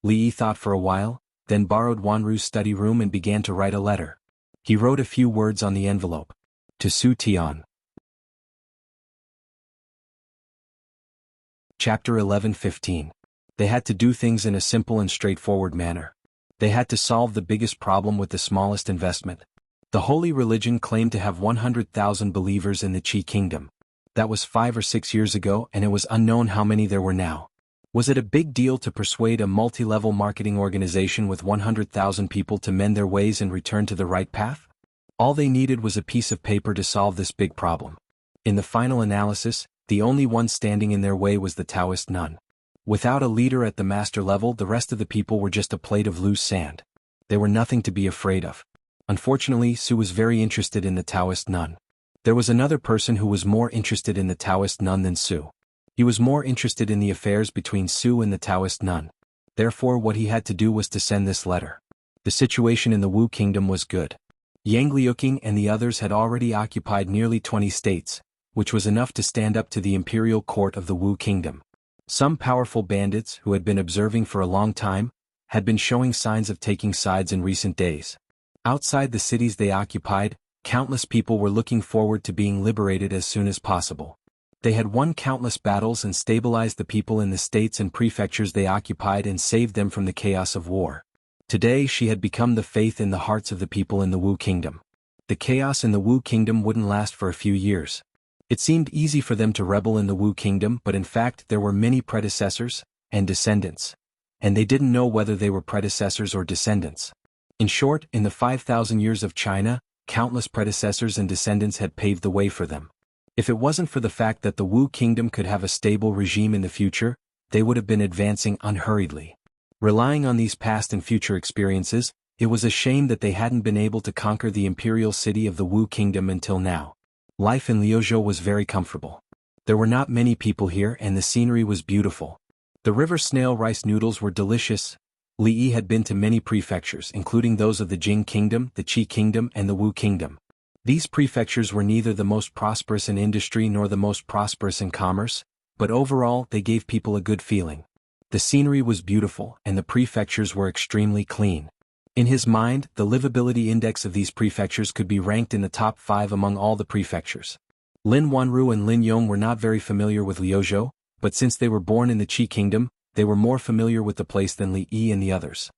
Li Yi thought for a while, then borrowed Wanru's study room and began to write a letter. He wrote a few words on the envelope. To Su Tian. Chapter 11:15. They had to do things in a simple and straightforward manner. They had to solve the biggest problem with the smallest investment. The holy religion claimed to have 100,000 believers in the Qi kingdom. That was 5 or 6 years ago, and it was unknown how many there were now. Was it a big deal to persuade a multi-level marketing organization with 100,000 people to mend their ways and return to the right path? All they needed was a piece of paper to solve this big problem. In the final analysis, the only one standing in their way was the Taoist nun. Without a leader at the master level, the rest of the people were just a plate of loose sand. They were nothing to be afraid of. Unfortunately, Su was very interested in the Taoist nun. There was another person who was more interested in the Taoist nun than Su. He was more interested in the affairs between Su and the Taoist nun. Therefore, what he had to do was to send this letter. The situation in the Wu kingdom was good. Yang Liuqing and the others had already occupied nearly 20 states, which was enough to stand up to the imperial court of the Wu kingdom. Some powerful bandits, who had been observing for a long time, had been showing signs of taking sides in recent days. Outside the cities they occupied, countless people were looking forward to being liberated as soon as possible. They had won countless battles and stabilized the people in the states and prefectures they occupied and saved them from the chaos of war. Today she had become the faith in the hearts of the people in the Wu kingdom. The chaos in the Wu kingdom wouldn't last for a few years. It seemed easy for them to rebel in the Wu kingdom, but in fact there were many predecessors and descendants. And they didn't know whether they were predecessors or descendants. In short, in the 5,000 years of China, countless predecessors and descendants had paved the way for them. If it wasn't for the fact that the Wu kingdom could have a stable regime in the future, they would have been advancing unhurriedly. Relying on these past and future experiences, it was a shame that they hadn't been able to conquer the imperial city of the Wu kingdom until now. Life in Liuzhou was very comfortable. There were not many people here and the scenery was beautiful. The river snail rice noodles were delicious. Li Yi had been to many prefectures, including those of the Jing kingdom, the Qi kingdom and the Wu kingdom. These prefectures were neither the most prosperous in industry nor the most prosperous in commerce, but overall they gave people a good feeling. The scenery was beautiful and the prefectures were extremely clean. In his mind, the livability index of these prefectures could be ranked in the top 5 among all the prefectures. Lin Wanru and Lin Yong were not very familiar with Liuzhou, but since they were born in the Qi kingdom, they were more familiar with the place than Li Yi and the others.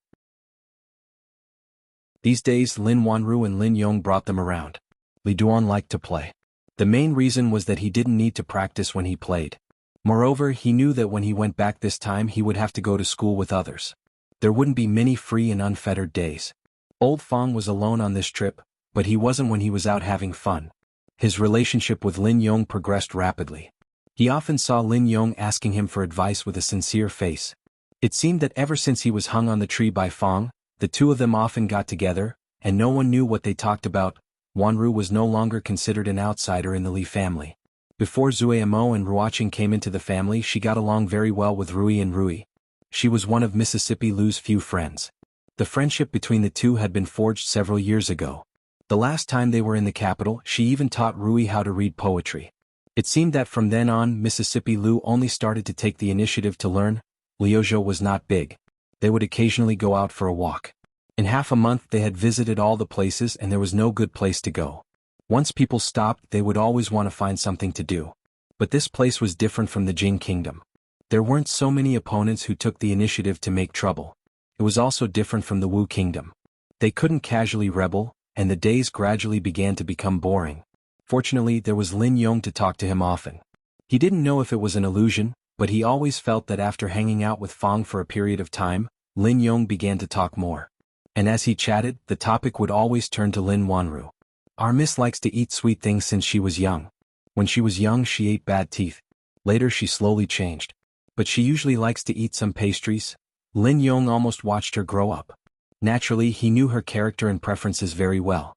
These days Lin Wanru and Lin Yong brought them around. Li Duan liked to play. The main reason was that he didn't need to practice when he played. Moreover, he knew that when he went back this time he would have to go to school with others. There wouldn't be many free and unfettered days. Old Fong was alone on this trip, but he wasn't when he was out having fun. His relationship with Lin Yong progressed rapidly. He often saw Lin Yong asking him for advice with a sincere face. It seemed that ever since he was hung on the tree by Fong, the two of them often got together, and no one knew what they talked about. Wanru was no longer considered an outsider in the Li family. Before Zueimo and Ruoqing came into the family, she got along very well with Rui and Rui. She was one of Mississippi Lu's few friends. The friendship between the two had been forged several years ago. The last time they were in the capital, she even taught Rui how to read poetry. It seemed that from then on Mississippi Lu only started to take the initiative to learn. Liuzhou was not big. They would occasionally go out for a walk. In half a month they had visited all the places and there was no good place to go. Once people stopped, they would always want to find something to do. But this place was different from the Jing kingdom. There weren't so many opponents who took the initiative to make trouble. It was also different from the Wu kingdom. They couldn't casually rebel, and the days gradually began to become boring. Fortunately, there was Lin Yong to talk to him often. He didn't know if it was an illusion, but he always felt that after hanging out with Fong for a period of time, Lin Yong began to talk more. And as he chatted, the topic would always turn to Lin Wanru. Our miss likes to eat sweet things since she was young. When she was young she ate bad teeth. Later she slowly changed. But she usually likes to eat some pastries. Lin Yong almost watched her grow up. Naturally, he knew her character and preferences very well.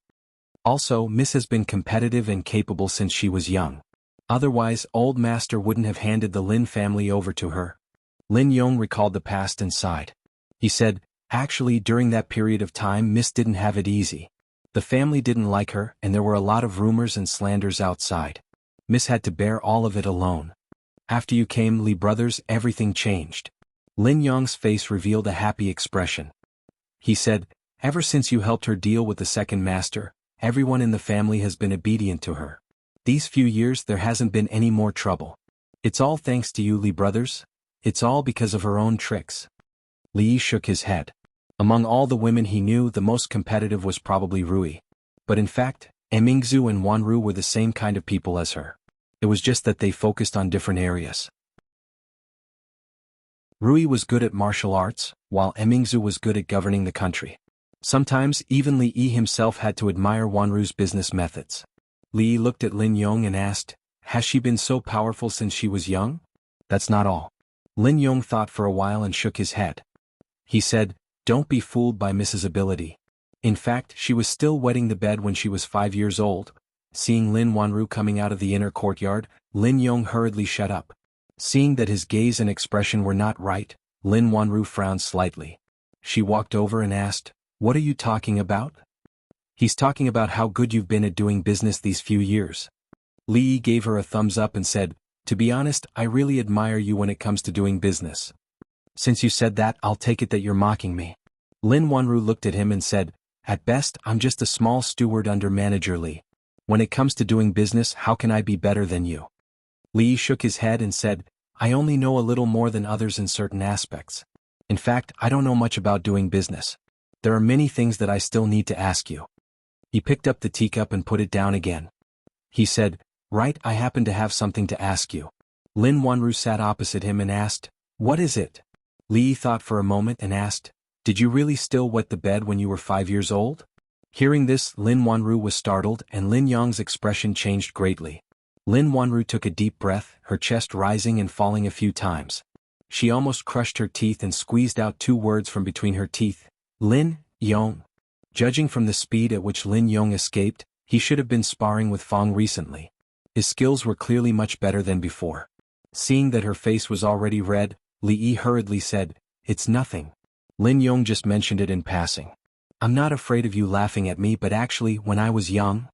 Also, Miss has been competitive and capable since she was young. Otherwise, old master wouldn't have handed the Lin family over to her. Lin Yong recalled the past and sighed. He said, actually during that period of time Miss didn't have it easy. The family didn't like her and there were a lot of rumors and slanders outside. Miss had to bear all of it alone. After you came, Lee brothers, everything changed. Lin Yong's face revealed a happy expression. He said, ever since you helped her deal with the second master, everyone in the family has been obedient to her. These few years there hasn't been any more trouble. It's all thanks to you, Lee brothers. It's all because of her own tricks. Li shook his head. Among all the women he knew, the most competitive was probably Rui. But in fact, Emingzu and Wanru were the same kind of people as her. It was just that they focused on different areas. Rui was good at martial arts, while Emingzu was good at governing the country. Sometimes even Li Yi himself had to admire Wanru's business methods. Li Yi looked at Lin Yong and asked, has she been so powerful since she was young? That's not all. Lin Yong thought for a while and shook his head. He said, don't be fooled by Mrs. Ability. In fact, she was still wetting the bed when she was 5 years old. Seeing Lin Wanru coming out of the inner courtyard, Lin Yong hurriedly shut up. Seeing that his gaze and expression were not right, Lin Wanru frowned slightly. She walked over and asked, what are you talking about? He's talking about how good you've been at doing business these few years. Li Yi gave her a thumbs up and said, to be honest, I really admire you when it comes to doing business. Since you said that, I'll take it that you're mocking me. Lin Wanru looked at him and said, at best, I'm just a small steward under Manager Li. When it comes to doing business, how can I be better than you? Li shook his head and said, I only know a little more than others in certain aspects. In fact, I don't know much about doing business. There are many things that I still need to ask you. He picked up the teacup and put it down again. He said, right, I happen to have something to ask you. Lin Wanru sat opposite him and asked, what is it? Li thought for a moment and asked, did you really still wet the bed when you were 5 years old? Hearing this, Lin Wanru was startled and Lin Yong's expression changed greatly. Lin Wanru took a deep breath, her chest rising and falling a few times. She almost crushed her teeth and squeezed out 2 words from between her teeth. Lin Yong. Judging from the speed at which Lin Yong escaped, he should have been sparring with Fong recently. His skills were clearly much better than before. Seeing that her face was already red, Li Yi hurriedly said, it's nothing. Lin Yong just mentioned it in passing. I'm not afraid of you laughing at me, but actually, when I was young,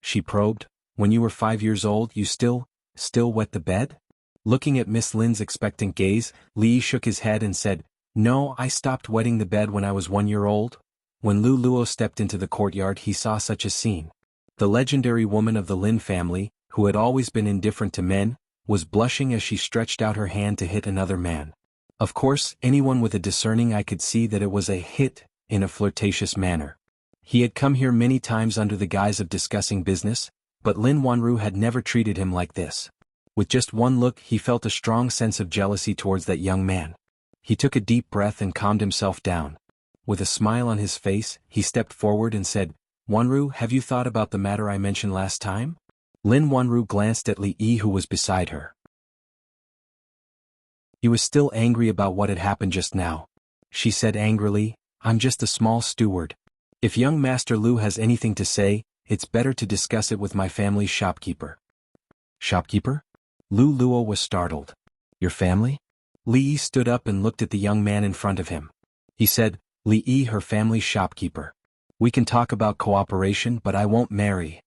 she probed, when you were 5 years old you still wet the bed? Looking at Miss Lin's expectant gaze, Li shook his head and said, no, I stopped wetting the bed when I was 1 year old. When Lu Luo stepped into the courtyard he saw such a scene. The legendary woman of the Lin family, who had always been indifferent to men, was blushing as she stretched out her hand to hit another man. Of course, anyone with a discerning eye could see that it was a hit, in a flirtatious manner. He had come here many times under the guise of discussing business, but Lin Wanru had never treated him like this. With just one look he felt a strong sense of jealousy towards that young man. He took a deep breath and calmed himself down. With a smile on his face, he stepped forward and said, Wanru, have you thought about the matter I mentioned last time? Lin Wanru glanced at Li Yi who was beside her. He was still angry about what had happened just now. She said angrily, I'm just a small steward. If young Master Lu has anything to say, it's better to discuss it with my family's shopkeeper. Shopkeeper? Lu Luo was startled. Your family? Li Yi stood up and looked at the young man in front of him. He said, Li Yi, her family's shopkeeper. We can talk about cooperation, but I won't marry.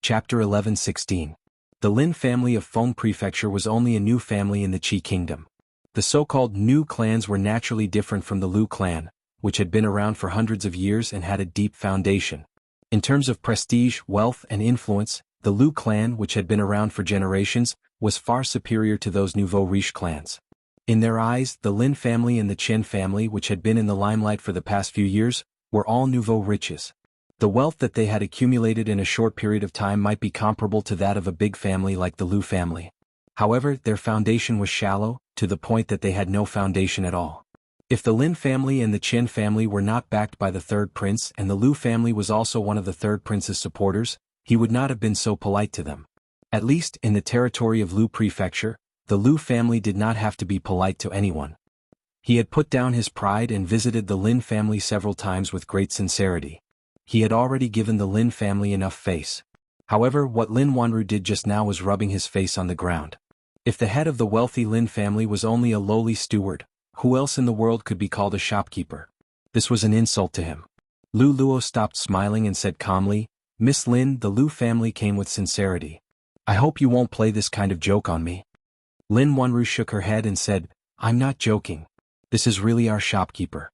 Chapter 11:16. The Lin family of Feng Prefecture was only a new family in the Qi Kingdom. The so-called new clans were naturally different from the Lu clan, which had been around for hundreds of years and had a deep foundation. In terms of prestige, wealth, and influence, the Lu clan, which had been around for generations, was far superior to those nouveau riche clans. In their eyes, the Lin family and the Chen family, which had been in the limelight for the past few years, were all nouveau riches. The wealth that they had accumulated in a short period of time might be comparable to that of a big family like the Lu family. However, their foundation was shallow, to the point that they had no foundation at all. If the Lin family and the Chen family were not backed by the third prince and the Lu family was also one of the third prince's supporters, he would not have been so polite to them. At least in the territory of Lu Prefecture, the Lu family did not have to be polite to anyone. He had put down his pride and visited the Lin family several times with great sincerity. He had already given the Lin family enough face. However, what Lin Wanru did just now was rubbing his face on the ground. If the head of the wealthy Lin family was only a lowly steward, who else in the world could be called a shopkeeper? This was an insult to him. Lu Luo stopped smiling and said calmly, "Miss Lin, the Lu family came with sincerity. I hope you won't play this kind of joke on me." Lin Wanru shook her head and said, "I'm not joking. This is really our shopkeeper."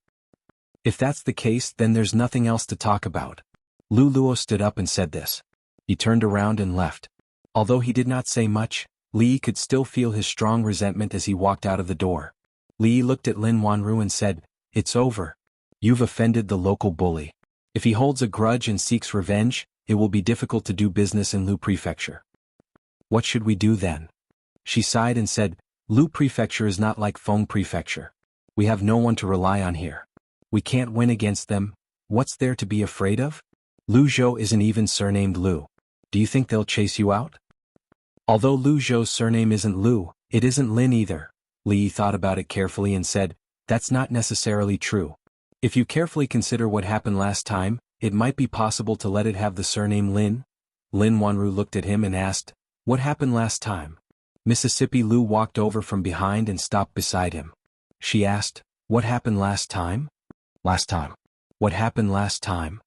"If that's the case, then there's nothing else to talk about." Lu Luo stood up and said this. He turned around and left. Although he did not say much, Li could still feel his strong resentment as he walked out of the door. Li looked at Lin Wanru and said, "It's over. You've offended the local bully. If he holds a grudge and seeks revenge, it will be difficult to do business in Lu Prefecture." "What should we do then?" She sighed and said, "Lu Prefecture is not like Feng Prefecture. We have no one to rely on here. We can't win against them. What's there to be afraid of? Lu Zhou isn't even surnamed Lu. Do you think they'll chase you out?" Although Lu Zhou's surname isn't Lu, it isn't Lin either. Li thought about it carefully and said, "That's not necessarily true. If you carefully consider what happened last time, it might be possible to let it have the surname Lin." Lin Wanru looked at him and asked, "What happened last time?" Mississippi Lu walked over from behind and stopped beside him. She asked, "What happened last time?" "Last time. What happened last time?"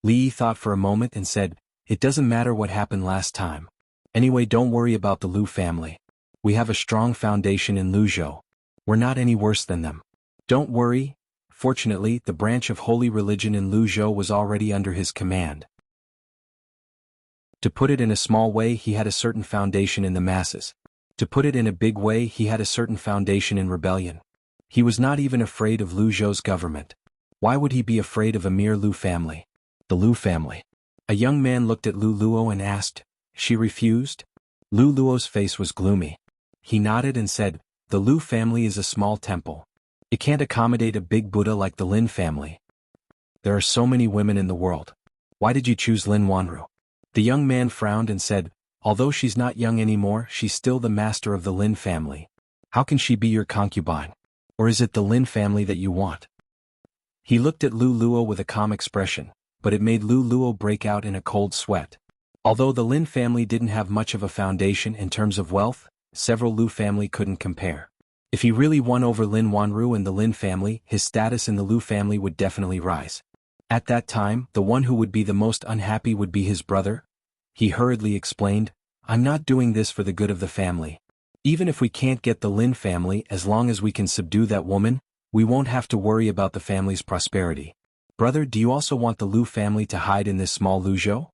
Li thought for a moment and said, "It doesn't matter what happened last time. Anyway, don't worry about the Lu family. We have a strong foundation in Luzhou. We're not any worse than them. Don't worry." Fortunately, the branch of holy religion in Luzhou was already under his command. To put it in a small way, he had a certain foundation in the masses. To put it in a big way, he had a certain foundation in rebellion. He was not even afraid of Luzhou's government. Why would he be afraid of a mere Lu family? The Lu family. A young man looked at Lu Luo and asked, "She refused?" Lu Luo's face was gloomy. He nodded and said, "The Lu family is a small temple. It can't accommodate a big Buddha like the Lin family. There are so many women in the world. Why did you choose Lin Wanru?" The young man frowned and said, "Although she's not young anymore, she's still the master of the Lin family. How can she be your concubine? Or is it the Lin family that you want?" He looked at Lu Luo with a calm expression, but it made Lu Luo break out in a cold sweat. Although the Lin family didn't have much of a foundation in terms of wealth, several Lu family couldn't compare. If he really won over Lin Wanru and the Lin family, his status in the Lu family would definitely rise. At that time, the one who would be the most unhappy would be his brother. He hurriedly explained, "I'm not doing this for the good of the family. Even if we can't get the Lin family, as long as we can subdue that woman, we won't have to worry about the family's prosperity. Brother, do you also want the Lu family to hide in this small Luzhou?"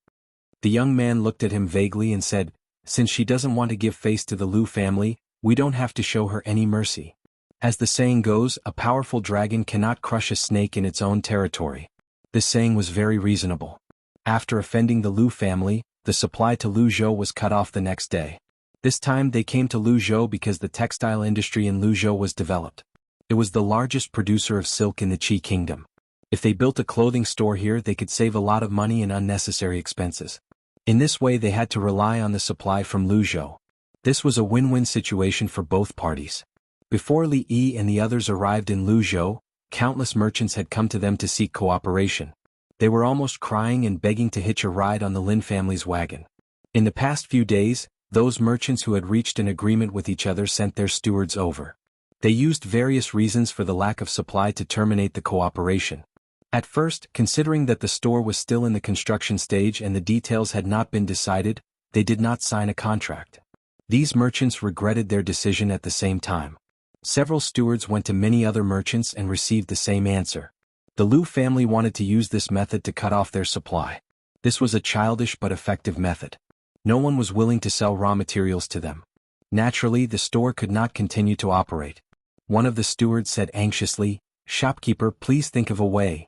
The young man looked at him vaguely and said, "Since she doesn't want to give face to the Lu family, we don't have to show her any mercy. As the saying goes, a powerful dragon cannot crush a snake in its own territory." This saying was very reasonable. After offending the Lu family, the supply to Luzhou was cut off the next day. This time they came to Luzhou because the textile industry in Luzhou was developed. It was the largest producer of silk in the Qi kingdom. If they built a clothing store here, they could save a lot of money and unnecessary expenses. In this way they had to rely on the supply from Luzhou. This was a win-win situation for both parties. Before Li Yi and the others arrived in Luzhou, countless merchants had come to them to seek cooperation. They were almost crying and begging to hitch a ride on the Lin family's wagon. In the past few days, those merchants who had reached an agreement with each other sent their stewards over. They used various reasons for the lack of supply to terminate the cooperation. At first, considering that the store was still in the construction stage and the details had not been decided, they did not sign a contract. These merchants regretted their decision at the same time. Several stewards went to many other merchants and received the same answer. The Lu family wanted to use this method to cut off their supply. This was a childish but effective method. No one was willing to sell raw materials to them. Naturally, the store could not continue to operate. One of the stewards said anxiously, "Shopkeeper, please think of a way.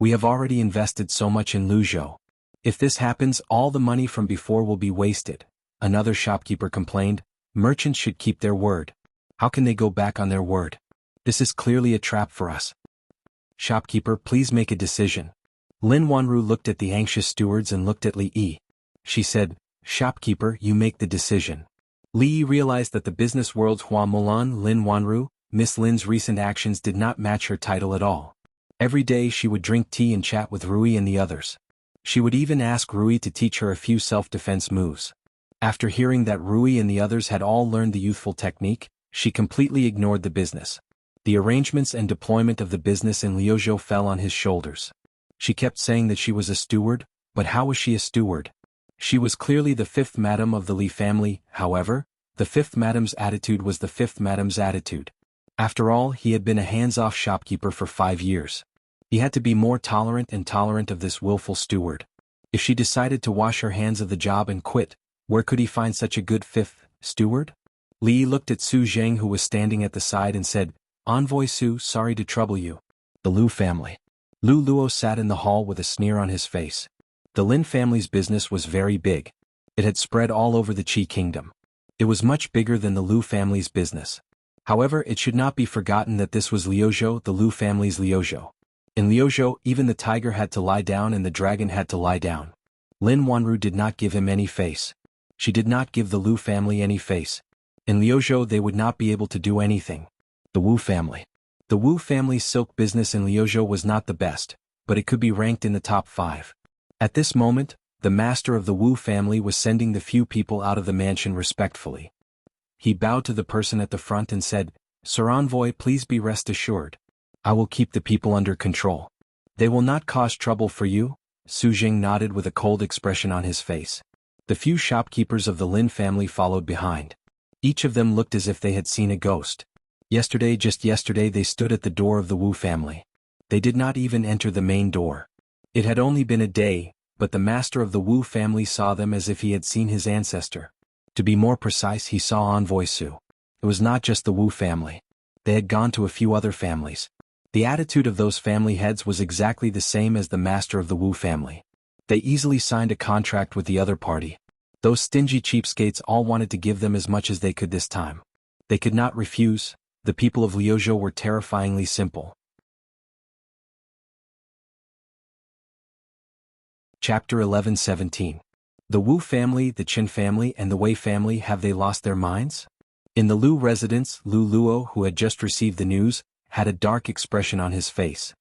We have already invested so much in Luzhou. If this happens, all the money from before will be wasted." Another shopkeeper complained, "Merchants should keep their word. How can they go back on their word? This is clearly a trap for us. Shopkeeper, please make a decision." Lin Wanru looked at the anxious stewards and looked at Li Yi. She said, "Shopkeeper, you make the decision." Li Yi realized that the business world's Hua Mulan Lin Wanru, Miss Lin's recent actions did not match her title at all. Every day she would drink tea and chat with Rui and the others. She would even ask Rui to teach her a few self-defense moves. After hearing that Rui and the others had all learned the youthful technique, she completely ignored the business. The arrangements and deployment of the business in Liuzhou fell on his shoulders. She kept saying that she was a steward, but how was she a steward? She was clearly the fifth madam of the Li family. However, the fifth madam's attitude was the fifth madam's attitude. After all, he had been a hands-off shopkeeper for 5 years. He had to be more tolerant of this willful steward. If she decided to wash her hands of the job and quit, where could he find such a good fifth steward? Li looked at Su Zheng, who was standing at the side, and said, "Envoy Su, sorry to trouble you." The Lu family. Lu Luo sat in the hall with a sneer on his face. The Lin family's business was very big. It had spread all over the Qi kingdom. It was much bigger than the Lu family's business. However, it should not be forgotten that this was Liuzhou, the Lu family's Liuzhou. In Liuzhou, even the tiger had to lie down and the dragon had to lie down. Lin Wanru did not give him any face. She did not give the Lu family any face. In Liuzhou they would not be able to do anything. The Wu family. The Wu family's silk business in Liuzhou was not the best, but it could be ranked in the top 5. At this moment, the master of the Wu family was sending the few people out of the mansion respectfully. He bowed to the person at the front and said, "Sir Envoy, please be rest assured. I will keep the people under control. They will not cause trouble for you." Su Jing nodded with a cold expression on his face. The few shopkeepers of the Lin family followed behind. Each of them looked as if they had seen a ghost. Just yesterday they stood at the door of the Wu family. They did not even enter the main door. It had only been a day, but the master of the Wu family saw them as if he had seen his ancestor. To be more precise, he saw Envoy Su. It was not just the Wu family. They had gone to a few other families. The attitude of those family heads was exactly the same as the master of the Wu family. They easily signed a contract with the other party. Those stingy cheapskates all wanted to give them as much as they could this time. They could not refuse. The people of Liuzhou were terrifyingly simple. Chapter 11:17. The Wu family, the Qin family, and the Wei family, have they lost their minds? In the Lu residence, Lu Luo, who had just received the news, had a dark expression on his face.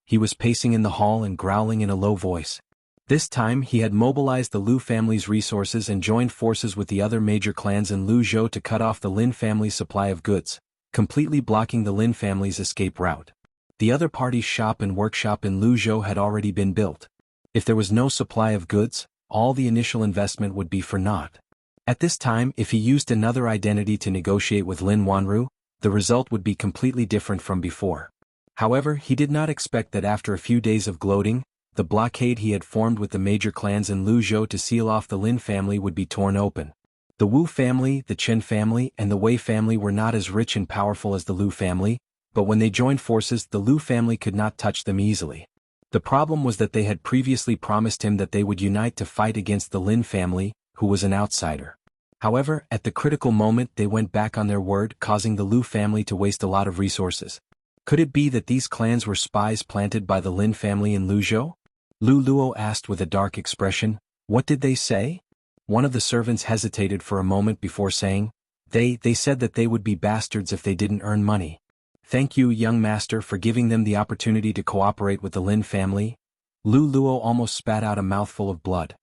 He was pacing in the hall and growling in a low voice. This time he had mobilized the Lu family's resources and joined forces with the other major clans in Luzhou to cut off the Lin family's supply of goods, completely blocking the Lin family's escape route. The other party's shop and workshop in Luzhou had already been built. If there was no supply of goods, all the initial investment would be for naught. At this time, if he used another identity to negotiate with Lin Wanru, the result would be completely different from before. However, he did not expect that after a few days of gloating, the blockade he had formed with the major clans in Luzhou to seal off the Lin family would be torn open. The Wu family, the Qin family, and the Wei family were not as rich and powerful as the Lu family, but when they joined forces, the Lu family could not touch them easily. The problem was that they had previously promised him that they would unite to fight against the Lin family, who was an outsider. However, at the critical moment they went back on their word, causing the Lu family to waste a lot of resources. Could it be that these clans were spies planted by the Lin family in Luzhou? Lu Luo asked with a dark expression. "What did they say?" One of the servants hesitated for a moment before saying, They said that they would be bastards if they didn't earn money. Thank you, young master, for giving them the opportunity to cooperate with the Lin family." Lu Luo almost spat out a mouthful of blood.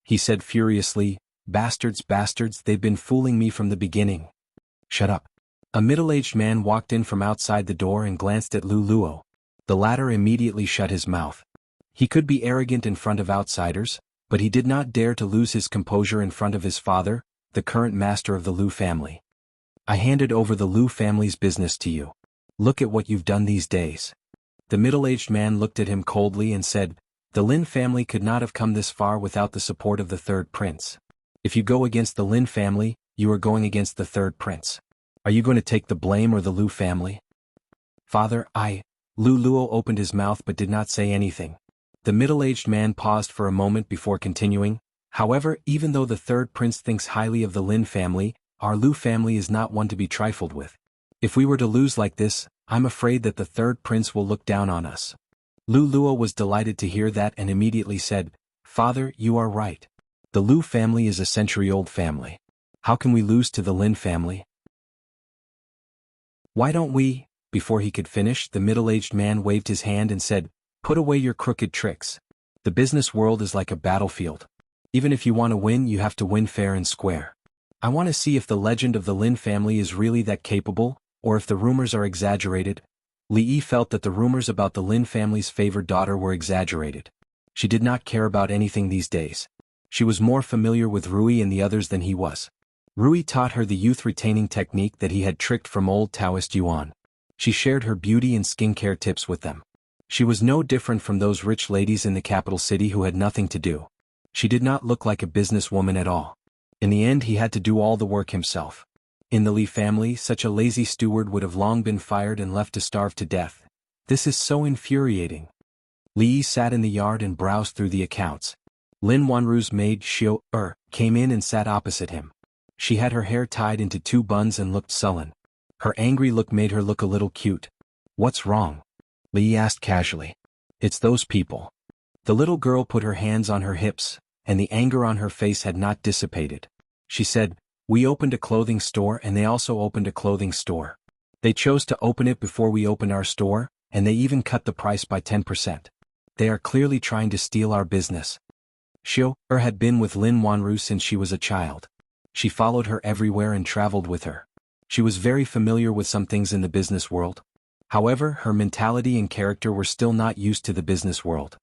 He said furiously, bastards, they've been fooling me from the beginning." "Shut up." A middle-aged man walked in from outside the door and glanced at Lu Luo. The latter immediately shut his mouth. He could be arrogant in front of outsiders, but he did not dare to lose his composure in front of his father, the current master of the Lu family. "I handed over the Lu family's business to you. Look at what you've done these days." The middle-aged man looked at him coldly and said, "The Lin family could not have come this far without the support of the third prince. If you go against the Lin family, you are going against the third prince. Are you going to take the blame or the Lu family? Father, Lu Luo opened his mouth but did not say anything. The middle-aged man paused for a moment before continuing. However, even though the third prince thinks highly of the Lin family, our Lu family is not one to be trifled with. If we were to lose like this, I'm afraid that the third prince will look down on us. Lu Luo was delighted to hear that and immediately said, Father, you are right. The Lu family is a century-old family. How can we lose to the Lin family? Why don't we? Before he could finish, the middle-aged man waved his hand and said, Put away your crooked tricks. The business world is like a battlefield. Even if you want to win, you have to win fair and square. I want to see if the legend of the Lin family is really that capable, or if the rumors are exaggerated. Li Yi felt that the rumors about the Lin family's favored daughter were exaggerated. She did not care about anything these days. She was more familiar with Rui and the others than he was. Rui taught her the youth-retaining technique that he had tricked from old Taoist Yuan. She shared her beauty and skincare tips with them. She was no different from those rich ladies in the capital city who had nothing to do. She did not look like a businesswoman at all. In the end, he had to do all the work himself. In the Li family, such a lazy steward would have long been fired and left to starve to death. This is so infuriating. Li Yi sat in the yard and browsed through the accounts. Lin Wanru's maid Xiu came in and sat opposite him. She had her hair tied into 2 buns and looked sullen. Her angry look made her look a little cute. What's wrong? Li Yi asked casually. It's those people. The little girl put her hands on her hips, and the anger on her face had not dissipated. She said, We opened a clothing store and they also opened a clothing store. They chose to open it before we opened our store, and they even cut the price by 10%. They are clearly trying to steal our business. Xiu had been with Lin Wanru since she was a child. She followed her everywhere and traveled with her. She was very familiar with some things in the business world. However, her mentality and character were still not used to the business world.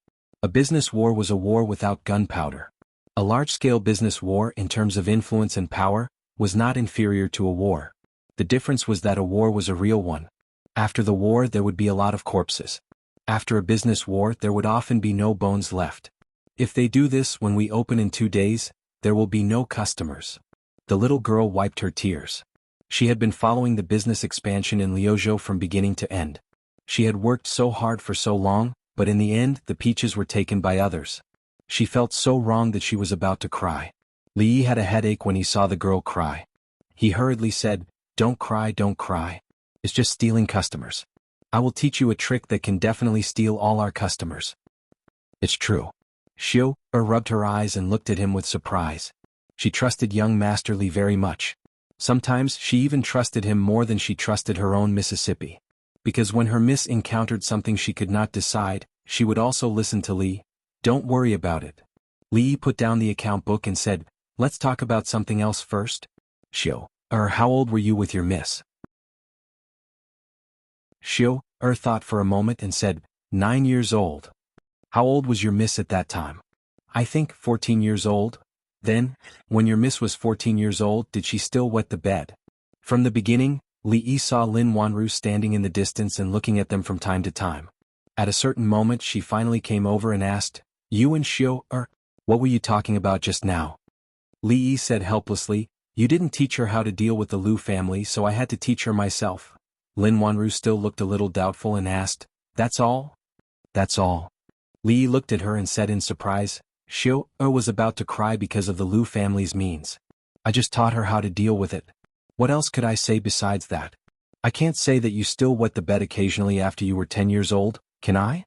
A business war was a war without gunpowder. A large-scale business war in terms of influence and power was not inferior to a war. The difference was that a war was a real one. After the war there would be a lot of corpses. After a business war there would often be no bones left. If they do this when we open in 2 days, there will be no customers. The little girl wiped her tears. She had been following the business expansion in Liuzhou from beginning to end. She had worked so hard for so long, but in the end the peaches were taken by others. She felt so wrong that she was about to cry. Li Yi had a headache when he saw the girl cry. He hurriedly said, Don't cry, don't cry. It's just stealing customers. I will teach you a trick that can definitely steal all our customers. It's true. Xiu rubbed her eyes and looked at him with surprise. She trusted young Master Li very much. Sometimes she even trusted him more than she trusted her own Mississippi. Because when her miss encountered something she could not decide, she would also listen to Li. Don't worry about it. Li Yi put down the account book and said, Let's talk about something else first. Xiu how old were you with your miss? Xiu thought for a moment and said, 9 years old. How old was your miss at that time? I think 14 years old. Then, when your miss was 14 years old, did she still wet the bed? From the beginning, Li Yi saw Lin Wanru standing in the distance and looking at them from time to time. At a certain moment she finally came over and asked, You and Xiu what were you talking about just now? Li Yi said helplessly, You didn't teach her how to deal with the Lu family, so I had to teach her myself. Lin Wanru still looked a little doubtful and asked, That's all? That's all. Li Yi looked at her and said in surprise, Xiu was about to cry because of the Lu family's means. I just taught her how to deal with it. What else could I say besides that? I can't say that you still wet the bed occasionally after you were 10 years old, can I?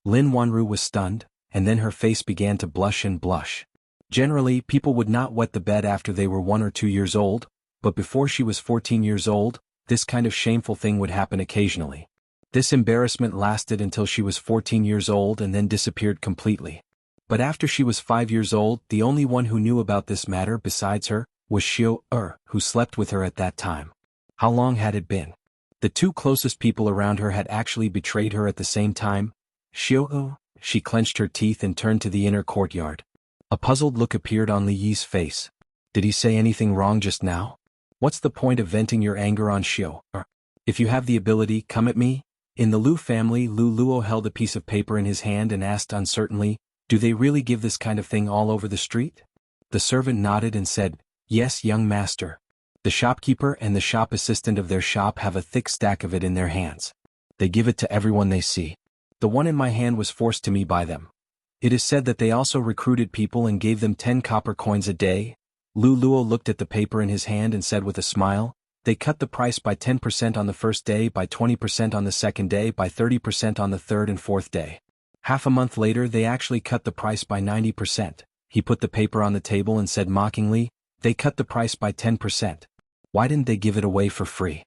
Lin Wanru was stunned, and then her face began to blush and blush. Generally, people would not wet the bed after they were 1 or 2 years old, but before she was 14 years old, this kind of shameful thing would happen occasionally. This embarrassment lasted until she was 14 years old and then disappeared completely. But after she was 5 years old, the only one who knew about this matter besides her was Xiu who slept with her at that time. How long had it been? The 2 closest people around her had actually betrayed her at the same time. Xiu she clenched her teeth and turned to the inner courtyard. A puzzled look appeared on Li Yi's face. Did he say anything wrong just now? What's the point of venting your anger on Xiu? If you have the ability, come at me. In the Lu family, Lu Luo held a piece of paper in his hand and asked uncertainly, Do they really give this kind of thing all over the street? The servant nodded and said, Yes, young master. The shopkeeper and the shop assistant of their shop have a thick stack of it in their hands. They give it to everyone they see. The one in my hand was forced to me by them. It is said that they also recruited people and gave them 10 copper coins a day. Lu Luo looked at the paper in his hand and said with a smile, they cut the price by 10% on the first day, by 20% on the second day, by 30% on the third and fourth day. Half a month later they actually cut the price by 90%. He put the paper on the table and said mockingly, they cut the price by 10%. Why didn't they give it away for free?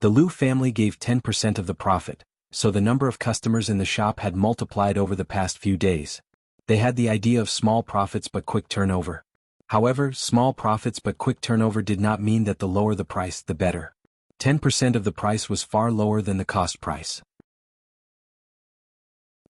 The Lu family gave 10% of the profit, so the number of customers in the shop had multiplied over the past few days. They had the idea of small profits but quick turnover. However, small profits but quick turnover did not mean that the lower the price, the better. 10% of the price was far lower than the cost price.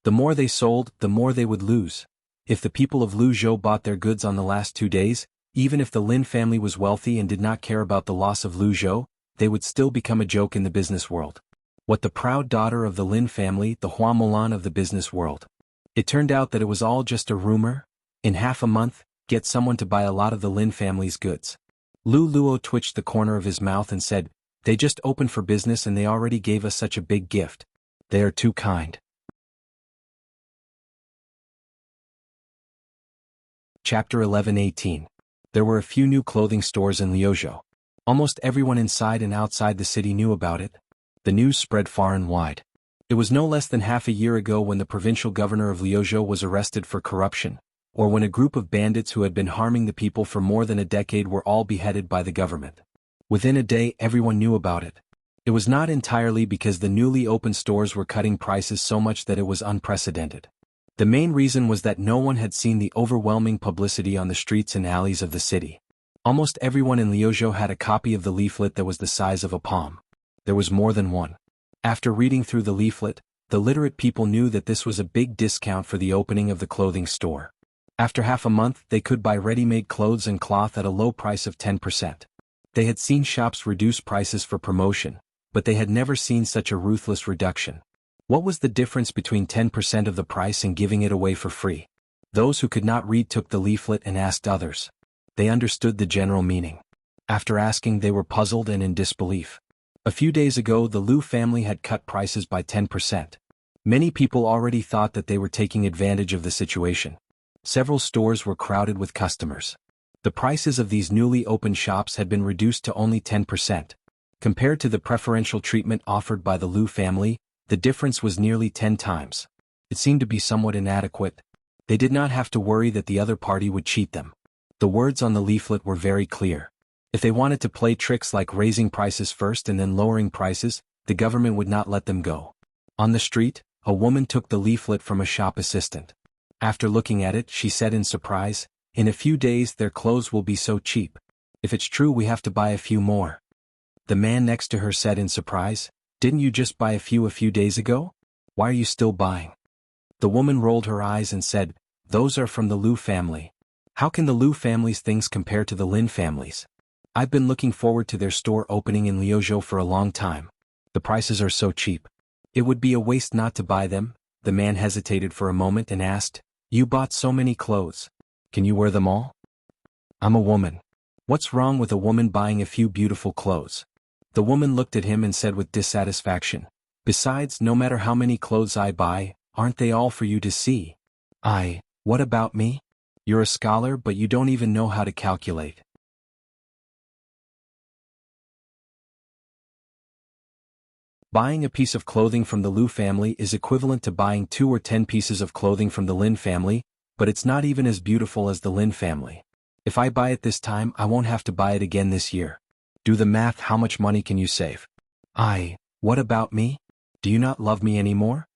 The more they sold, the more they would lose. If the people of Luzhou bought their goods on the last 2 days, even if the Lin family was wealthy and did not care about the loss of Luzhou, they would still become a joke in the business world. What the proud daughter of the Lin family, the Hua Mulan of the business world. It turned out that it was all just a rumor. In half a month, get someone to buy a lot of the Lin family's goods. Lu Luo twitched the corner of his mouth and said, they just opened for business and they already gave us such a big gift. They are too kind. Chapter 11:18. There were a few new clothing stores in Liuzhou. Almost everyone inside and outside the city knew about it. The news spread far and wide. It was no less than half a year ago when the provincial governor of Liuzhou was arrested for corruption, or when a group of bandits who had been harming the people for more than a decade were all beheaded by the government. Within a day everyone knew about it. It was not entirely because the newly opened stores were cutting prices so much that it was unprecedented. The main reason was that no one had seen the overwhelming publicity on the streets and alleys of the city. Almost everyone in Liuzhou had a copy of the leaflet that was the size of a palm. There was more than one. After reading through the leaflet, the literate people knew that this was a big discount for the opening of the clothing store. After half a month they could buy ready-made clothes and cloth at a low price of 10%. They had seen shops reduce prices for promotion, but they had never seen such a ruthless reduction. What was the difference between 10% of the price and giving it away for free? Those who could not read took the leaflet and asked others. They understood the general meaning. After asking, they were puzzled and in disbelief. A few days ago the Lu family had cut prices by 10%. Many people already thought that they were taking advantage of the situation. Several stores were crowded with customers. The prices of these newly opened shops had been reduced to only 10%. Compared to the preferential treatment offered by the Lu family, the difference was nearly 10 times. It seemed to be somewhat inadequate. They did not have to worry that the other party would cheat them. The words on the leaflet were very clear. If they wanted to play tricks like raising prices first and then lowering prices, the government would not let them go. On the street, a woman took the leaflet from a shop assistant. After looking at it, she said in surprise, "In a few days their clothes will be so cheap. If it's true, we have to buy a few more." The man next to her said in surprise, "Didn't you just buy a few days ago? Why are you still buying?" The woman rolled her eyes and said, "Those are from the Lu family. How can the Lu family's things compare to the Lin family's? I've been looking forward to their store opening in Liuzhou for a long time. The prices are so cheap. It would be a waste not to buy them." The man hesitated for a moment and asked, "You bought so many clothes. Can you wear them all?" "I'm a woman. What's wrong with a woman buying a few beautiful clothes?" The woman looked at him and said with dissatisfaction, "Besides, no matter how many clothes I buy, aren't they all for you to see?" What about me? You're a scholar but you don't even know how to calculate." Buying a piece of clothing from the Lu family is equivalent to buying 2 or 10 pieces of clothing from the Lin family, but it's not even as beautiful as the Lin family. If I buy it this time, I won't have to buy it again this year. Do the math. How much money can you save? What about me? Do you not love me anymore?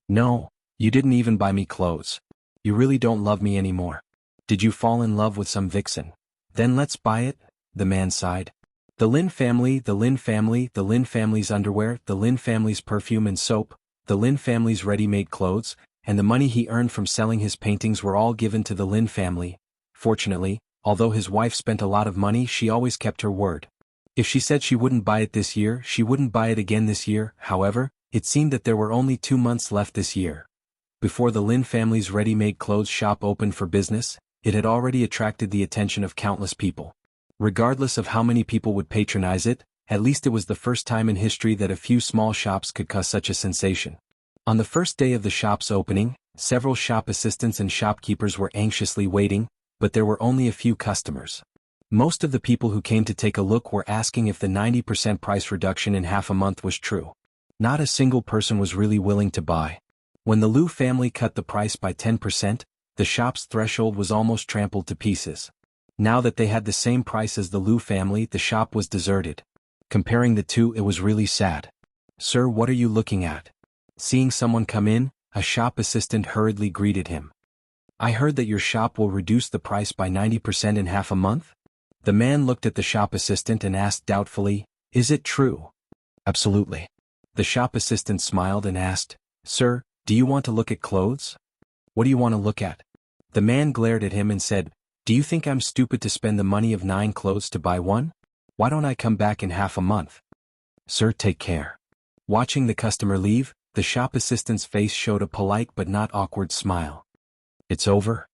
No, you didn't even buy me clothes. You really don't love me anymore. Did you fall in love with some vixen? Then let's buy it," the man sighed. The Lin family, the Lin family, the Lin family's underwear, the Lin family's perfume and soap, the Lin family's ready-made clothes, and the money he earned from selling his paintings were all given to the Lin family. Fortunately, although his wife spent a lot of money, she always kept her word. If she said she wouldn't buy it this year, she wouldn't buy it again this year. However, it seemed that there were only 2 months left this year. Before the Lin family's ready-made clothes shop opened for business, it had already attracted the attention of countless people. Regardless of how many people would patronize it, at least it was the first time in history that a few small shops could cause such a sensation. On the first day of the shop's opening, several shop assistants and shopkeepers were anxiously waiting, but there were only a few customers. Most of the people who came to take a look were asking if the 90% price reduction in half a month was true. Not a single person was really willing to buy. When the Liu family cut the price by 10%, the shop's threshold was almost trampled to pieces. Now that they had the same price as the Liu family, the shop was deserted. Comparing the two, it was really sad. "Sir, what are you looking at?" Seeing someone come in, a shop assistant hurriedly greeted him. "I heard that your shop will reduce the price by 90% in half a month?" The man looked at the shop assistant and asked doubtfully, "Is it true?" "Absolutely." The shop assistant smiled and asked, "Sir, do you want to look at clothes?" "What do you want to look at?" The man glared at him and said, "Do you think I'm stupid to spend the money of 9 clothes to buy one? Why don't I come back in half a month?" "Sir, take care." Watching the customer leave, the shop assistant's face showed a polite but not awkward smile. "It's over?"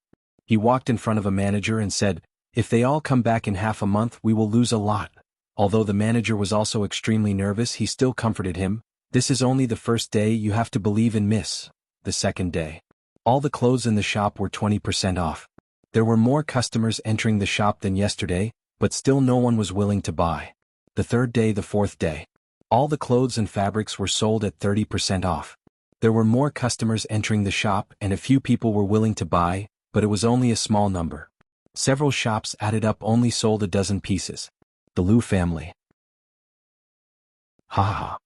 He walked in front of a manager and said, "If they all come back in half a month, we will lose a lot." Although the manager was also extremely nervous, he still comforted him. "This is only the first day, you have to believe in miss." The second day, all the clothes in the shop were 20% off. There were more customers entering the shop than yesterday, but still no one was willing to buy. The third day, the fourth day, all the clothes and fabrics were sold at 30% off. There were more customers entering the shop and a few people were willing to buy, but it was only a small number. Several shops added up only sold a dozen pieces. The Liu family. Ha ha.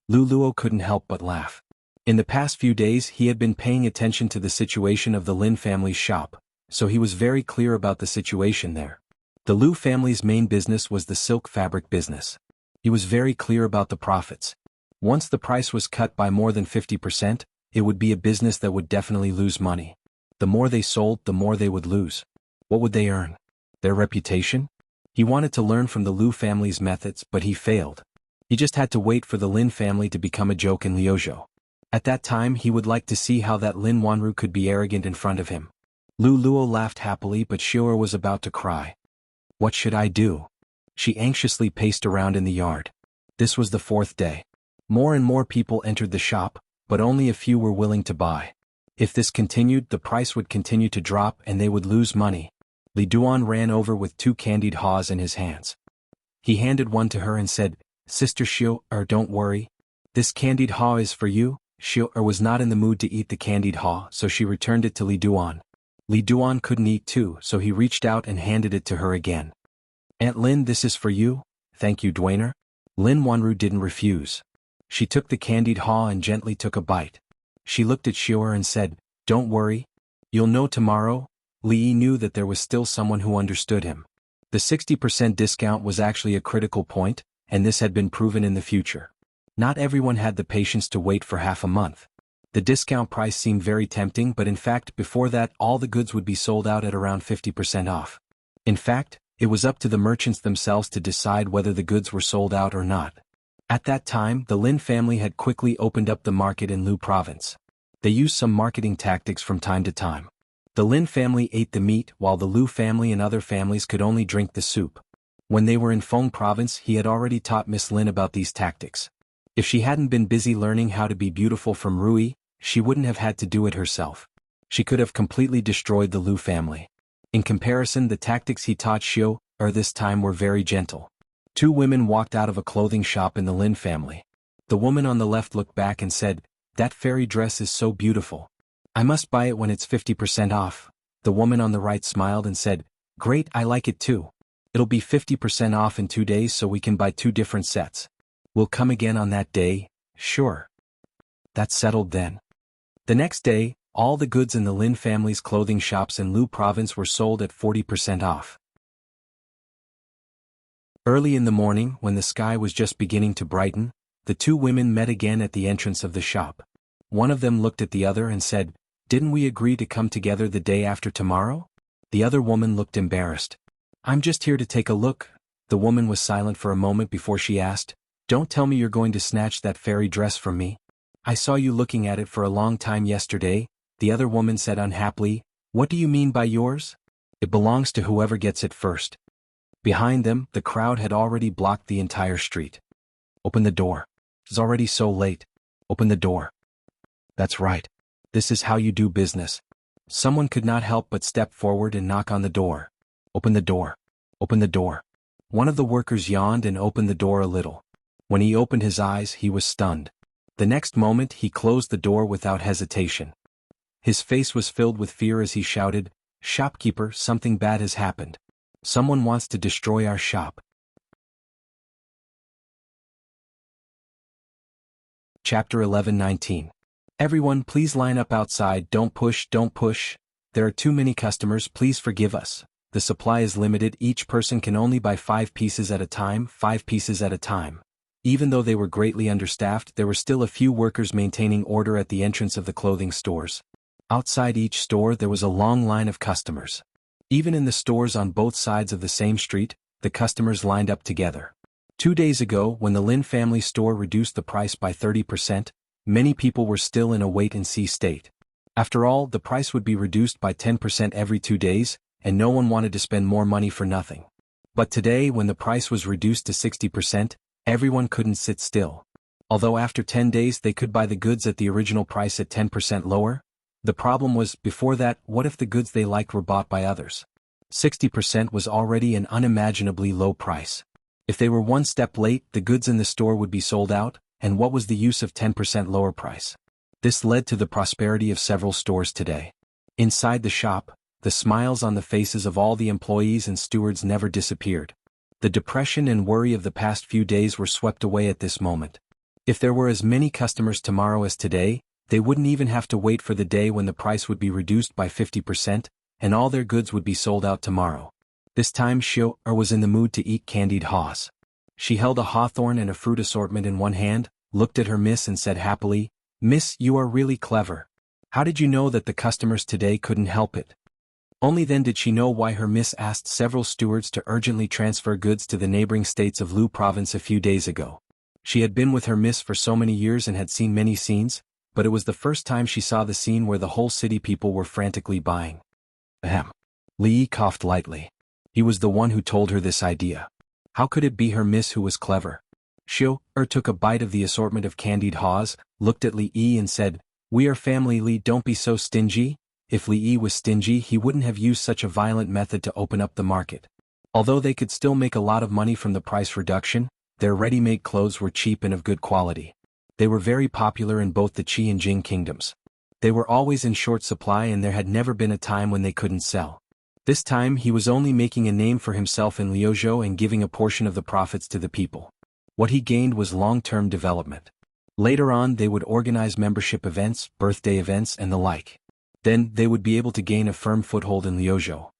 Lu Luo couldn't help but laugh. In the past few days he had been paying attention to the situation of the Lin family's shop, so he was very clear about the situation there. The Liu family's main business was the silk fabric business. He was very clear about the profits. Once the price was cut by more than 50%, it would be a business that would definitely lose money. The more they sold, the more they would lose. What would they earn? Their reputation? He wanted to learn from the Liu family's methods, but he failed. He just had to wait for the Lin family to become a joke in Liuzhou. At that time he would like to see how that Lin Wanru could be arrogant in front of him. Lu Luo laughed happily, but Xiu'er was about to cry. What should I do? She anxiously paced around in the yard. This was the fourth day. More and more people entered the shop, but only a few were willing to buy. If this continued, the price would continue to drop and they would lose money. Li Duan ran over with 2 candied haws in his hands. He handed one to her and said, "Sister Xiu'er, don't worry. This candied haw is for you." Xiu'er was not in the mood to eat the candied haw, so she returned it to Li Duan. Li Duan couldn't eat too, so he reached out and handed it to her again. "Aunt Lin, this is for you." "Thank you, Duaner." Lin Wanru didn't refuse. She took the candied haw and gently took a bite. She looked at Xiu'er and said, "Don't worry. You'll know tomorrow." Li Yi knew that there was still someone who understood him. The 60% discount was actually a critical point, and this had been proven in the future. Not everyone had the patience to wait for half a month. The discount price seemed very tempting, but in fact before that all the goods would be sold out at around 50% off. In fact, it was up to the merchants themselves to decide whether the goods were sold out or not. At that time, the Lin family had quickly opened up the market in Lu province. They used some marketing tactics from time to time. The Lin family ate the meat while the Liu family and other families could only drink the soup. When they were in Feng province, he had already taught Miss Lin about these tactics. If she hadn't been busy learning how to be beautiful from Rui, she wouldn't have had to do it herself. She could have completely destroyed the Liu family. In comparison, the tactics he taught Xiu'er this time were very gentle. 2 women walked out of a clothing shop in the Lin family. The woman on the left looked back and said, "That fairy dress is so beautiful. I must buy it when it's 50% off." The woman on the right smiled and said, "Great, I like it too. It'll be 50% off in 2 days so we can buy 2 different sets. We'll come again on that day." "Sure." "That's settled then." The next day, all the goods in the Lin family's clothing shops in Lu province were sold at 40% off. Early in the morning, when the sky was just beginning to brighten, the 2 women met again at the entrance of the shop. One of them looked at the other and said, "Didn't we agree to come together the day after tomorrow?" The other woman looked embarrassed. "I'm just here to take a look." The woman was silent for a moment before she asked, "Don't tell me you're going to snatch that fairy dress from me. I saw you looking at it for a long time yesterday." The other woman said unhappily, "What do you mean by yours? It belongs to whoever gets it first." Behind them, the crowd had already blocked the entire street. Open the door. It's already so late. Open the door. That's right. This is how you do business. Someone could not help but step forward and knock on the door. Open the door. Open the door. One of the workers yawned and opened the door a little. When he opened his eyes, he was stunned. The next moment, he closed the door without hesitation. His face was filled with fear as he shouted, "Shopkeeper, something bad has happened. Someone wants to destroy our shop." Chapter 11:19. Everyone, please line up outside. Don't push, don't push. There are too many customers, please forgive us. The supply is limited, each person can only buy 5 pieces at a time, 5 pieces at a time. Even though they were greatly understaffed, there were still a few workers maintaining order at the entrance of the clothing stores. Outside each store there was a long line of customers. Even in the stores on both sides of the same street, the customers lined up together. 2 days ago, when the Lin family store reduced the price by 30%, many people were still in a wait-and-see state. After all, the price would be reduced by 10% every 2 days, and no one wanted to spend more money for nothing. But today, when the price was reduced to 60%, everyone couldn't sit still. Although after 10 days they could buy the goods at the original price at 10% lower, the problem was, before that, what if the goods they liked were bought by others? 60% was already an unimaginably low price. If they were one step late, the goods in the store would be sold out, and what was the use of 10% lower price? This led to the prosperity of several stores today. Inside the shop, the smiles on the faces of all the employees and stewards never disappeared. The depression and worry of the past few days were swept away at this moment. If there were as many customers tomorrow as today, they wouldn't even have to wait for the day when the price would be reduced by 50%, and all their goods would be sold out tomorrow. This time Xiao was in the mood to eat candied haws. She held a hawthorn and a fruit assortment in one hand, looked at her miss and said happily, "Miss, you are really clever. How did you know that the customers today couldn't help it?" Only then did she know why her miss asked several stewards to urgently transfer goods to the neighboring states of Lu province a few days ago. She had been with her miss for so many years and had seen many scenes, but it was the first time she saw the scene where the whole city people were frantically buying. Ahem. Li coughed lightly. He was the one who told her this idea. How could it be her miss who was clever? Xiao took a bite of the assortment of candied haws, looked at Li Yi and said, "We are family, Li, don't be so stingy." If Li Yi was stingy, he wouldn't have used such a violent method to open up the market. Although they could still make a lot of money from the price reduction, their ready-made clothes were cheap and of good quality. They were very popular in both the Qi and Jing kingdoms. They were always in short supply and there had never been a time when they couldn't sell. This time he was only making a name for himself in Liuzhou and giving a portion of the profits to the people. What he gained was long-term development. Later on they would organize membership events, birthday events and the like. Then they would be able to gain a firm foothold in Liuzhou.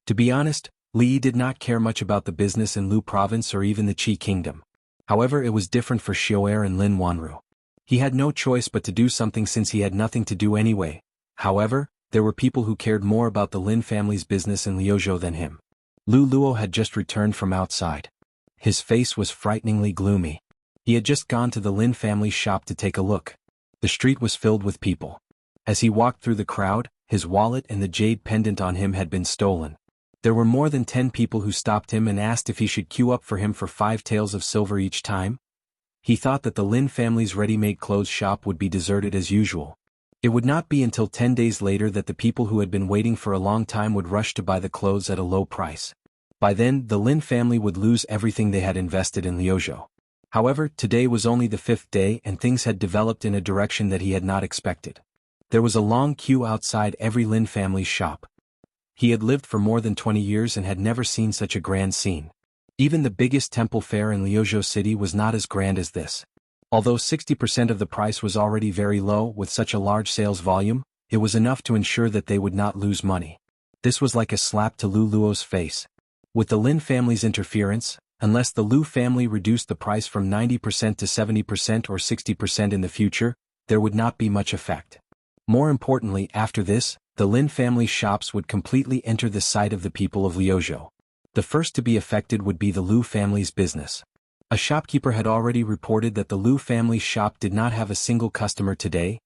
To be honest, Li did not care much about the business in Lu province or even the Qi kingdom. However, it was different for Xiao and Lin Wanru. He had no choice but to do something since he had nothing to do anyway. However, there were people who cared more about the Lin family's business in Liuzhou than him. Lu Luo had just returned from outside. His face was frighteningly gloomy. He had just gone to the Lin family's shop to take a look. The street was filled with people. As he walked through the crowd, his wallet and the jade pendant on him had been stolen. There were more than 10 people who stopped him and asked if he should queue up for him for 5 taels of silver each time. He thought that the Lin family's ready-made clothes shop would be deserted as usual. It would not be until 10 days later that the people who had been waiting for a long time would rush to buy the clothes at a low price. By then, the Lin family would lose everything they had invested in Liuzhou. However, today was only the 5th day and things had developed in a direction that he had not expected. There was a long queue outside every Lin family's shop. He had lived for more than 20 years and had never seen such a grand scene. Even the biggest temple fair in Liuzhou city was not as grand as this. Although 60% of the price was already very low with such a large sales volume, it was enough to ensure that they would not lose money. This was like a slap to Lu Luo's face. With the Lin family's interference, unless the Lu family reduced the price from 90% to 70% or 60% in the future, there would not be much effect. More importantly, after this, the Lin family's shops would completely enter the sight of the people of Liuzhou. The first to be affected would be the Lu family's business. A shopkeeper had already reported that the Lu family's shop did not have a single customer today.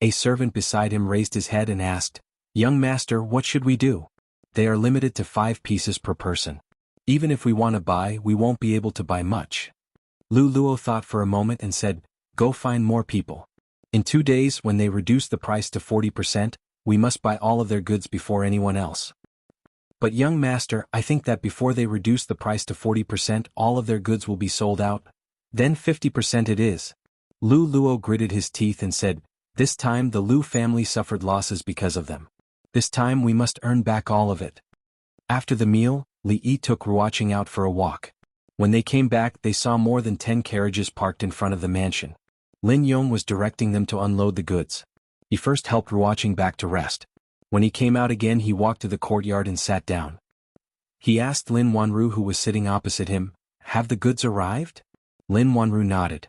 A servant beside him raised his head and asked, "Young master, what should we do?" They are limited to 5 pieces per person. Even if we want to buy, we won't be able to buy much. Lu Luo thought for a moment and said, go find more people. In 2 days, when they reduce the price to 40%, we must buy all of their goods before anyone else. But young master, I think that before they reduce the price to 40%, all of their goods will be sold out. Then 50% it is. Lu Luo gritted his teeth and said, this time the Lu family suffered losses because of them. This time we must earn back all of it. After the meal, Li Yi took Ruoqing out for a walk. When they came back, they saw more than 10 carriages parked in front of the mansion. Lin Yong was directing them to unload the goods. He first helped Ruoqing back to rest. When he came out again, he walked to the courtyard and sat down. He asked Lin Wanru, who was sitting opposite him, have the goods arrived? Lin Wanru nodded.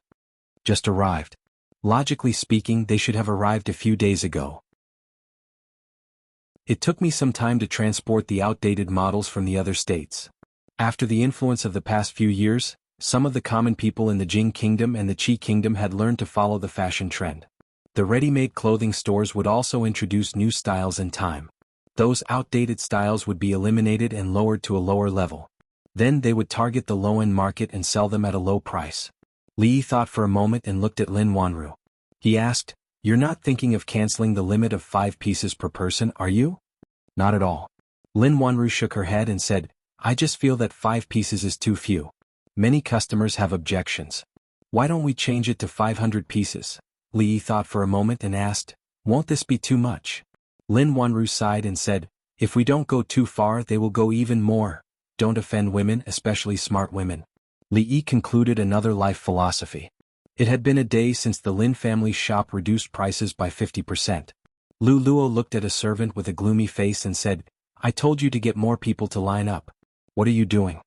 Just arrived. Logically speaking, they should have arrived a few days ago. It took me some time to transport the outdated models from the other states. After the influence of the past few years, some of the common people in the Jing Kingdom and the Qi Kingdom had learned to follow the fashion trend. The ready-made clothing stores would also introduce new styles in time. Those outdated styles would be eliminated and lowered to a lower level. Then they would target the low-end market and sell them at a low price. Li Yi thought for a moment and looked at Lin Wanru. He asked, you're not thinking of canceling the limit of 5 pieces per person, are you? Not at all. Lin Wanru shook her head and said, I just feel that 5 pieces is too few. Many customers have objections. Why don't we change it to 500 pieces? Li Yi thought for a moment and asked, won't this be too much? Lin Wanru sighed and said, if we don't go too far, they will go even more. Don't offend women, especially smart women. Li Yi concluded another life philosophy. It had been a day since the Lin family's shop reduced prices by 50%. Lu Luo looked at a servant with a gloomy face and said, I told you to get more people to line up. What are you doing?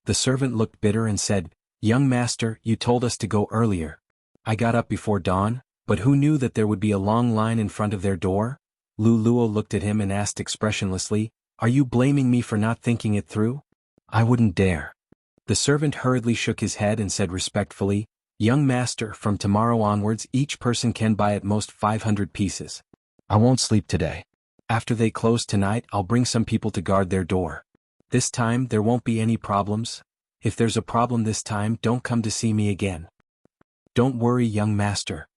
The servant looked bitter and said, young master, you told us to go earlier. I got up before dawn, but who knew that there would be a long line in front of their door? Lu Luo looked at him and asked expressionlessly, are you blaming me for not thinking it through? I wouldn't dare. The servant hurriedly shook his head and said respectfully, young master, from tomorrow onwards each person can buy at most 500 pieces. I won't sleep today. After they close tonight, I'll bring some people to guard their door. This time there won't be any problems. If there's a problem this time, don't come to see me again. Don't worry, young master.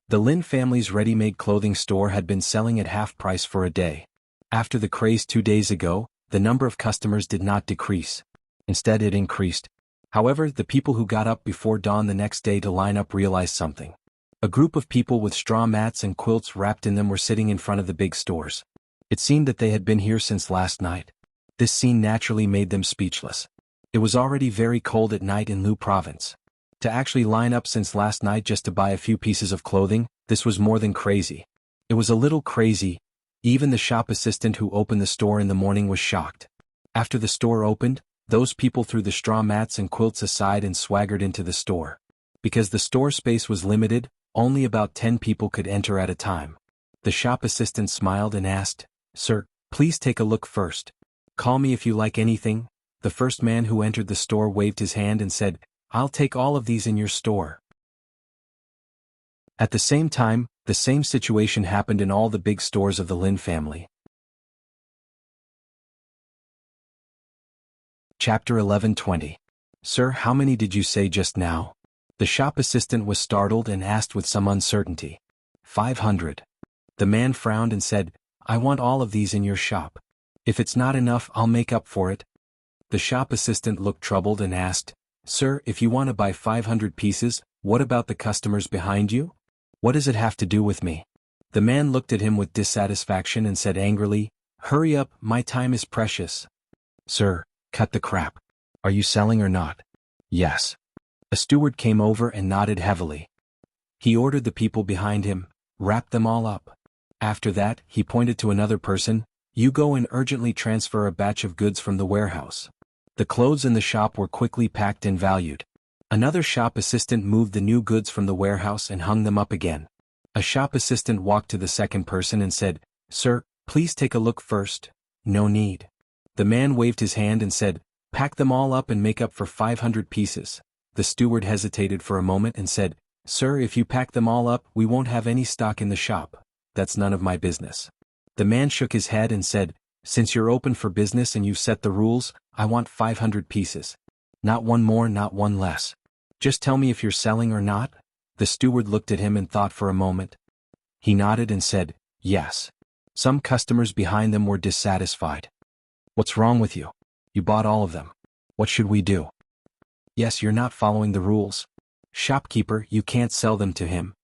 The Lin family's ready-made clothing store had been selling at half price for a day. After the craze 2 days ago, the number of customers did not decrease. Instead, it increased. However, the people who got up before dawn the next day to line up realized something. A group of people with straw mats and quilts wrapped in them were sitting in front of the big stores. It seemed that they had been here since last night. This scene naturally made them speechless. It was already very cold at night in Lu province. To actually line up since last night just to buy a few pieces of clothing, this was more than crazy. It was a little crazy. Even the shop assistant who opened the store in the morning was shocked. After the store opened, those people threw the straw mats and quilts aside and swaggered into the store. Because the store space was limited, only about 10 people could enter at a time. The shop assistant smiled and asked, Sir, please take a look first. Call me if you like anything. The first man who entered the store waved his hand and said, I'll take all of these in your store. At the same time, the same situation happened in all the big stores of the Lin family. Chapter 11:20. Sir, how many did you say just now? The shop assistant was startled and asked with some uncertainty. 500. The man frowned and said, I want all of these in your shop. If it's not enough, I'll make up for it. The shop assistant looked troubled and asked, Sir, if you want to buy 500 pieces, what about the customers behind you? What does it have to do with me? The man looked at him with dissatisfaction and said angrily, Hurry up, my time is precious. Sir, cut the crap. Are you selling or not? Yes. A steward came over and nodded heavily. He ordered the people behind him, wrap them all up. After that, he pointed to another person, You go and urgently transfer a batch of goods from the warehouse. The clothes in the shop were quickly packed and valued. Another shop assistant moved the new goods from the warehouse and hung them up again. A shop assistant walked to the second person and said, Sir, please take a look first. No need. The man waved his hand and said, Pack them all up and make up for 500 pieces. The steward hesitated for a moment and said, Sir, if you pack them all up, we won't have any stock in the shop. That's none of my business. The man shook his head and said, Since you're open for business and you've set the rules, I want 500 pieces. Not one more, not one less. Just tell me if you're selling or not." The steward looked at him and thought for a moment. He nodded and said, "Yes." Some customers behind them were dissatisfied. "What's wrong with you? You bought all of them. What should we do?" "Yes, you're not following the rules. Shopkeeper, you can't sell them to him."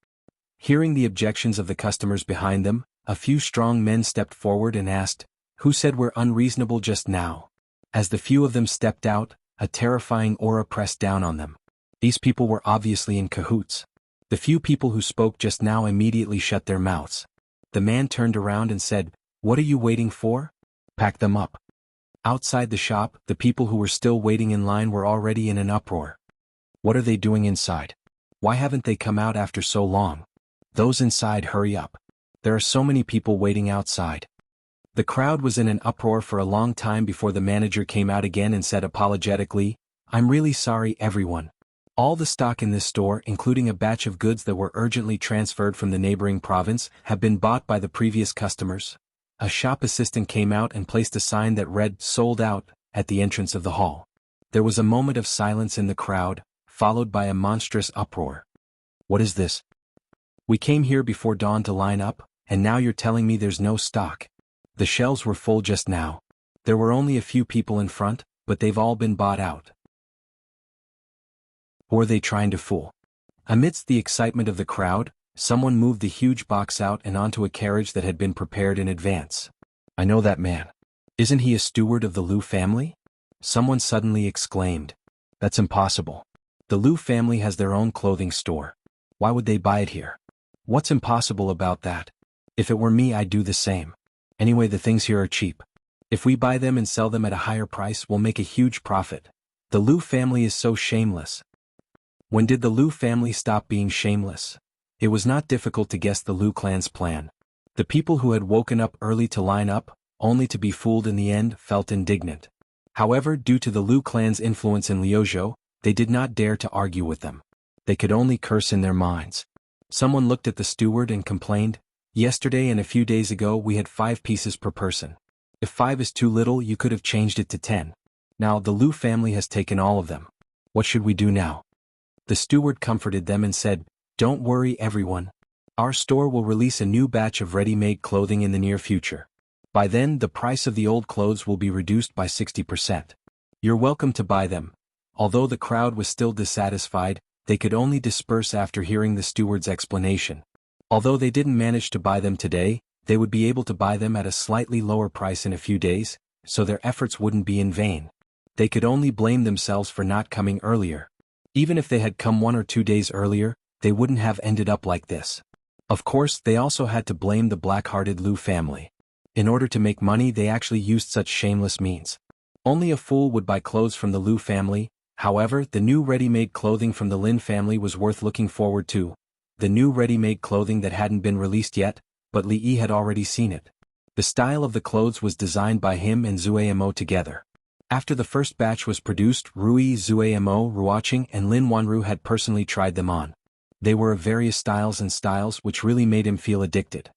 Hearing the objections of the customers behind them, a few strong men stepped forward and asked, "Who said we're unreasonable just now?" As the few of them stepped out, a terrifying aura pressed down on them. These people were obviously in cahoots. The few people who spoke just now immediately shut their mouths. The man turned around and said, "What are you waiting for? Pack them up." Outside the shop, the people who were still waiting in line were already in an uproar. What are they doing inside? Why haven't they come out after so long? Those inside, hurry up. There are so many people waiting outside. The crowd was in an uproar for a long time before the manager came out again and said apologetically, "I'm really sorry, everyone. All the stock in this store, including a batch of goods that were urgently transferred from the neighboring province, have been bought by the previous customers." A shop assistant came out and placed a sign that read "Sold Out" at the entrance of the hall. There was a moment of silence in the crowd, followed by a monstrous uproar. "What is this? We came here before dawn to line up, and now you're telling me there's no stock. The shelves were full just now. There were only a few people in front, but they've all been bought out. Who are they trying to fool?" Amidst the excitement of the crowd, someone moved the huge box out and onto a carriage that had been prepared in advance. "I know that man. Isn't he a steward of the Liu family?" Someone suddenly exclaimed. "That's impossible. The Liu family has their own clothing store. Why would they buy it here? What's impossible about that? If it were me, I'd do the same. Anyway, the things here are cheap. If we buy them and sell them at a higher price, we'll make a huge profit. The Liu family is so shameless." When did the Liu family stop being shameless? It was not difficult to guess the Liu clan's plan. The people who had woken up early to line up, only to be fooled in the end, felt indignant. However, due to the Liu clan's influence in Liuzhou, they did not dare to argue with them. They could only curse in their minds. Someone looked at the steward and complained, "Yesterday and a few days ago we had 5 pieces per person. If 5 is too little, you could have changed it to 10. Now the Liu family has taken all of them. What should we do now?" The steward comforted them and said, "Don't worry, everyone. Our store will release a new batch of ready-made clothing in the near future. By then, the price of the old clothes will be reduced by 60%. You're welcome to buy them." Although the crowd was still dissatisfied, they could only disperse after hearing the steward's explanation. Although they didn't manage to buy them today, they would be able to buy them at a slightly lower price in a few days, so their efforts wouldn't be in vain. They could only blame themselves for not coming earlier. Even if they had come 1 or 2 days earlier, they wouldn't have ended up like this. Of course, they also had to blame the black-hearted Liu family. In order to make money, they actually used such shameless means. Only a fool would buy clothes from the Liu family. However, the new ready-made clothing from the Lin family was worth looking forward to. The new ready-made clothing that hadn't been released yet, but Li Yi had already seen it. The style of the clothes was designed by him and Zue Mo together. After the first batch was produced, Rui, Zue Mo, Ruoqing, and Lin Wanru had personally tried them on. They were of various styles which really made him feel addicted.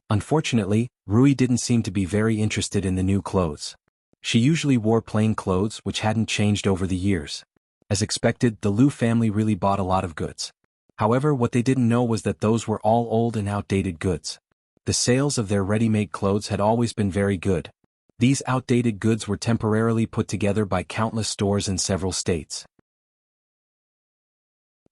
Unfortunately, Rui didn't seem to be very interested in the new clothes. She usually wore plain clothes which hadn't changed over the years. As expected, the Liu family really bought a lot of goods. However, what they didn't know was that those were all old and outdated goods. The sales of their ready-made clothes had always been very good. These outdated goods were temporarily put together by countless stores in several states.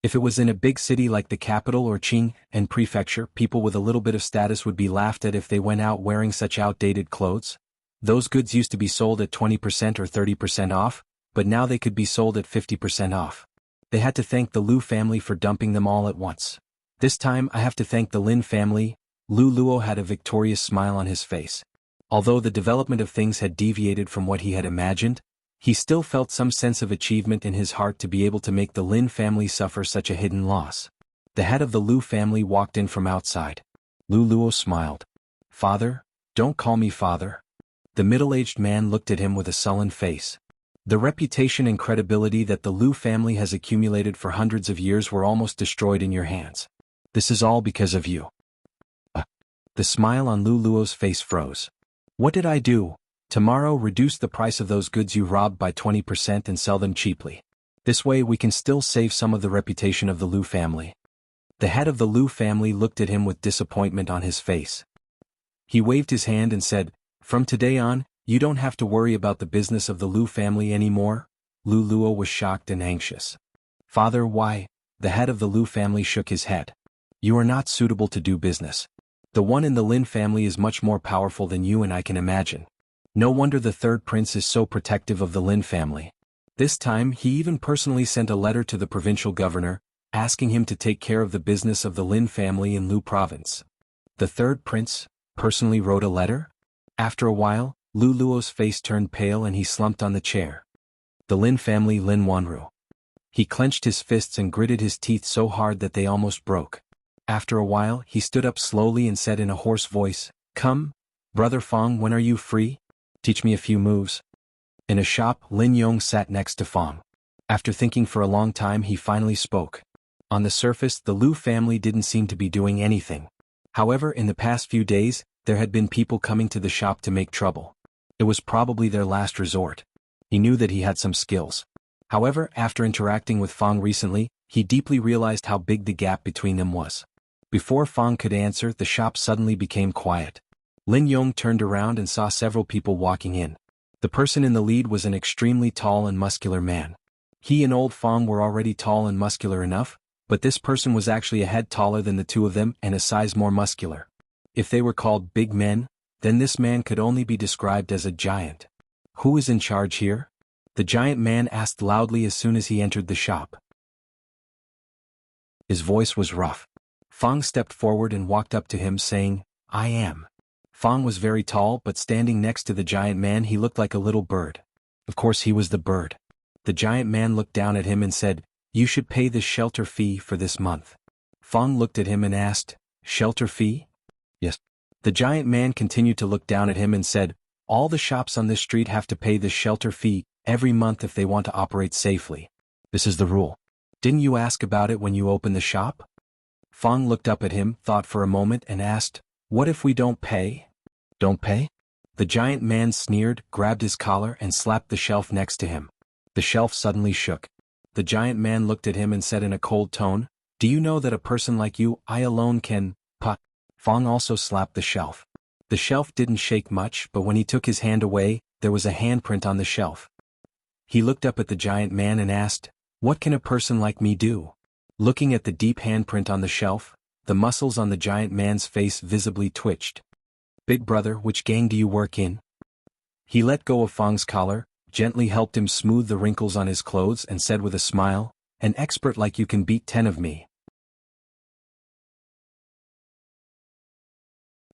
If it was in a big city like the capital or Qing and prefecture, people with a little bit of status would be laughed at if they went out wearing such outdated clothes. Those goods used to be sold at 20% or 30% off, but now they could be sold at 50% off. They had to thank the Liu family for dumping them all at once. This time I have to thank the Lin family. Lu Luo had a victorious smile on his face. Although the development of things had deviated from what he had imagined, he still felt some sense of achievement in his heart to be able to make the Lin family suffer such a hidden loss. The head of the Liu family walked in from outside. Lu Luo smiled. "Father? Don't call me father." The middle-aged man looked at him with a sullen face. The reputation and credibility that the Liu family has accumulated for hundreds of years were almost destroyed in your hands. This is all because of you. The smile on Lu Luo's face froze. "What did I do?" Tomorrow reduce the price of those goods you robbed by 20% and sell them cheaply. This way we can still save some of the reputation of the Liu family. The head of the Liu family looked at him with disappointment on his face. He waved his hand and said, "From today on, you don't have to worry about the business of the Liu family anymore." Lu Luo was shocked and anxious. "Father, why?" The head of the Liu family shook his head. "You are not suitable to do business. The one in the Lin family is much more powerful than you and I can imagine. No wonder the third prince is so protective of the Lin family. This time he even personally sent a letter to the provincial governor, asking him to take care of the business of the Lin family in Lu province." The third prince personally wrote a letter? After a while, Lu Luo's face turned pale and he slumped on the chair. The Lin family, Lin Wanru. He clenched his fists and gritted his teeth so hard that they almost broke. After a while he stood up slowly and said in a hoarse voice, "Come, Brother Fong, when are you free? Teach me a few moves." In a shop, Lin Yong sat next to Fong. After thinking for a long time he finally spoke. On the surface the Liu family didn't seem to be doing anything. However, in the past few days, there had been people coming to the shop to make trouble. It was probably their last resort. He knew that he had some skills. However, after interacting with Fong recently, he deeply realized how big the gap between them was. Before Fong could answer, the shop suddenly became quiet. Lin Yong turned around and saw several people walking in. The person in the lead was an extremely tall and muscular man. He and old Fong were already tall and muscular enough, but this person was actually a head taller than the two of them and a size more muscular. If they were called big men, then this man could only be described as a giant. "Who is in charge here?" the giant man asked loudly as soon as he entered the shop. His voice was rough. Fong stepped forward and walked up to him saying, "I am." Fong was very tall, but standing next to the giant man he looked like a little bird. Of course he was the bird. The giant man looked down at him and said, "You should pay the shelter fee for this month." Fong looked at him and asked, "Shelter fee?" "Yes." The giant man continued to look down at him and said, "All the shops on this street have to pay the shelter fee every month if they want to operate safely. This is the rule. Didn't you ask about it when you opened the shop?" Fong looked up at him, thought for a moment and asked, "What if we don't pay?" "Don't pay?" The giant man sneered, grabbed his collar and slapped the shelf next to him. The shelf suddenly shook. The giant man looked at him and said in a cold tone, "Do you know that a person like you, I alone can, pot?" Fong also slapped the shelf. The shelf didn't shake much, but when he took his hand away, there was a handprint on the shelf. He looked up at the giant man and asked, "What can a person like me do?" Looking at the deep handprint on the shelf, the muscles on the giant man's face visibly twitched. "Big brother, which gang do you work in?" He let go of Fong's collar, gently helped him smooth the wrinkles on his clothes and said with a smile, "An expert like you can beat 10 of me."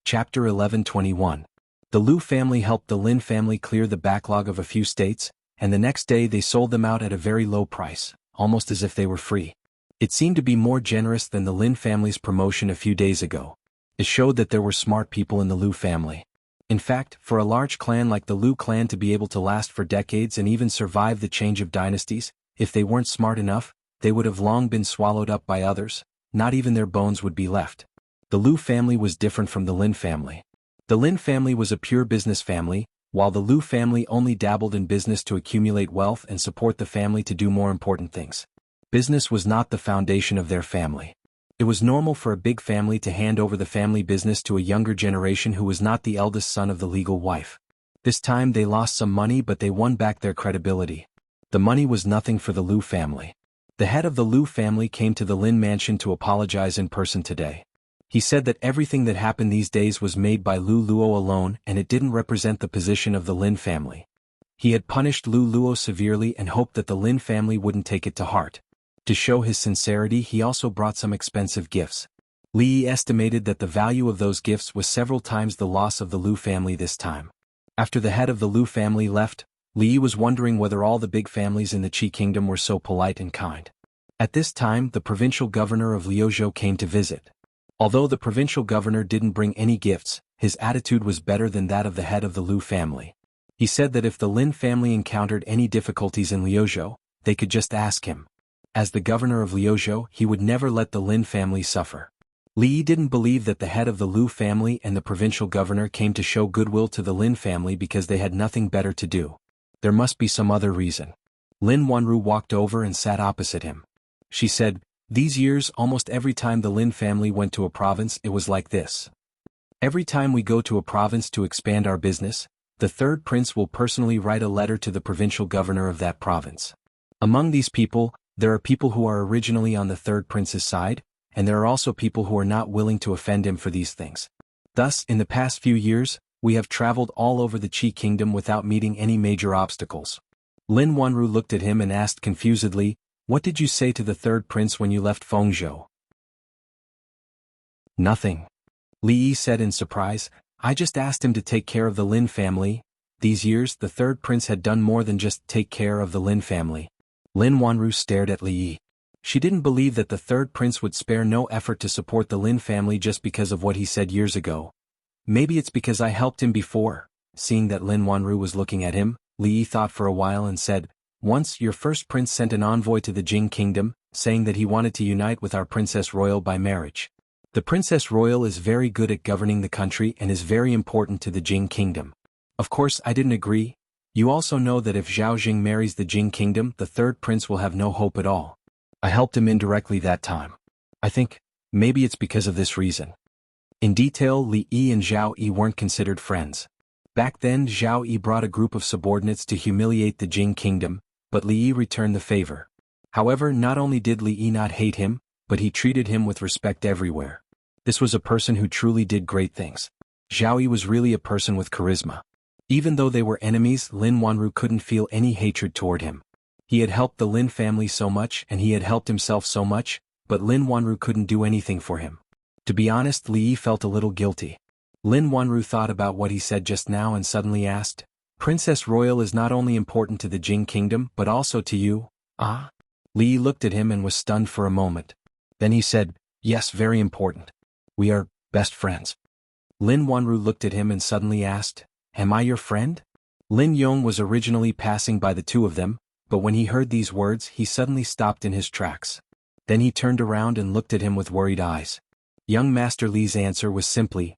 Chapter 11:21. The Liu family helped the Lin family clear the backlog of a few states, and the next day they sold them out at a very low price, almost as if they were free. It seemed to be more generous than the Lin family's promotion a few days ago. It showed that there were smart people in the Liu family. In fact, for a large clan like the Liu clan to be able to last for decades and even survive the change of dynasties, if they weren't smart enough, they would have long been swallowed up by others, not even their bones would be left. The Liu family was different from the Lin family. The Lin family was a pure business family, while the Liu family only dabbled in business to accumulate wealth and support the family to do more important things. Business was not the foundation of their family. It was normal for a big family to hand over the family business to a younger generation who was not the eldest son of the legal wife. This time they lost some money, but they won back their credibility. The money was nothing for the Liu family. The head of the Liu family came to the Lin mansion to apologize in person today. He said that everything that happened these days was made by Lu Luo alone and it didn't represent the position of the Lin family. He had punished Lu Luo severely and hoped that the Lin family wouldn't take it to heart. To show his sincerity, he also brought some expensive gifts. Li estimated that the value of those gifts was several times the loss of the Liu family this time. After the head of the Liu family left, Li was wondering whether all the big families in the Qi kingdom were so polite and kind. At this time, the provincial governor of Liuzhou came to visit. Although the provincial governor didn't bring any gifts, his attitude was better than that of the head of the Liu family. He said that if the Lin family encountered any difficulties in Liuzhou, they could just ask him. As the governor of Liuzhou, he would never let the Lin family suffer. Li Yi didn't believe that the head of the Lu family and the provincial governor came to show goodwill to the Lin family because they had nothing better to do. There must be some other reason. Lin Wanru walked over and sat opposite him. She said, "These years almost every time the Lin family went to a province it was like this. Every time we go to a province to expand our business, the third prince will personally write a letter to the provincial governor of that province. Among these people, there are people who are originally on the third prince's side, and there are also people who are not willing to offend him for these things. Thus, in the past few years, we have traveled all over the Qi kingdom without meeting any major obstacles." Lin Wanru looked at him and asked confusedly, "What did you say to the third prince when you left Fengzhou?" "Nothing," Li Yi said in surprise. "I just asked him to take care of the Lin family." These years the third prince had done more than just take care of the Lin family. Lin Wanru stared at Li Yi. She didn't believe that the third prince would spare no effort to support the Lin family just because of what he said years ago. "Maybe it's because I helped him before." Seeing that Lin Wanru was looking at him, Li Yi thought for a while and said, "Once your first prince sent an envoy to the Jing kingdom, saying that he wanted to unite with our princess royal by marriage. The princess royal is very good at governing the country and is very important to the Jing kingdom. Of course I didn't agree. You also know that if Zhao Jing marries the Jing kingdom the third prince will have no hope at all. I helped him indirectly that time. I think, maybe it's because of this reason." In detail, Li Yi and Zhao Yi weren't considered friends. Back then Zhao Yi brought a group of subordinates to humiliate the Jing kingdom, but Li Yi returned the favor. However, not only did Li Yi not hate him, but he treated him with respect everywhere. This was a person who truly did great things. Zhao Yi was really a person with charisma. Even though they were enemies, Lin Wanru couldn't feel any hatred toward him. He had helped the Lin family so much and he had helped himself so much, but Lin Wanru couldn't do anything for him. To be honest, Li Yi felt a little guilty. Lin Wanru thought about what he said just now and suddenly asked, "Princess Royal is not only important to the Jing kingdom but also to you, ah?" Li Yi looked at him and was stunned for a moment. Then he said, "Yes, very important. We are best friends." Lin Wanru looked at him and suddenly asked, "Am I your friend?" Lin Yong was originally passing by the two of them, but when he heard these words he suddenly stopped in his tracks. Then he turned around and looked at him with worried eyes. Young Master Li's answer was simply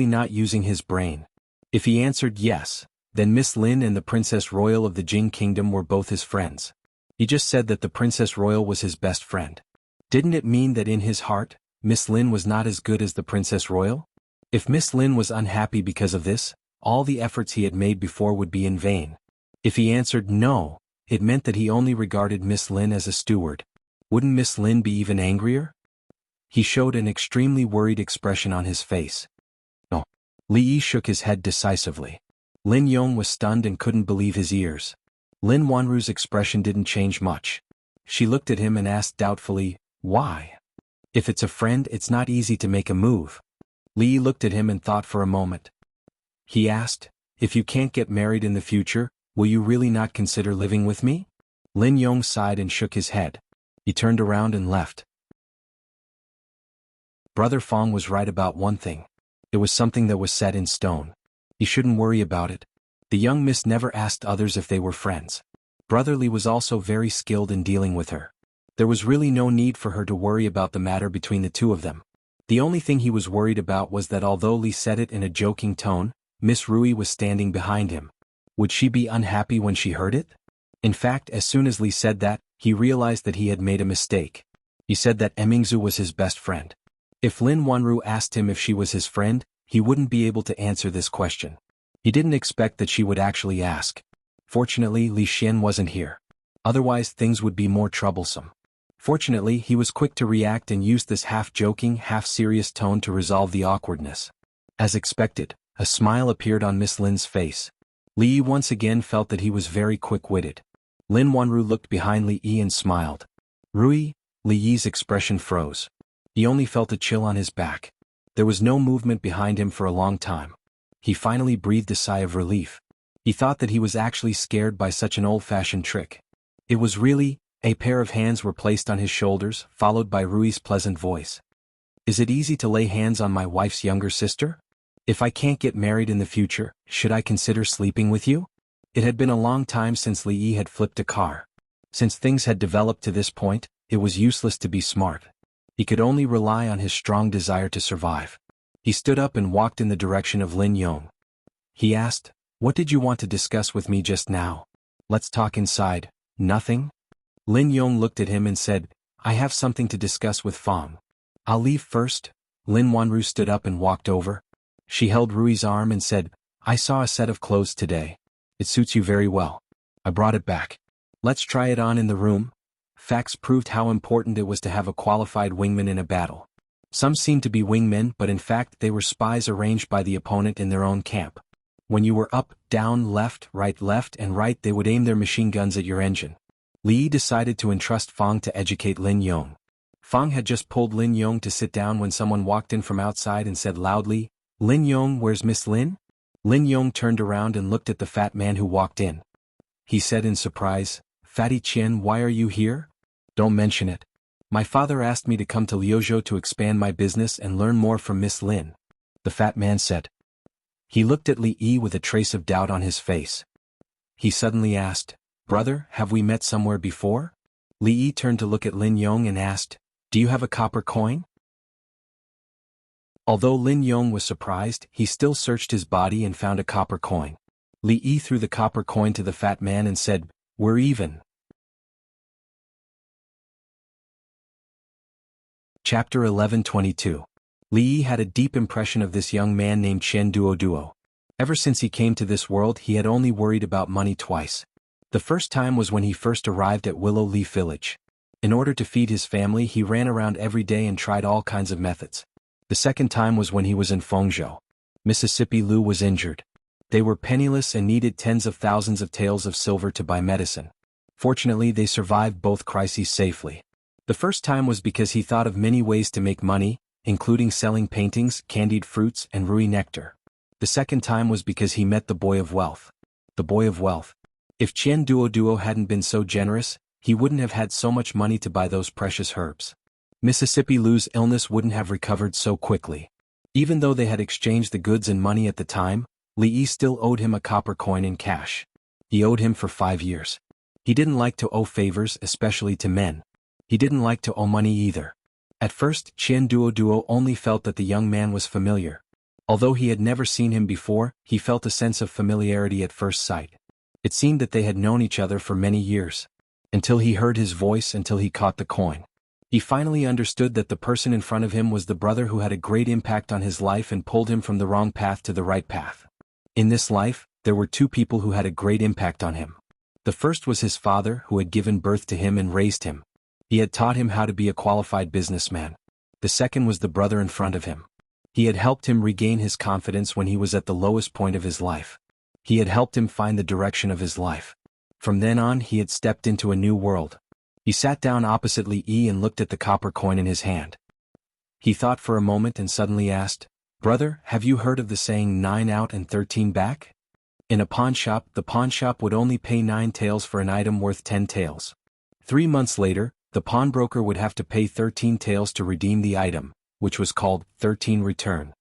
not using his brain. If he answered yes, then Miss Lin and the Princess Royal of the Jing Kingdom were both his friends. He just said that the Princess Royal was his best friend. Didn't it mean that in his heart, Miss Lin was not as good as the Princess Royal? If Miss Lin was unhappy because of this, all the efforts he had made before would be in vain. If he answered no, it meant that he only regarded Miss Lin as a steward. Wouldn't Miss Lin be even angrier? He showed an extremely worried expression on his face. No. Li Yi shook his head decisively. Lin Yong was stunned and couldn't believe his ears. Lin Wanru's expression didn't change much. She looked at him and asked doubtfully, "Why? If it's a friend it's not easy to make a move." Li Yi looked at him and thought for a moment. He asked, "If you can't get married in the future, will you really not consider living with me?" Lin Yong sighed and shook his head. He turned around and left. Brother Fong was right about one thing. It was something that was set in stone. He shouldn't worry about it. The young miss never asked others if they were friends. Brother Li was also very skilled in dealing with her. There was really no need for her to worry about the matter between the two of them. The only thing he was worried about was that although Li said it in a joking tone, Miss Rui was standing behind him. Would she be unhappy when she heard it? In fact, as soon as Li said that, he realized that he had made a mistake. He said that Emingzu was his best friend. If Lin Wanru asked him if she was his friend, he wouldn't be able to answer this question. He didn't expect that she would actually ask. Fortunately, Li Xian wasn't here. Otherwise things would be more troublesome. Fortunately, he was quick to react and used this half-joking, half-serious tone to resolve the awkwardness. As expected, a smile appeared on Miss Lin's face. Li Yi once again felt that he was very quick-witted. Lin Wanru looked behind Li Yi and smiled. Rui, Li Yi's expression froze. He only felt a chill on his back. There was no movement behind him for a long time. He finally breathed a sigh of relief. He thought that he was actually scared by such an old-fashioned trick. It was really, a pair of hands were placed on his shoulders, followed by Rui's pleasant voice. "Is it easy to lay hands on my wife's younger sister? If I can't get married in the future, should I consider sleeping with you?" It had been a long time since Li Yi had flipped a car. Since things had developed to this point, it was useless to be smart. He could only rely on his strong desire to survive. He stood up and walked in the direction of Lin Yong. He asked, "What did you want to discuss with me just now?" "Let's talk inside." "Nothing?" Lin Yong looked at him and said, "I have something to discuss with Fong." "I'll leave first." Lin Wanru stood up and walked over. She held Rui's arm and said, "I saw a set of clothes today. It suits you very well. I brought it back. Let's try it on in the room." Facts proved how important it was to have a qualified wingman in a battle. Some seemed to be wingmen, but in fact they were spies arranged by the opponent in their own camp. When you were up, down, left, and right, they would aim their machine guns at your engine. Li Yi decided to entrust Fong to educate Lin Yong. Fong had just pulled Lin Yong to sit down when someone walked in from outside and said loudly, "Lin Yong, where's Miss Lin?" Lin Yong turned around and looked at the fat man who walked in. He said in surprise, "Fatty Qian, why are you here?" "Don't mention it. My father asked me to come to Liuzhou to expand my business and learn more from Miss Lin," the fat man said. He looked at Li Yi with a trace of doubt on his face. He suddenly asked, "Brother, have we met somewhere before?" Li Yi turned to look at Lin Yong and asked, "Do you have a copper coin?" Although Lin Yong was surprised, he still searched his body and found a copper coin. Li Yi threw the copper coin to the fat man and said, "We're even." Chapter 11:22. Li Yi had a deep impression of this young man named Chen Duoduo. Ever since he came to this world he had only worried about money twice. The first time was when he first arrived at Willow Leaf Village. In order to feed his family he ran around every day and tried all kinds of methods. The second time was when he was in Fengzhou. Mississippi Lu was injured. They were penniless and needed tens of thousands of taels of silver to buy medicine. Fortunately they survived both crises safely. The first time was because he thought of many ways to make money, including selling paintings, candied fruits, and rui nectar. The second time was because he met the Boy of Wealth. The Boy of Wealth. If Chen Duoduo hadn't been so generous, he wouldn't have had so much money to buy those precious herbs. Mississippi Lu's illness wouldn't have recovered so quickly. Even though they had exchanged the goods and money at the time, Li Yi still owed him a copper coin in cash. He owed him for 5 years. He didn't like to owe favors, especially to men. He didn't like to owe money either. At first, Chen Duoduo only felt that the young man was familiar. Although he had never seen him before, he felt a sense of familiarity at first sight. It seemed that they had known each other for many years. Until he heard his voice, until he caught the coin. He finally understood that the person in front of him was the brother who had a great impact on his life and pulled him from the wrong path to the right path. In this life, there were two people who had a great impact on him. The first was his father, who had given birth to him and raised him. He had taught him how to be a qualified businessman. The second was the brother in front of him. He had helped him regain his confidence when he was at the lowest point of his life. He had helped him find the direction of his life. From then on he had stepped into a new world. He sat down opposite Li Yi and looked at the copper coin in his hand. He thought for a moment and suddenly asked, "Brother, have you heard of the saying 9 out and 13 back? In a pawn shop, the pawn shop would only pay 9 taels for an item worth 10 taels. 3 months later, the pawnbroker would have to pay 13 taels to redeem the item, which was called 13 return."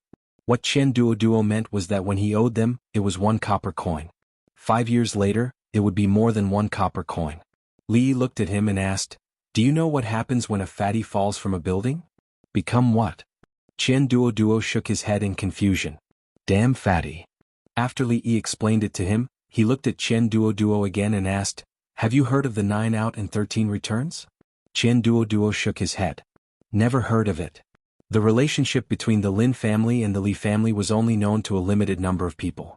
What Chen Duoduo meant was that when he owed them, it was 1 copper coin. 5 years later, it would be more than 1 copper coin. Li Yi looked at him and asked, "Do you know what happens when a fatty falls from a building?" "Become what?" Chen Duoduo shook his head in confusion. "Damn fatty." After Li Yi explained it to him, he looked at Chen Duoduo again and asked, "Have you heard of the 9 out and 13 returns?" Chen Duoduo shook his head. "Never heard of it." The relationship between the Lin family and the Li family was only known to a limited number of people.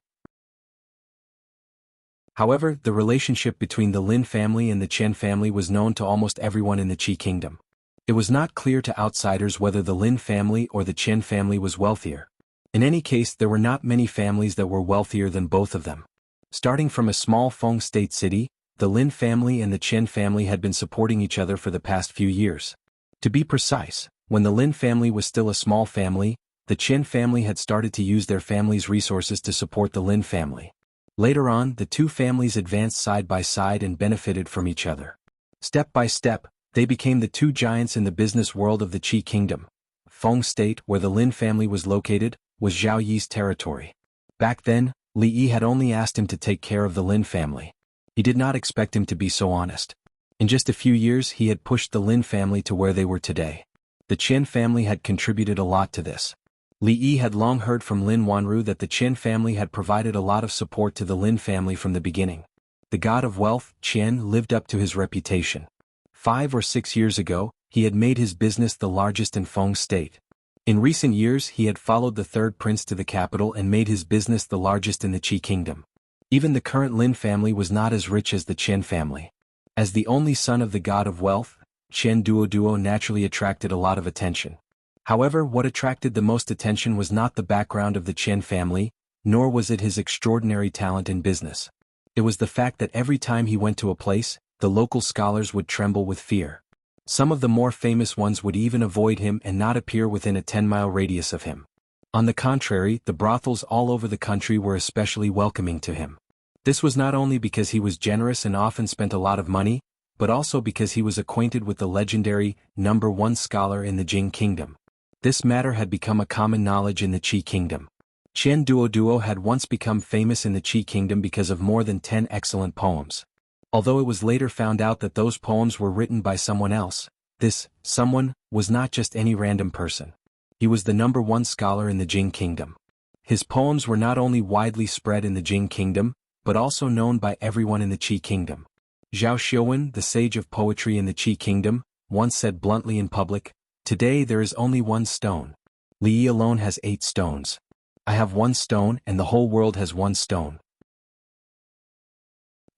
However, the relationship between the Lin family and the Chen family was known to almost everyone in the Qi kingdom. It was not clear to outsiders whether the Lin family or the Chen family was wealthier. In any case, there were not many families that were wealthier than both of them. Starting from a small Feng state city, the Lin family and the Chen family had been supporting each other for the past few years. To be precise, when the Lin family was still a small family, the Chen family had started to use their family's resources to support the Lin family. Later on, the two families advanced side by side and benefited from each other. Step by step, they became the two giants in the business world of the Qi kingdom. Feng State, where the Lin family was located, was Zhao Yi's territory. Back then, Li Yi had only asked him to take care of the Lin family. He did not expect him to be so honest. In just a few years he had pushed the Lin family to where they were today. The Qian family had contributed a lot to this. Li Yi had long heard from Lin Wanru that the Qian family had provided a lot of support to the Lin family from the beginning. The god of wealth, Qian, lived up to his reputation. 5 or 6 years ago, he had made his business the largest in Feng state. In recent years he had followed the third prince to the capital and made his business the largest in the Qi kingdom. Even the current Lin family was not as rich as the Qian family. As the only son of the god of wealth, Qian Duoduo naturally attracted a lot of attention. However, what attracted the most attention was not the background of the Qian family, nor was it his extraordinary talent in business. It was the fact that every time he went to a place, the local scholars would tremble with fear. Some of the more famous ones would even avoid him and not appear within a 10-mile radius of him. On the contrary, the brothels all over the country were especially welcoming to him. This was not only because he was generous and often spent a lot of money, but also because he was acquainted with the legendary #1 scholar in the Jing kingdom. This matter had become a common knowledge in the Qi kingdom. Qian Duoduo had once become famous in the Qi kingdom because of more than 10 excellent poems. Although it was later found out that those poems were written by someone else, this someone was not just any random person. He was the #1 scholar in the Jing kingdom. His poems were not only widely spread in the Jing kingdom, but also known by everyone in the Qi kingdom. Zhao Xiuwen, the sage of poetry in the Qi kingdom, once said bluntly in public, "Today there is only one stone. Li Yi alone has 8 stones. I have 1 stone and the whole world has 1 stone."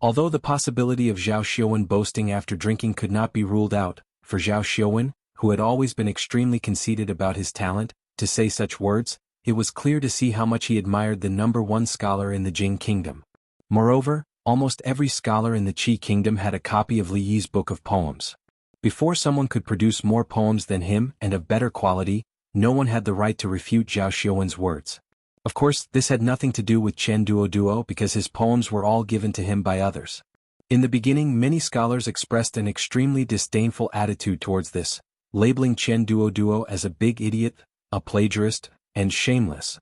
Although the possibility of Zhao Xiuwen boasting after drinking could not be ruled out, for Zhao Xiuwen, who had always been extremely conceited about his talent, to say such words, it was clear to see how much he admired the #1 scholar in the Jing kingdom. Moreover, almost every scholar in the Qi kingdom had a copy of Li Yi's book of poems. Before someone could produce more poems than him and of better quality, no one had the right to refute Zhao Xiuwen's words. Of course, this had nothing to do with Qian Duoduo because his poems were all given to him by others. In the beginning, many scholars expressed an extremely disdainful attitude towards this, labeling Qian Duoduo as a big idiot, a plagiarist, and shameless.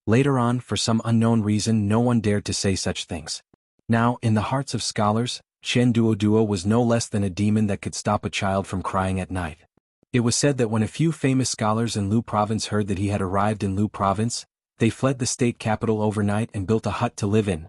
Later on, for some unknown reason, no one dared to say such things. Now, in the hearts of scholars, Qian Duoduo was no less than a demon that could stop a child from crying at night. It was said that when a few famous scholars in Lu province heard that he had arrived in Lu province, they fled the state capital overnight and built a hut to live in.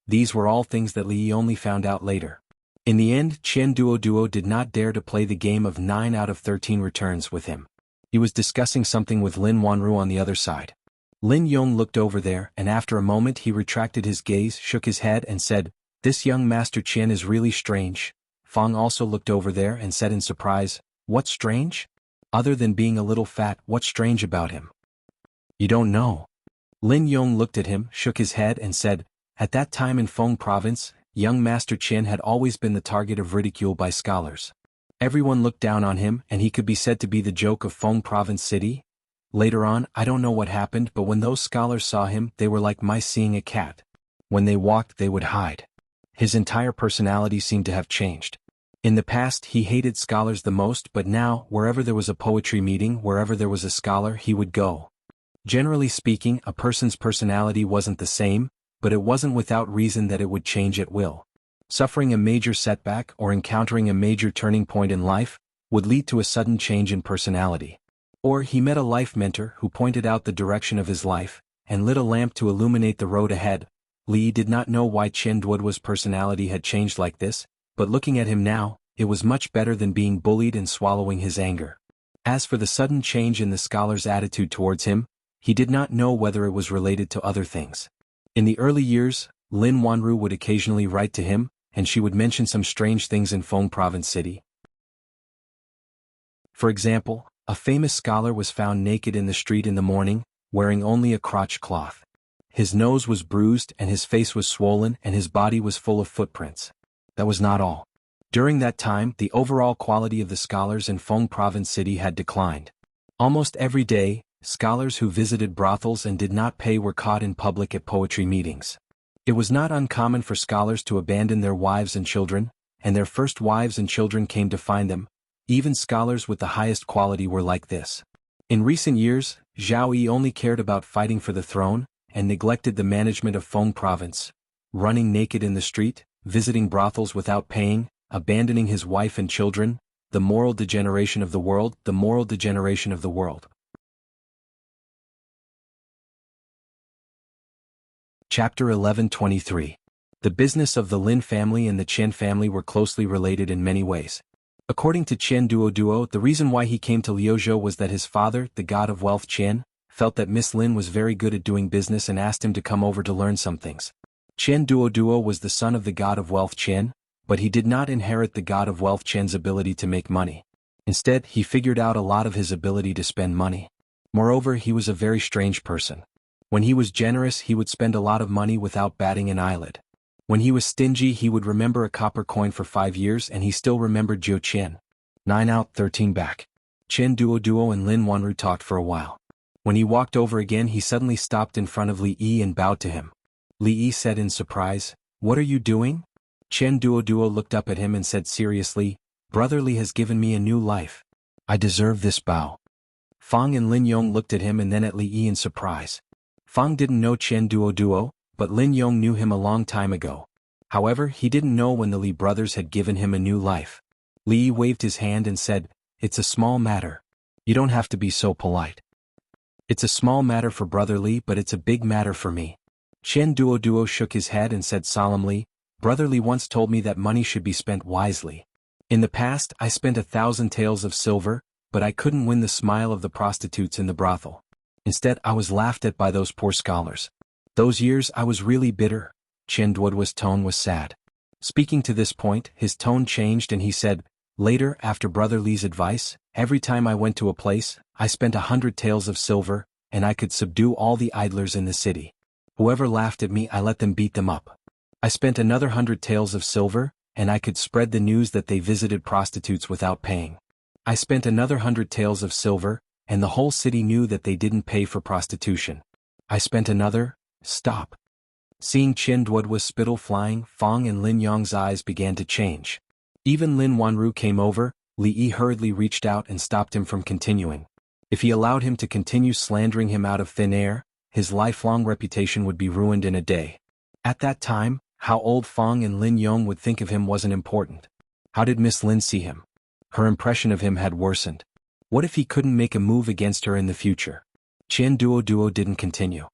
These were all things that Li Yi only found out later. In the end, Qian Duoduo did not dare to play the game of 9 out of 13 returns with him. He was discussing something with Lin Wanru on the other side. Lin Yong looked over there and after a moment he retracted his gaze, shook his head and said, "This young Master Qian is really strange." Fang also looked over there and said in surprise, "What's strange? Other than being a little fat, what's strange about him?" "You don't know." Lin Yong looked at him, shook his head and said, "At that time in Feng province, young Master Qian had always been the target of ridicule by scholars. Everyone looked down on him and he could be said to be the joke of Feng province city. Later on, I don't know what happened, but when those scholars saw him, they were like mice seeing a cat. When they walked, they would hide. His entire personality seemed to have changed. In the past, he hated scholars the most, but now, wherever there was a poetry meeting, wherever there was a scholar, he would go. Generally speaking, a person's personality wasn't the same, but it wasn't without reason that it would change at will. Suffering a major setback or encountering a major turning point in life would lead to a sudden change in personality. Or he met a life mentor who pointed out the direction of his life and lit a lamp to illuminate the road ahead. Li did not know why Qian Duoduo's personality had changed like this, but looking at him now, it was much better than being bullied and swallowing his anger. As for the sudden change in the scholar's attitude towards him, he did not know whether it was related to other things. In the early years, Lin Wanru would occasionally write to him, and she would mention some strange things in Feng province city. For example, a famous scholar was found naked in the street in the morning, wearing only a crotch cloth. His nose was bruised and his face was swollen and his body was full of footprints. That was not all. During that time, the overall quality of the scholars in Feng province city had declined. Almost every day, scholars who visited brothels and did not pay were caught in public at poetry meetings. It was not uncommon for scholars to abandon their wives and children, and their first wives and children came to find them. Even scholars with the highest quality were like this. In recent years, Zhao Yi only cared about fighting for the throne, and neglected the management of Feng province, running naked in the street, visiting brothels without paying, abandoning his wife and children. the moral degeneration of the world, the moral degeneration of the world. Chapter 11:23. The business of the Lin family and the Chen family were closely related in many ways. According to Chen Duoduo, the reason why he came to Liuzhou was that his father, the god of wealth Chen, felt that Miss Lin was very good at doing business and asked him to come over to learn some things. Chen Duoduo was the son of the god of wealth Chen, but he did not inherit the god of wealth Chen's ability to make money. Instead, he figured out a lot of his ability to spend money. Moreover, he was a very strange person. When he was generous, he would spend a lot of money without batting an eyelid. When he was stingy, he would remember a copper coin for 5 years and he still remembered Jiu Qian. 9 out, 13 back. Chen Duoduo and Lin Wanru talked for a while. When he walked over again, he suddenly stopped in front of Li Yi and bowed to him. Li Yi said in surprise, "What are you doing?" Chen Duoduo looked up at him and said seriously, "Brother Li has given me a new life. I deserve this bow." Fang and Lin Yong looked at him and then at Li Yi in surprise. Fang didn't know Chen Duoduo, but Lin Yong knew him a long time ago. However, he didn't know when the Li brothers had given him a new life. Li Yi waved his hand and said, "It's a small matter. You don't have to be so polite. It's a small matter for Brother Li, but it's a big matter for me." Chen Duoduo shook his head and said solemnly, "Brother Li once told me that money should be spent wisely. In the past, I spent 1,000 taels of silver, but I couldn't win the smile of the prostitutes in the brothel. Instead, I was laughed at by those poor scholars. Those years I was really bitter." Chen Duoduo's tone was sad. Speaking to this point, his tone changed and he said, "Later, after Brother Li's advice, every time I went to a place, I spent 100 taels of silver, and I could subdue all the idlers in the city. Whoever laughed at me, I let them beat them up. I spent another 100 taels of silver, and I could spread the news that they visited prostitutes without paying. I spent another 100 taels of silver, and the whole city knew that they didn't pay for prostitution. I spent another..." Stop. Seeing Chen Duoduo's spittle flying, Fang and Lin Yong's eyes began to change. Even Lin Wanru came over. Li Yi hurriedly reached out and stopped him from continuing. If he allowed him to continue slandering him out of thin air, his lifelong reputation would be ruined in a day. At that time, how old Fang and Lin Yong would think of him wasn't important. How did Miss Lin see him? Her impression of him had worsened. What if he couldn't make a move against her in the future? Chen Duoduo didn't continue.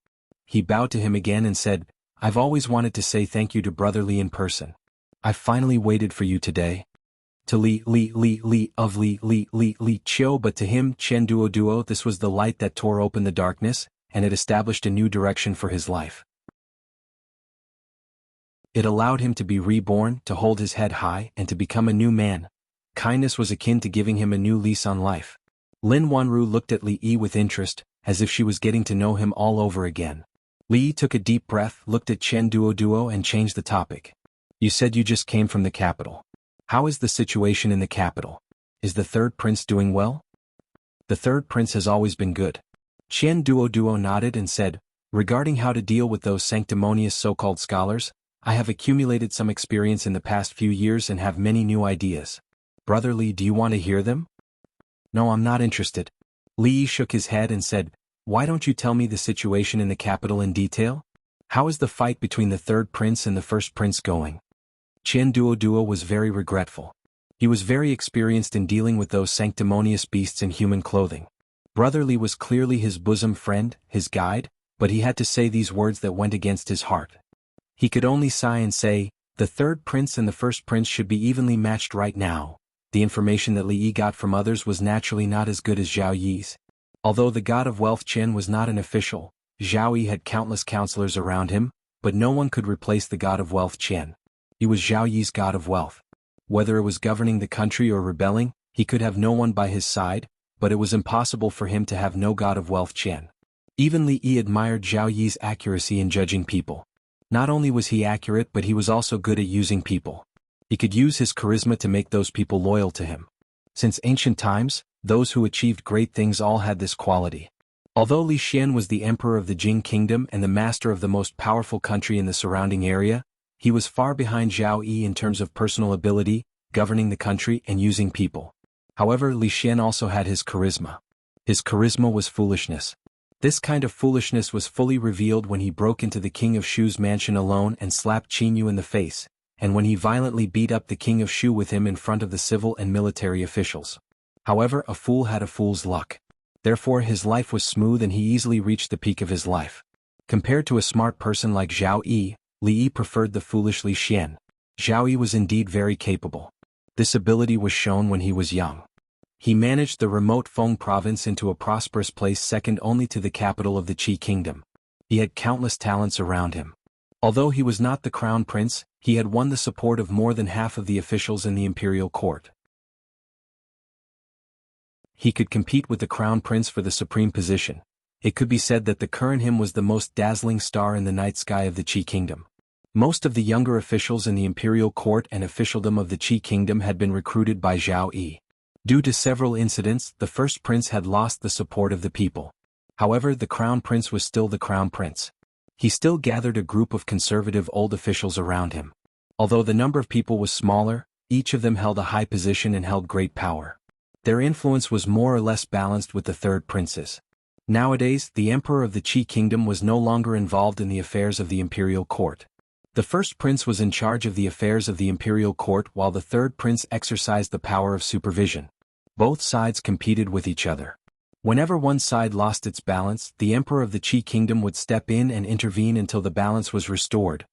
He bowed to him again and said, "I've always wanted to say thank you to Brother Li in person. I've finally waited for you today." To Li Chiu, but to him, Chen Duoduo, this was the light that tore open the darkness, and it established a new direction for his life. It allowed him to be reborn, to hold his head high, and to become a new man. Kindness was akin to giving him a new lease on life. Lin Wanru looked at Li Yi with interest, as if she was getting to know him all over again. Li Yi took a deep breath, looked at Chen Duoduo and changed the topic. "You said you just came from the capital. How is the situation in the capital? Is the third prince doing well?" "The third prince has always been good." Chen Duoduo nodded and said, "Regarding how to deal with those sanctimonious so-called scholars, I have accumulated some experience in the past few years and have many new ideas. Brother Li, do you want to hear them?" "No, I'm not interested." Li Yi shook his head and said, "Why don't you tell me the situation in the capital in detail? How is the fight between the third prince and the first prince going?" Chen Duoduo was very regretful. He was very experienced in dealing with those sanctimonious beasts in human clothing. Brother Li was clearly his bosom friend, his guide, but he had to say these words that went against his heart. He could only sigh and say, "The third prince and the first prince should be evenly matched right now." The information that Li Yi got from others was naturally not as good as Zhao Yi's. Although the god of wealth Chen was not an official, Zhao Yi had countless counselors around him, but no one could replace the god of wealth Chen. He was Zhao Yi's god of wealth. Whether it was governing the country or rebelling, he could have no one by his side, but it was impossible for him to have no god of wealth Chen. Even Li Yi admired Zhao Yi's accuracy in judging people. Not only was he accurate, but he was also good at using people. He could use his charisma to make those people loyal to him. Since ancient times, those who achieved great things all had this quality. Although Li Xian was the emperor of the Jing kingdom and the master of the most powerful country in the surrounding area, he was far behind Zhao Yi in terms of personal ability, governing the country and using people. However, Li Xian also had his charisma. His charisma was foolishness. This kind of foolishness was fully revealed when he broke into the king of Shu's mansion alone and slapped Qin Yu in the face. and when he violently beat up the king of Shu with him in front of the civil and military officials. However, a fool had a fool's luck. Therefore his life was smooth and he easily reached the peak of his life. Compared to a smart person like Zhao Yi, Li Yi preferred the foolish Li Xian. Zhao Yi was indeed very capable. This ability was shown when he was young. He managed the remote Feng province into a prosperous place second only to the capital of the Qi kingdom. He had countless talents around him. Although he was not the crown prince, he had won the support of more than half of the officials in the imperial court. He could compete with the crown prince for the supreme position. It could be said that the current him was the most dazzling star in the night sky of the Qi kingdom. Most of the younger officials in the imperial court and officialdom of the Qi kingdom had been recruited by Zhao Yi. Due to several incidents, the first prince had lost the support of the people. However, the crown prince was still the crown prince. He still gathered a group of conservative old officials around him. Although the number of people was smaller, each of them held a high position and held great power. Their influence was more or less balanced with the third princes. Nowadays, the emperor of the Qi kingdom was no longer involved in the affairs of the imperial court. The first prince was in charge of the affairs of the imperial court while the third prince exercised the power of supervision. Both sides competed with each other. Whenever one side lost its balance, the emperor of the Qi kingdom would step in and intervene until the balance was restored.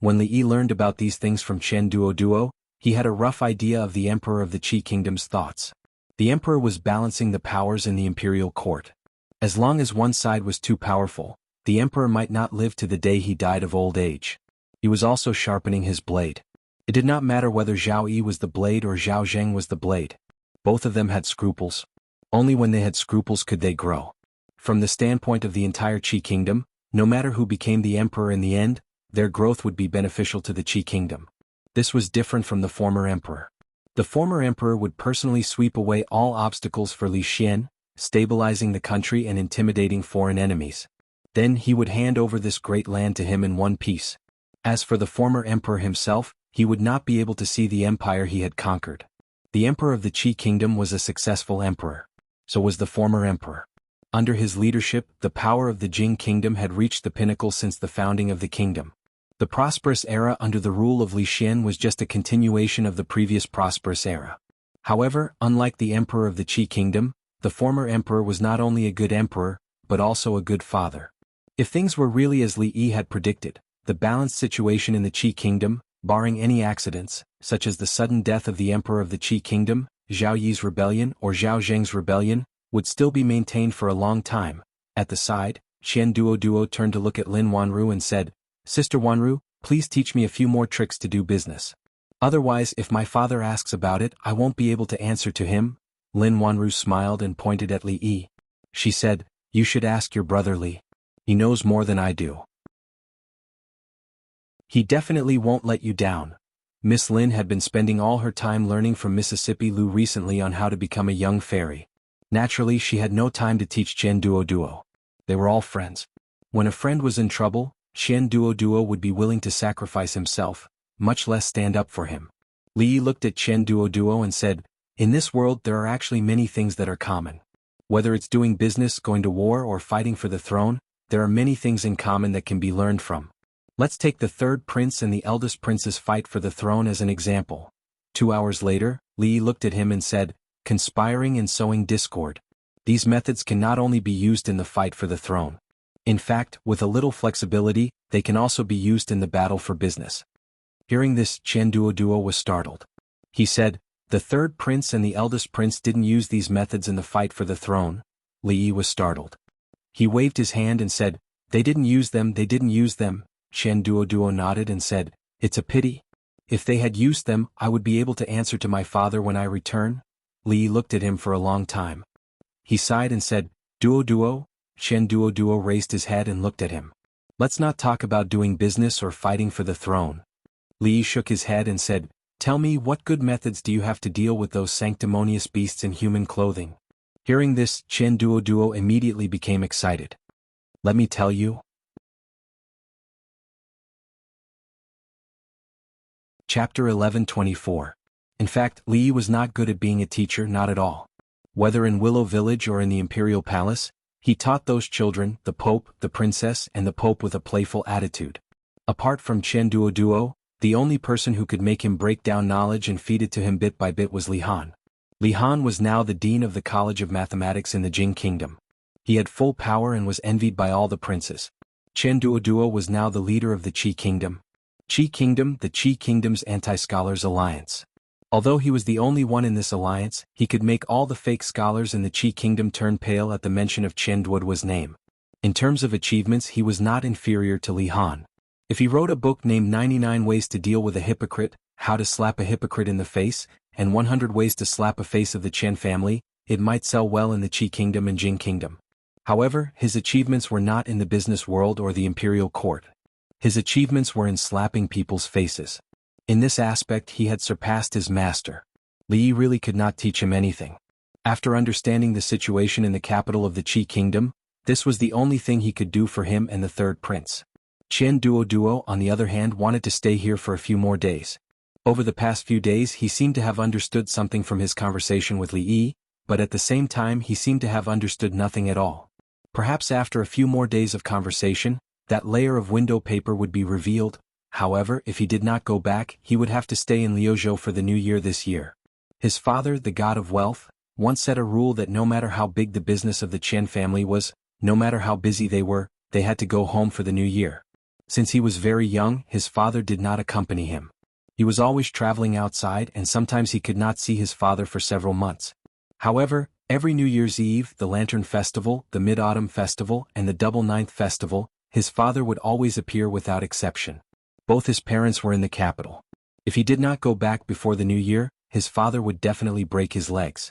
When Li Yi learned about these things from Chen Duoduo, he had a rough idea of the emperor of the Qi kingdom's thoughts. The emperor was balancing the powers in the imperial court. As long as one side was too powerful, the emperor might not live to the day he died of old age. He was also sharpening his blade. It did not matter whether Zhao Yi was the blade or Zhao Zheng was the blade. Both of them had scruples. Only when they had scruples could they grow. From the standpoint of the entire Qi kingdom, no matter who became the emperor in the end, their growth would be beneficial to the Qi kingdom. This was different from the former emperor. The former emperor would personally sweep away all obstacles for Li Xian, stabilizing the country and intimidating foreign enemies. Then he would hand over this great land to him in one piece. As for the former emperor himself, he would not be able to see the empire he had conquered. The emperor of the Qi kingdom was a successful emperor. So was the former emperor. Under his leadership, the power of the Jing kingdom had reached the pinnacle since the founding of the kingdom. The prosperous era under the rule of Li Xian was just a continuation of the previous prosperous era. However, unlike the emperor of the Qi kingdom, the former emperor was not only a good emperor, but also a good father. If things were really as Li Yi had predicted, the balanced situation in the Qi kingdom, barring any accidents, such as the sudden death of the emperor of the Qi kingdom, Zhao Yi's rebellion or Zhao Zheng's rebellion, would still be maintained for a long time. At the side, Chen Duoduo turned to look at Lin Wanru and said, "Sister Wanru, please teach me a few more tricks to do business. Otherwise, if my father asks about it, I won't be able to answer to him." Lin Wanru smiled and pointed at Li Yi. She said, "You should ask your brother Li. He knows more than I do. He definitely won't let you down." Miss Lin had been spending all her time learning from Mississippi Lu recently on how to become a young fairy. Naturally, she had no time to teach Chen Duoduo. They were all friends. When a friend was in trouble, Chen Duoduo would be willing to sacrifice himself, much less stand up for him. Li Yi looked at Chen Duoduo and said, "In this world there are actually many things that are common. Whether it's doing business, going to war, or fighting for the throne, there are many things in common that can be learned from. Let's take the third prince and the eldest prince's fight for the throne as an example." 2 hours later, Li Yi looked at him and said, "Conspiring and sowing discord. These methods can not only be used in the fight for the throne. In fact, with a little flexibility, they can also be used in the battle for business." Hearing this, Chen Duoduo was startled. He said, "The third prince and the eldest prince didn't use these methods in the fight for the throne." Li Yi was startled. He waved his hand and said, they didn't use them." Chen Duoduo nodded and said, "It's a pity. If they had used them, I would be able to answer to my father when I return." Li Yi looked at him for a long time. He sighed and said, "Duoduo?" Chen Duoduo raised his head and looked at him. "Let's not talk about doing business or fighting for the throne." Li Yi shook his head and said, "Tell me, what good methods do you have to deal with those sanctimonious beasts in human clothing?" Hearing this, Chen Duoduo immediately became excited. "Let me tell you." Chapter 11:24. In fact, Li Yi was not good at being a teacher, not at all. Whether in Willow Village or in the Imperial Palace, he taught those children, the Pope, the Princess, and the Pope with a playful attitude. Apart from Chen Duoduo, The only person who could make him break down knowledge and feed it to him bit by bit was Li Han. Li Han was now the dean of the College of Mathematics in the Jing Kingdom. He had full power and was envied by all the princes. Chen Duoduo was now the leader of the Qi Kingdom. Qi Kingdom, the Qi Kingdom's anti-scholars alliance. Although he was the only one in this alliance, he could make all the fake scholars in the Qi Kingdom turn pale at the mention of Chen Duoduo's name. In terms of achievements, he was not inferior to Li Han. If he wrote a book named 99 Ways to Deal with a Hypocrite, How to Slap a Hypocrite in the Face, and 100 Ways to Slap a Face of the Chen family, it might sell well in the Qi Kingdom and Jing Kingdom. However, his achievements were not in the business world or the imperial court. His achievements were in slapping people's faces. In this aspect he had surpassed his master. Li Yi really could not teach him anything. After understanding the situation in the capital of the Qi Kingdom, this was the only thing he could do for him and the third prince. Chen Duoduo, on the other hand, wanted to stay here for a few more days. Over the past few days he seemed to have understood something from his conversation with Li Yi, but at the same time he seemed to have understood nothing at all. Perhaps after a few more days of conversation, that layer of window paper would be revealed. However, if he did not go back, he would have to stay in Liuzhou for the new year this year. His father, the god of wealth, once set a rule that no matter how big the business of the Chen family was, no matter how busy they were, they had to go home for the new year. Since he was very young, his father did not accompany him. He was always traveling outside and sometimes he could not see his father for several months. However, every New Year's Eve, the Lantern Festival, the Mid-Autumn Festival, and the Double Ninth Festival, his father would always appear without exception. Both his parents were in the capital. If he did not go back before the new year, his father would definitely break his legs.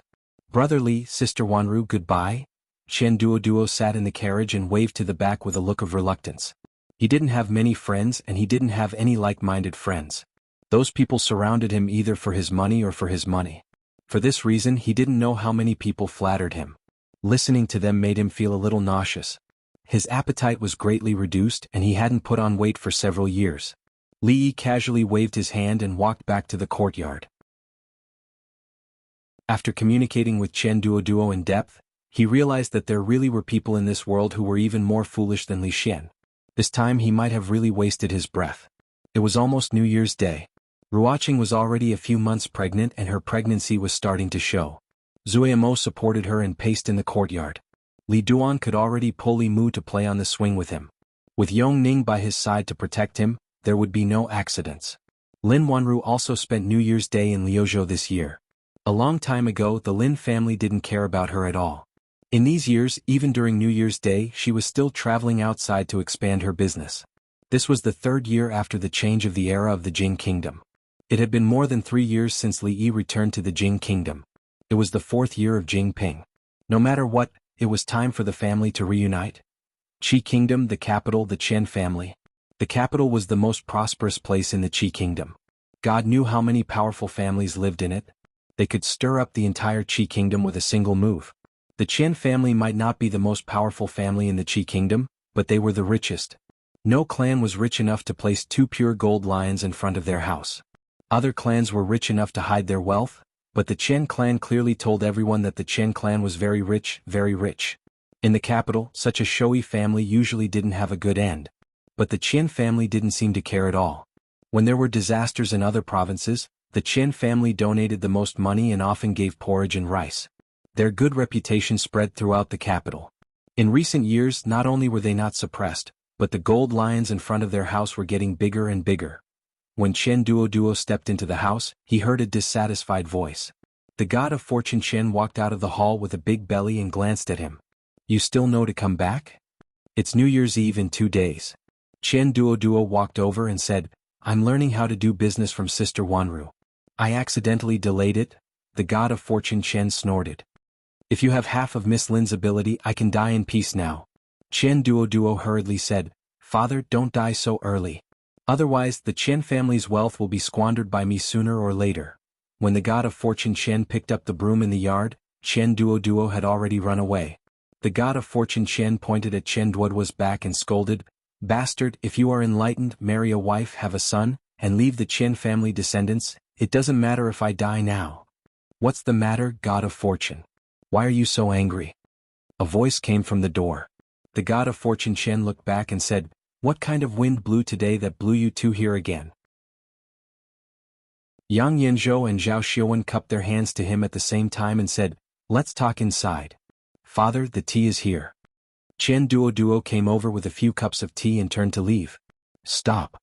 Brother Li, Sister Wanru, goodbye. Chen Duoduo sat in the carriage and waved to the back with a look of reluctance. He didn't have many friends and he didn't have any like-minded friends. Those people surrounded him either for his money or for his money. For this reason he didn't know how many people flattered him. Listening to them made him feel a little nauseous. His appetite was greatly reduced and he hadn't put on weight for several years. Li Yi casually waved his hand and walked back to the courtyard. After communicating with Chen Duoduo in depth, he realized that there really were people in this world who were even more foolish than Li Xian. This time he might have really wasted his breath. It was almost New Year's Day. Ruoqing was already a few months pregnant and her pregnancy was starting to show. Zuiamo supported her and paced in the courtyard. Li Duan could already pull Li Mu to play on the swing with him. With Yong Ning by his side to protect him, there would be no accidents. Lin Wanru also spent New Year's Day in Liuzhou this year. A long time ago the Lin family didn't care about her at all. In these years, even during New Year's Day, she was still traveling outside to expand her business. This was the third year after the change of the era of the Jing Kingdom. It had been more than 3 years since Li Yi returned to the Jing Kingdom. It was the 4th year of Jing Ping. No matter what, it was time for the family to reunite. Qi Kingdom, the capital, the Chen family. The capital was the most prosperous place in the Qi Kingdom. God knew how many powerful families lived in it. They could stir up the entire Qi Kingdom with a single move. The Chen family might not be the most powerful family in the Qi Kingdom, but they were the richest. No clan was rich enough to place 2 pure gold lions in front of their house. Other clans were rich enough to hide their wealth, but the Chen clan clearly told everyone that the Chen clan was very rich, very rich. In the capital, such a showy family usually didn't have a good end. But the Chen family didn't seem to care at all. When there were disasters in other provinces, the Chen family donated the most money and often gave porridge and rice. Their good reputation spread throughout the capital. In recent years, not only were they not suppressed, but the gold lions in front of their house were getting bigger and bigger. When Chen Duoduo stepped into the house, he heard a dissatisfied voice. The god of fortune Chen walked out of the hall with a big belly and glanced at him. You still know to come back? It's New Year's Eve in 2 days. Chen Duoduo walked over and said, I'm learning how to do business from Sister Wanru. I accidentally delayed it. The god of fortune Chen snorted. If you have half of Miss Lin's ability, I can die in peace now. Chen Duoduo hurriedly said, Father, don't die so early. Otherwise, the Chen family's wealth will be squandered by me sooner or later. When the god of fortune Chen picked up the broom in the yard, Chen Duoduo had already run away. The god of fortune Chen pointed at Chen Duoduo's back and scolded, Bastard, if you are enlightened, marry a wife, have a son, and leave the Chen family descendants, it doesn't matter if I die now. What's the matter, god of fortune? Why are you so angry? A voice came from the door. The god of fortune Chen looked back and said, What kind of wind blew today that blew you two here again? Yang Yanzhou and Zhao Xiuwen cupped their hands to him at the same time and said, "Let's talk inside. Father, the tea is here." Qian Duo came over with a few cups of tea and turned to leave. "Stop."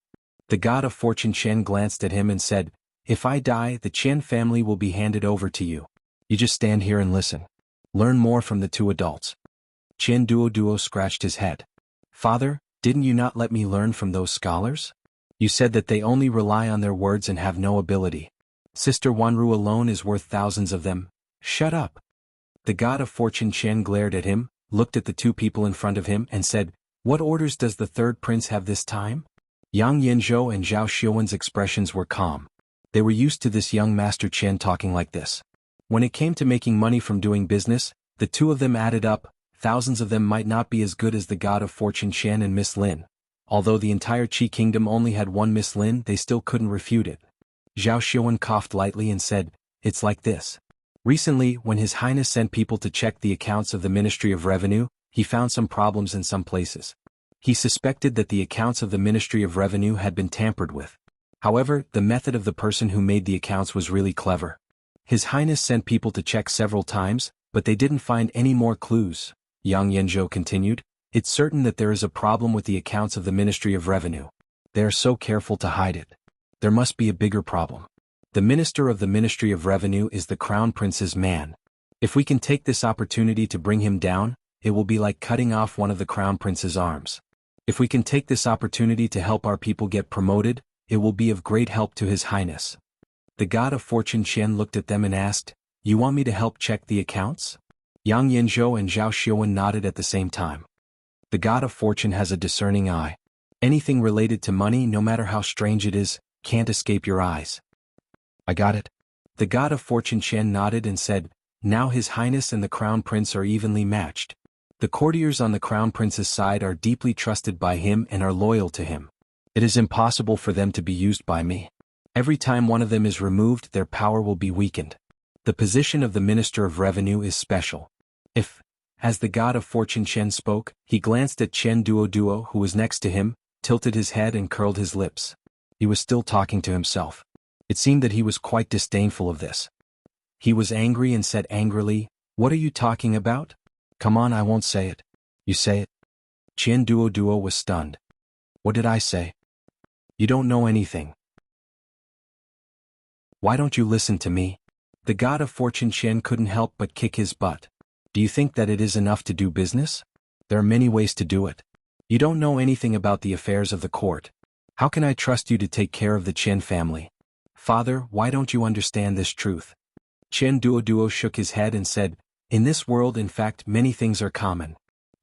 The god of fortune Qian glanced at him and said, "If I die, the Qian family will be handed over to you. You just stand here and listen. Learn more from the two adults." Qian Duo scratched his head. "Father, didn't you not let me learn from those scholars? You said that they only rely on their words and have no ability. Sister Wanru alone is worth thousands of them. Shut up." The god of fortune Qian glared at him, looked at the two people in front of him and said, "What orders does the third prince have this time?" Yang Yanzhou and Zhao Xiuwen's expressions were calm. They were used to this young master Qian talking like this. When it came to making money from doing business, the two of them added up. Thousands of them might not be as good as the god of fortune Qian and Miss Lin. Although the entire Qi kingdom only had one Miss Lin, they still couldn't refute it. Zhao Xiuwen coughed lightly and said, "It's like this. Recently, when His Highness sent people to check the accounts of the Ministry of Revenue, he found some problems in some places. He suspected that the accounts of the Ministry of Revenue had been tampered with. However, the method of the person who made the accounts was really clever. His Highness sent people to check several times, but they didn't find any more clues." Yang Yanzhou continued, "It's certain that there is a problem with the accounts of the Ministry of Revenue. They are so careful to hide it. There must be a bigger problem. The minister of the Ministry of Revenue is the Crown Prince's man. If we can take this opportunity to bring him down, it will be like cutting off one of the Crown Prince's arms. If we can take this opportunity to help our people get promoted, it will be of great help to His Highness." The god of fortune Qian looked at them and asked, "You want me to help check the accounts?" Yang Yanzhou and Zhao Xiuwen nodded at the same time. The god of fortune has a discerning eye. Anything related to money, no matter how strange it is, can't escape your eyes. "I got it." The god of fortune Qian nodded and said, "Now His Highness and the Crown Prince are evenly matched. The courtiers on the Crown Prince's side are deeply trusted by him and are loyal to him. It is impossible for them to be used by me. Every time one of them is removed, their power will be weakened. The position of the Minister of Revenue is special. If..." As the god of fortune Qian spoke, he glanced at Qian Duo, who was next to him, tilted his head and curled his lips. He was still talking to himself. It seemed that he was quite disdainful of this. He was angry and said angrily, "What are you talking about? Come on, I won't say it. You say it." Qian Duo was stunned. "What did I say?" "You don't know anything. Why don't you listen to me?" The god of fortune Qian couldn't help but kick his butt. "Do you think that it is enough to do business? There are many ways to do it. You don't know anything about the affairs of the court. How can I trust you to take care of the Qian family? Father, why don't you understand this truth?" Qian Duo shook his head and said, "In this world, in fact, many things are common.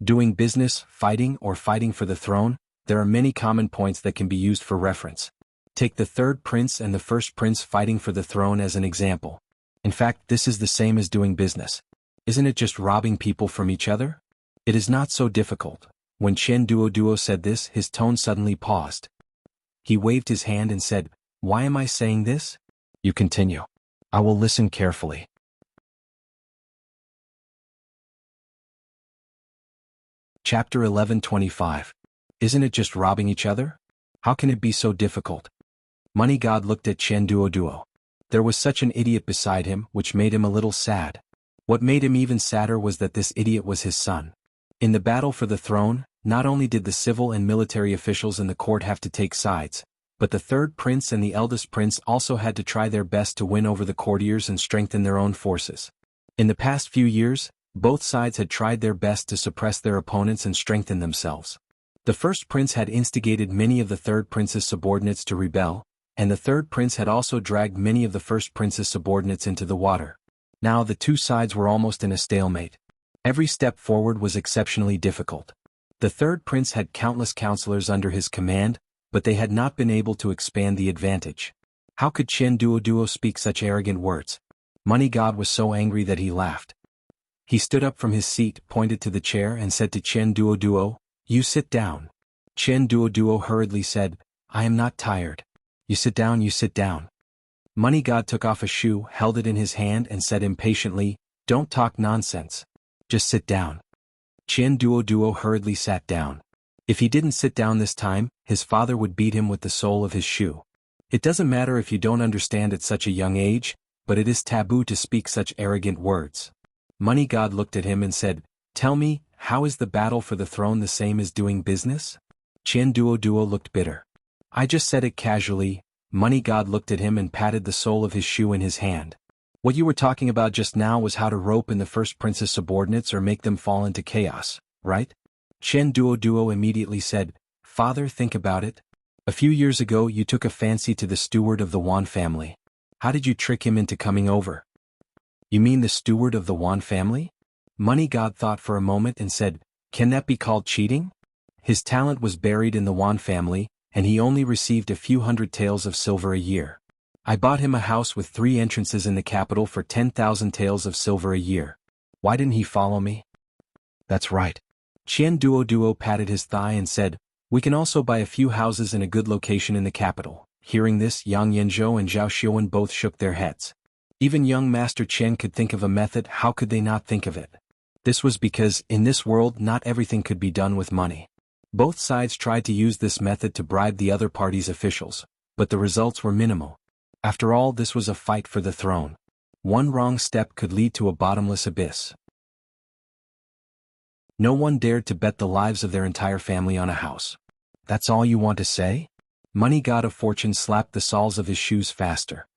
Doing business, fighting, or fighting for the throne, there are many common points that can be used for reference. Take the third prince and the first prince fighting for the throne as an example. In fact, this is the same as doing business. Isn't it just robbing people from each other? It is not so difficult." When Qian Duo said this, his tone suddenly paused. He waved his hand and said, "Why am I saying this?" "You continue. I will listen carefully." Chapter 11:25. Isn't it just robbing each other? How can it be so difficult? Money God looked at Qian Duo. There was such an idiot beside him, which made him a little sad. What made him even sadder was that this idiot was his son. In the battle for the throne, not only did the civil and military officials in the court have to take sides, but the third prince and the eldest prince also had to try their best to win over the courtiers and strengthen their own forces. In the past few years, both sides had tried their best to suppress their opponents and strengthen themselves. The first prince had instigated many of the third prince's subordinates to rebel, and the third prince had also dragged many of the first prince's subordinates into the water. Now the two sides were almost in a stalemate. Every step forward was exceptionally difficult. The third prince had countless counselors under his command, but they had not been able to expand the advantage. How could Qian Duo speak such arrogant words? Money God was so angry that he laughed. He stood up from his seat, pointed to the chair and said to Qian Duo, "You sit down." Qian Duo hurriedly said, "I am not tired." "You sit down, you sit down." Money God took off a shoe, held it in his hand and said impatiently, "Don't talk nonsense. Just sit down." Qian Duo hurriedly sat down. If he didn't sit down this time, his father would beat him with the sole of his shoe. It doesn't matter if you don't understand at such a young age, but it is taboo to speak such arrogant words. Money God looked at him and said, "Tell me, how is the battle for the throne the same as doing business?" Chen Duo looked bitter. "I just said it casually." Money God looked at him and patted the sole of his shoe in his hand. "What you were talking about just now was how to rope in the first prince's subordinates or make them fall into chaos, right?" Chen Duo immediately said, "Father, think about it. A few years ago you took a fancy to the steward of the Wan family. How did you trick him into coming over?" "You mean the steward of the Wan family?" Money God thought for a moment and said, "Can that be called cheating? His talent was buried in the Wan family, and he only received a few hundred taels of silver a year. I bought him a house with 3 entrances in the capital for 10,000 taels of silver a year. Why didn't he follow me?" "That's right." Chen Duo patted his thigh and said, "We can also buy a few houses in a good location in the capital." Hearing this, Yang Yanzhou and Zhao Xiuwen both shook their heads. Even young Master Chen could think of a method. How could they not think of it? This was because, in this world, not everything could be done with money. Both sides tried to use this method to bribe the other party's officials, but the results were minimal. After all, this was a fight for the throne. One wrong step could lead to a bottomless abyss. No one dared to bet the lives of their entire family on a house. "That's all you want to say?" Money God of Fortune slapped the soles of his shoes faster.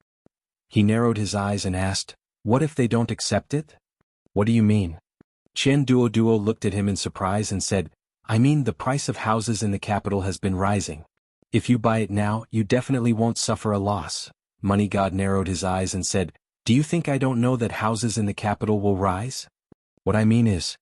He narrowed his eyes and asked, "What if they don't accept it?" "What do you mean?" Chen Duo looked at him in surprise and said, "I mean the price of houses in the capital has been rising. If you buy it now, you definitely won't suffer a loss." Money God narrowed his eyes and said, "Do you think I don't know that houses in the capital will rise? What I mean is..."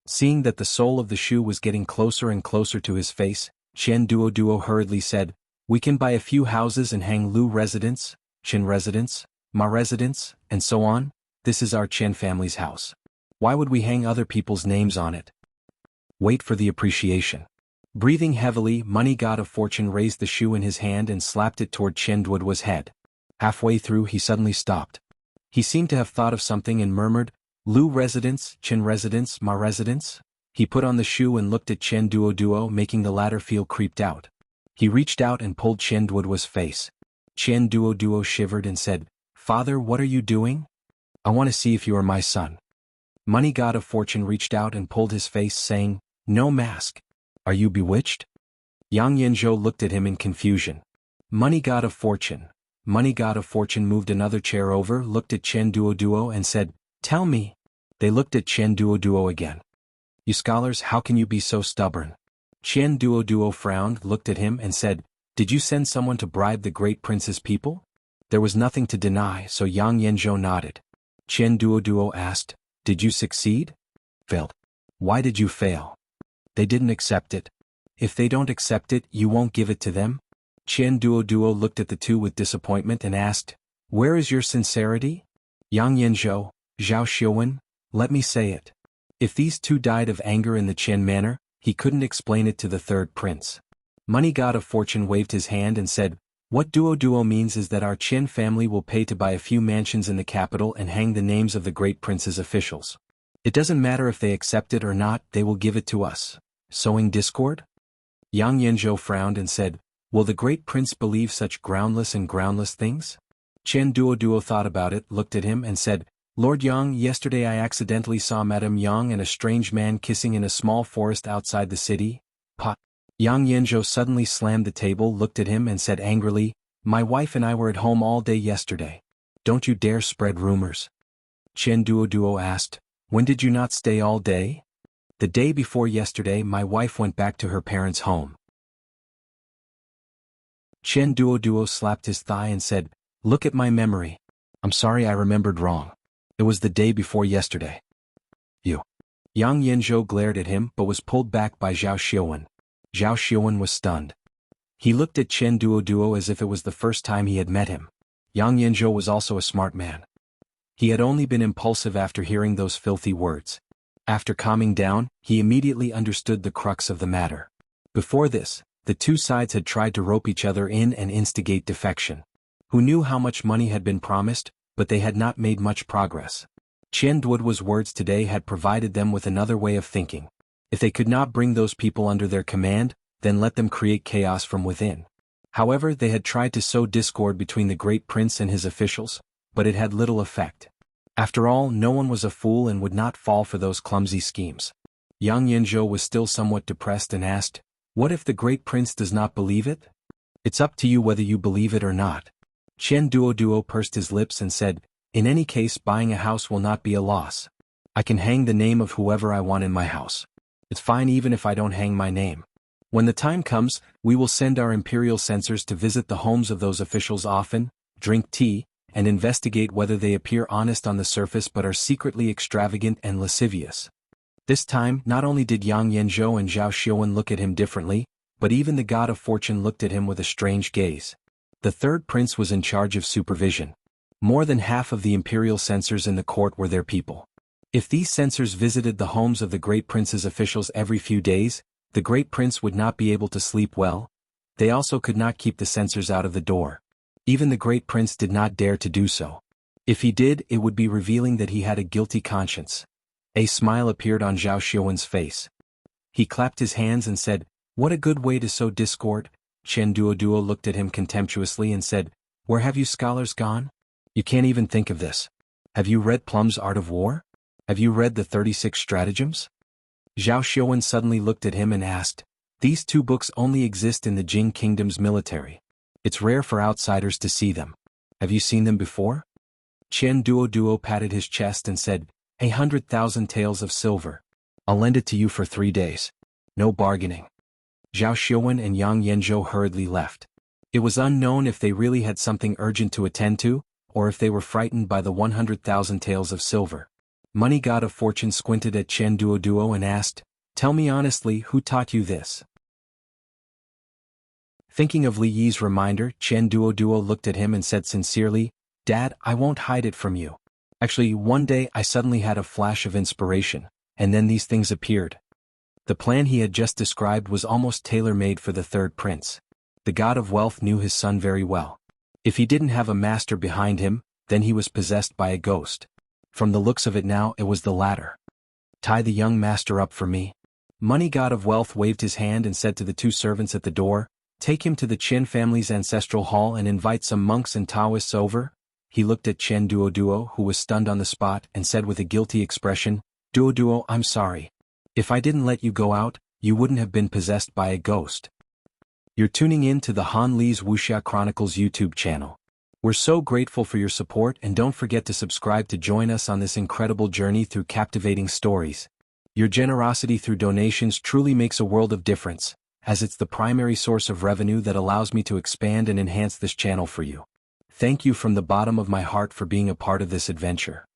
Seeing that the sole of the shoe was getting closer and closer to his face, Chen Duo hurriedly said, "We can buy a few houses and hang Lu residence, Chen residence, Ma residence, and so on. This is our Chen family's house. Why would we hang other people's names on it? Wait for the appreciation." Breathing heavily, Money God of Fortune raised the shoe in his hand and slapped it toward Chen Duo's head. Halfway through, he suddenly stopped. He seemed to have thought of something and murmured, "Lu residence, Chen residence, Ma residence?" He put on the shoe and looked at Chen Duo, making the latter feel creeped out. He reached out and pulled Chen Duo's face. Chen Duo shivered and said, "Father, what are you doing? I want to see if you are my son." Money God of Fortune reached out and pulled his face, saying, "No mask. Are you bewitched?" Yang Yanzhou looked at him in confusion. Money God of Fortune moved another chair over, looked at Chen Duo and said, "Tell me." They looked at Chen Duo again. "You scholars, how can you be so stubborn?" Chen Duo frowned, looked at him and said, "Did you send someone to bribe the great prince's people?" There was nothing to deny, so Yang Yanzhou nodded. Chen Duo asked, "Did you succeed?" "Failed." "Why did you fail?" "They didn't accept it." "If they don't accept it, you won't give it to them?" Chen Duo looked at the two with disappointment and asked, "Where is your sincerity?" "Yang Yanzhou, Zhao Xiuwen, let me say it." If these two died of anger in the Chen manner, he couldn't explain it to the third prince. Money God of Fortune waved his hand and said, "What Duo means is that our Chen family will pay to buy a few mansions in the capital and hang the names of the great prince's officials. It doesn't matter if they accept it or not, they will give it to us." "Sowing discord?" Yang Yanzhou frowned and said, "Will the great prince believe such groundless things?" Chen Duo thought about it, looked at him and said, "Lord Yang, yesterday I accidentally saw Madame Yang and a strange man kissing in a small forest outside the city." Yang Yanzhou suddenly slammed the table, looked at him and said angrily, "My wife and I were at home all day yesterday. Don't you dare spread rumors." Chen Duo asked, "When did you not stay all day?" "The day before yesterday my wife went back to her parents' home." Chen Duo slapped his thigh and said, "Look at my memory. I'm sorry, I remembered wrong. It was the day before yesterday." "You." Yang Yanzhou glared at him but was pulled back by Zhao Xiuwen. Zhao Xiuwen was stunned. He looked at Chen Duo as if it was the first time he had met him. Yang Yanzhou was also a smart man. He had only been impulsive after hearing those filthy words. After calming down, he immediately understood the crux of the matter. Before this, the two sides had tried to rope each other in and instigate defection. Who knew how much money had been promised, but they had not made much progress. Chen Duo's words today had provided them with another way of thinking. If they could not bring those people under their command, then let them create chaos from within. However, they had tried to sow discord between the great prince and his officials, but it had little effect. After all, no one was a fool and would not fall for those clumsy schemes. Yang Yanzhou was still somewhat depressed and asked, "What if the great prince does not believe it?" "It's up to you whether you believe it or not." Chen Duoduo pursed his lips and said, "In any case, buying a house will not be a loss. I can hang the name of whoever I want in my house. It's fine even if I don't hang my name. When the time comes, we will send our imperial censors to visit the homes of those officials often, drink tea, and investigate whether they appear honest on the surface but are secretly extravagant and lascivious." This time, not only did Yang Yanzhou and Zhao Xiuwen look at him differently, but even the god of fortune looked at him with a strange gaze. The third prince was in charge of supervision. More than half of the imperial censors in the court were their people. If these censors visited the homes of the great prince's officials every few days, the great prince would not be able to sleep well. They also could not keep the censors out of the door. Even the great prince did not dare to do so. If he did, it would be revealing that he had a guilty conscience. A smile appeared on Zhao Xiuwen's face. He clapped his hands and said, "What a good way to sow discord." Chen Duoduo looked at him contemptuously and said, "Where have you scholars gone? You can't even think of this. Have you read Plum's Art of War? Have you read the 36 Stratagems?" Zhao Xiuwen suddenly looked at him and asked, "These two books only exist in the Jing Kingdom's military. It's rare for outsiders to see them. Have you seen them before?" Chen Duoduo patted his chest and said, 100,000 taels of silver. I'll lend it to you for 3 days. No bargaining. Zhao Xiuwen and Yang Yanzhou hurriedly left. It was unknown if they really had something urgent to attend to, or if they were frightened by the 100,000 taels of silver. Money God of Fortune squinted at Chen Duoduo and asked, "Tell me honestly, who taught you this?" Thinking of Li Yi's reminder, Chen Duoduo looked at him and said sincerely, "Dad, I won't hide it from you. Actually, one day I suddenly had a flash of inspiration, and then these things appeared." The plan he had just described was almost tailor-made for the third prince. The god of wealth knew his son very well. If he didn't have a master behind him, then he was possessed by a ghost. From the looks of it now, it was the latter. "Tie the young master up for me." Money God of Wealth waved his hand and said to the 2 servants at the door, "Take him to the Chen family's ancestral hall and invite some monks and Taoists over." He looked at Chen Duoduo, who was stunned on the spot, and said with a guilty expression, "Duoduo, I'm sorry. If I didn't let you go out, you wouldn't have been possessed by a ghost." You're tuning in to the Han Li's Wuxia Chronicles YouTube channel. We're so grateful for your support, and don't forget to subscribe to join us on this incredible journey through captivating stories. Your generosity through donations truly makes a world of difference, as it's the primary source of revenue that allows me to expand and enhance this channel for you. Thank you from the bottom of my heart for being a part of this adventure.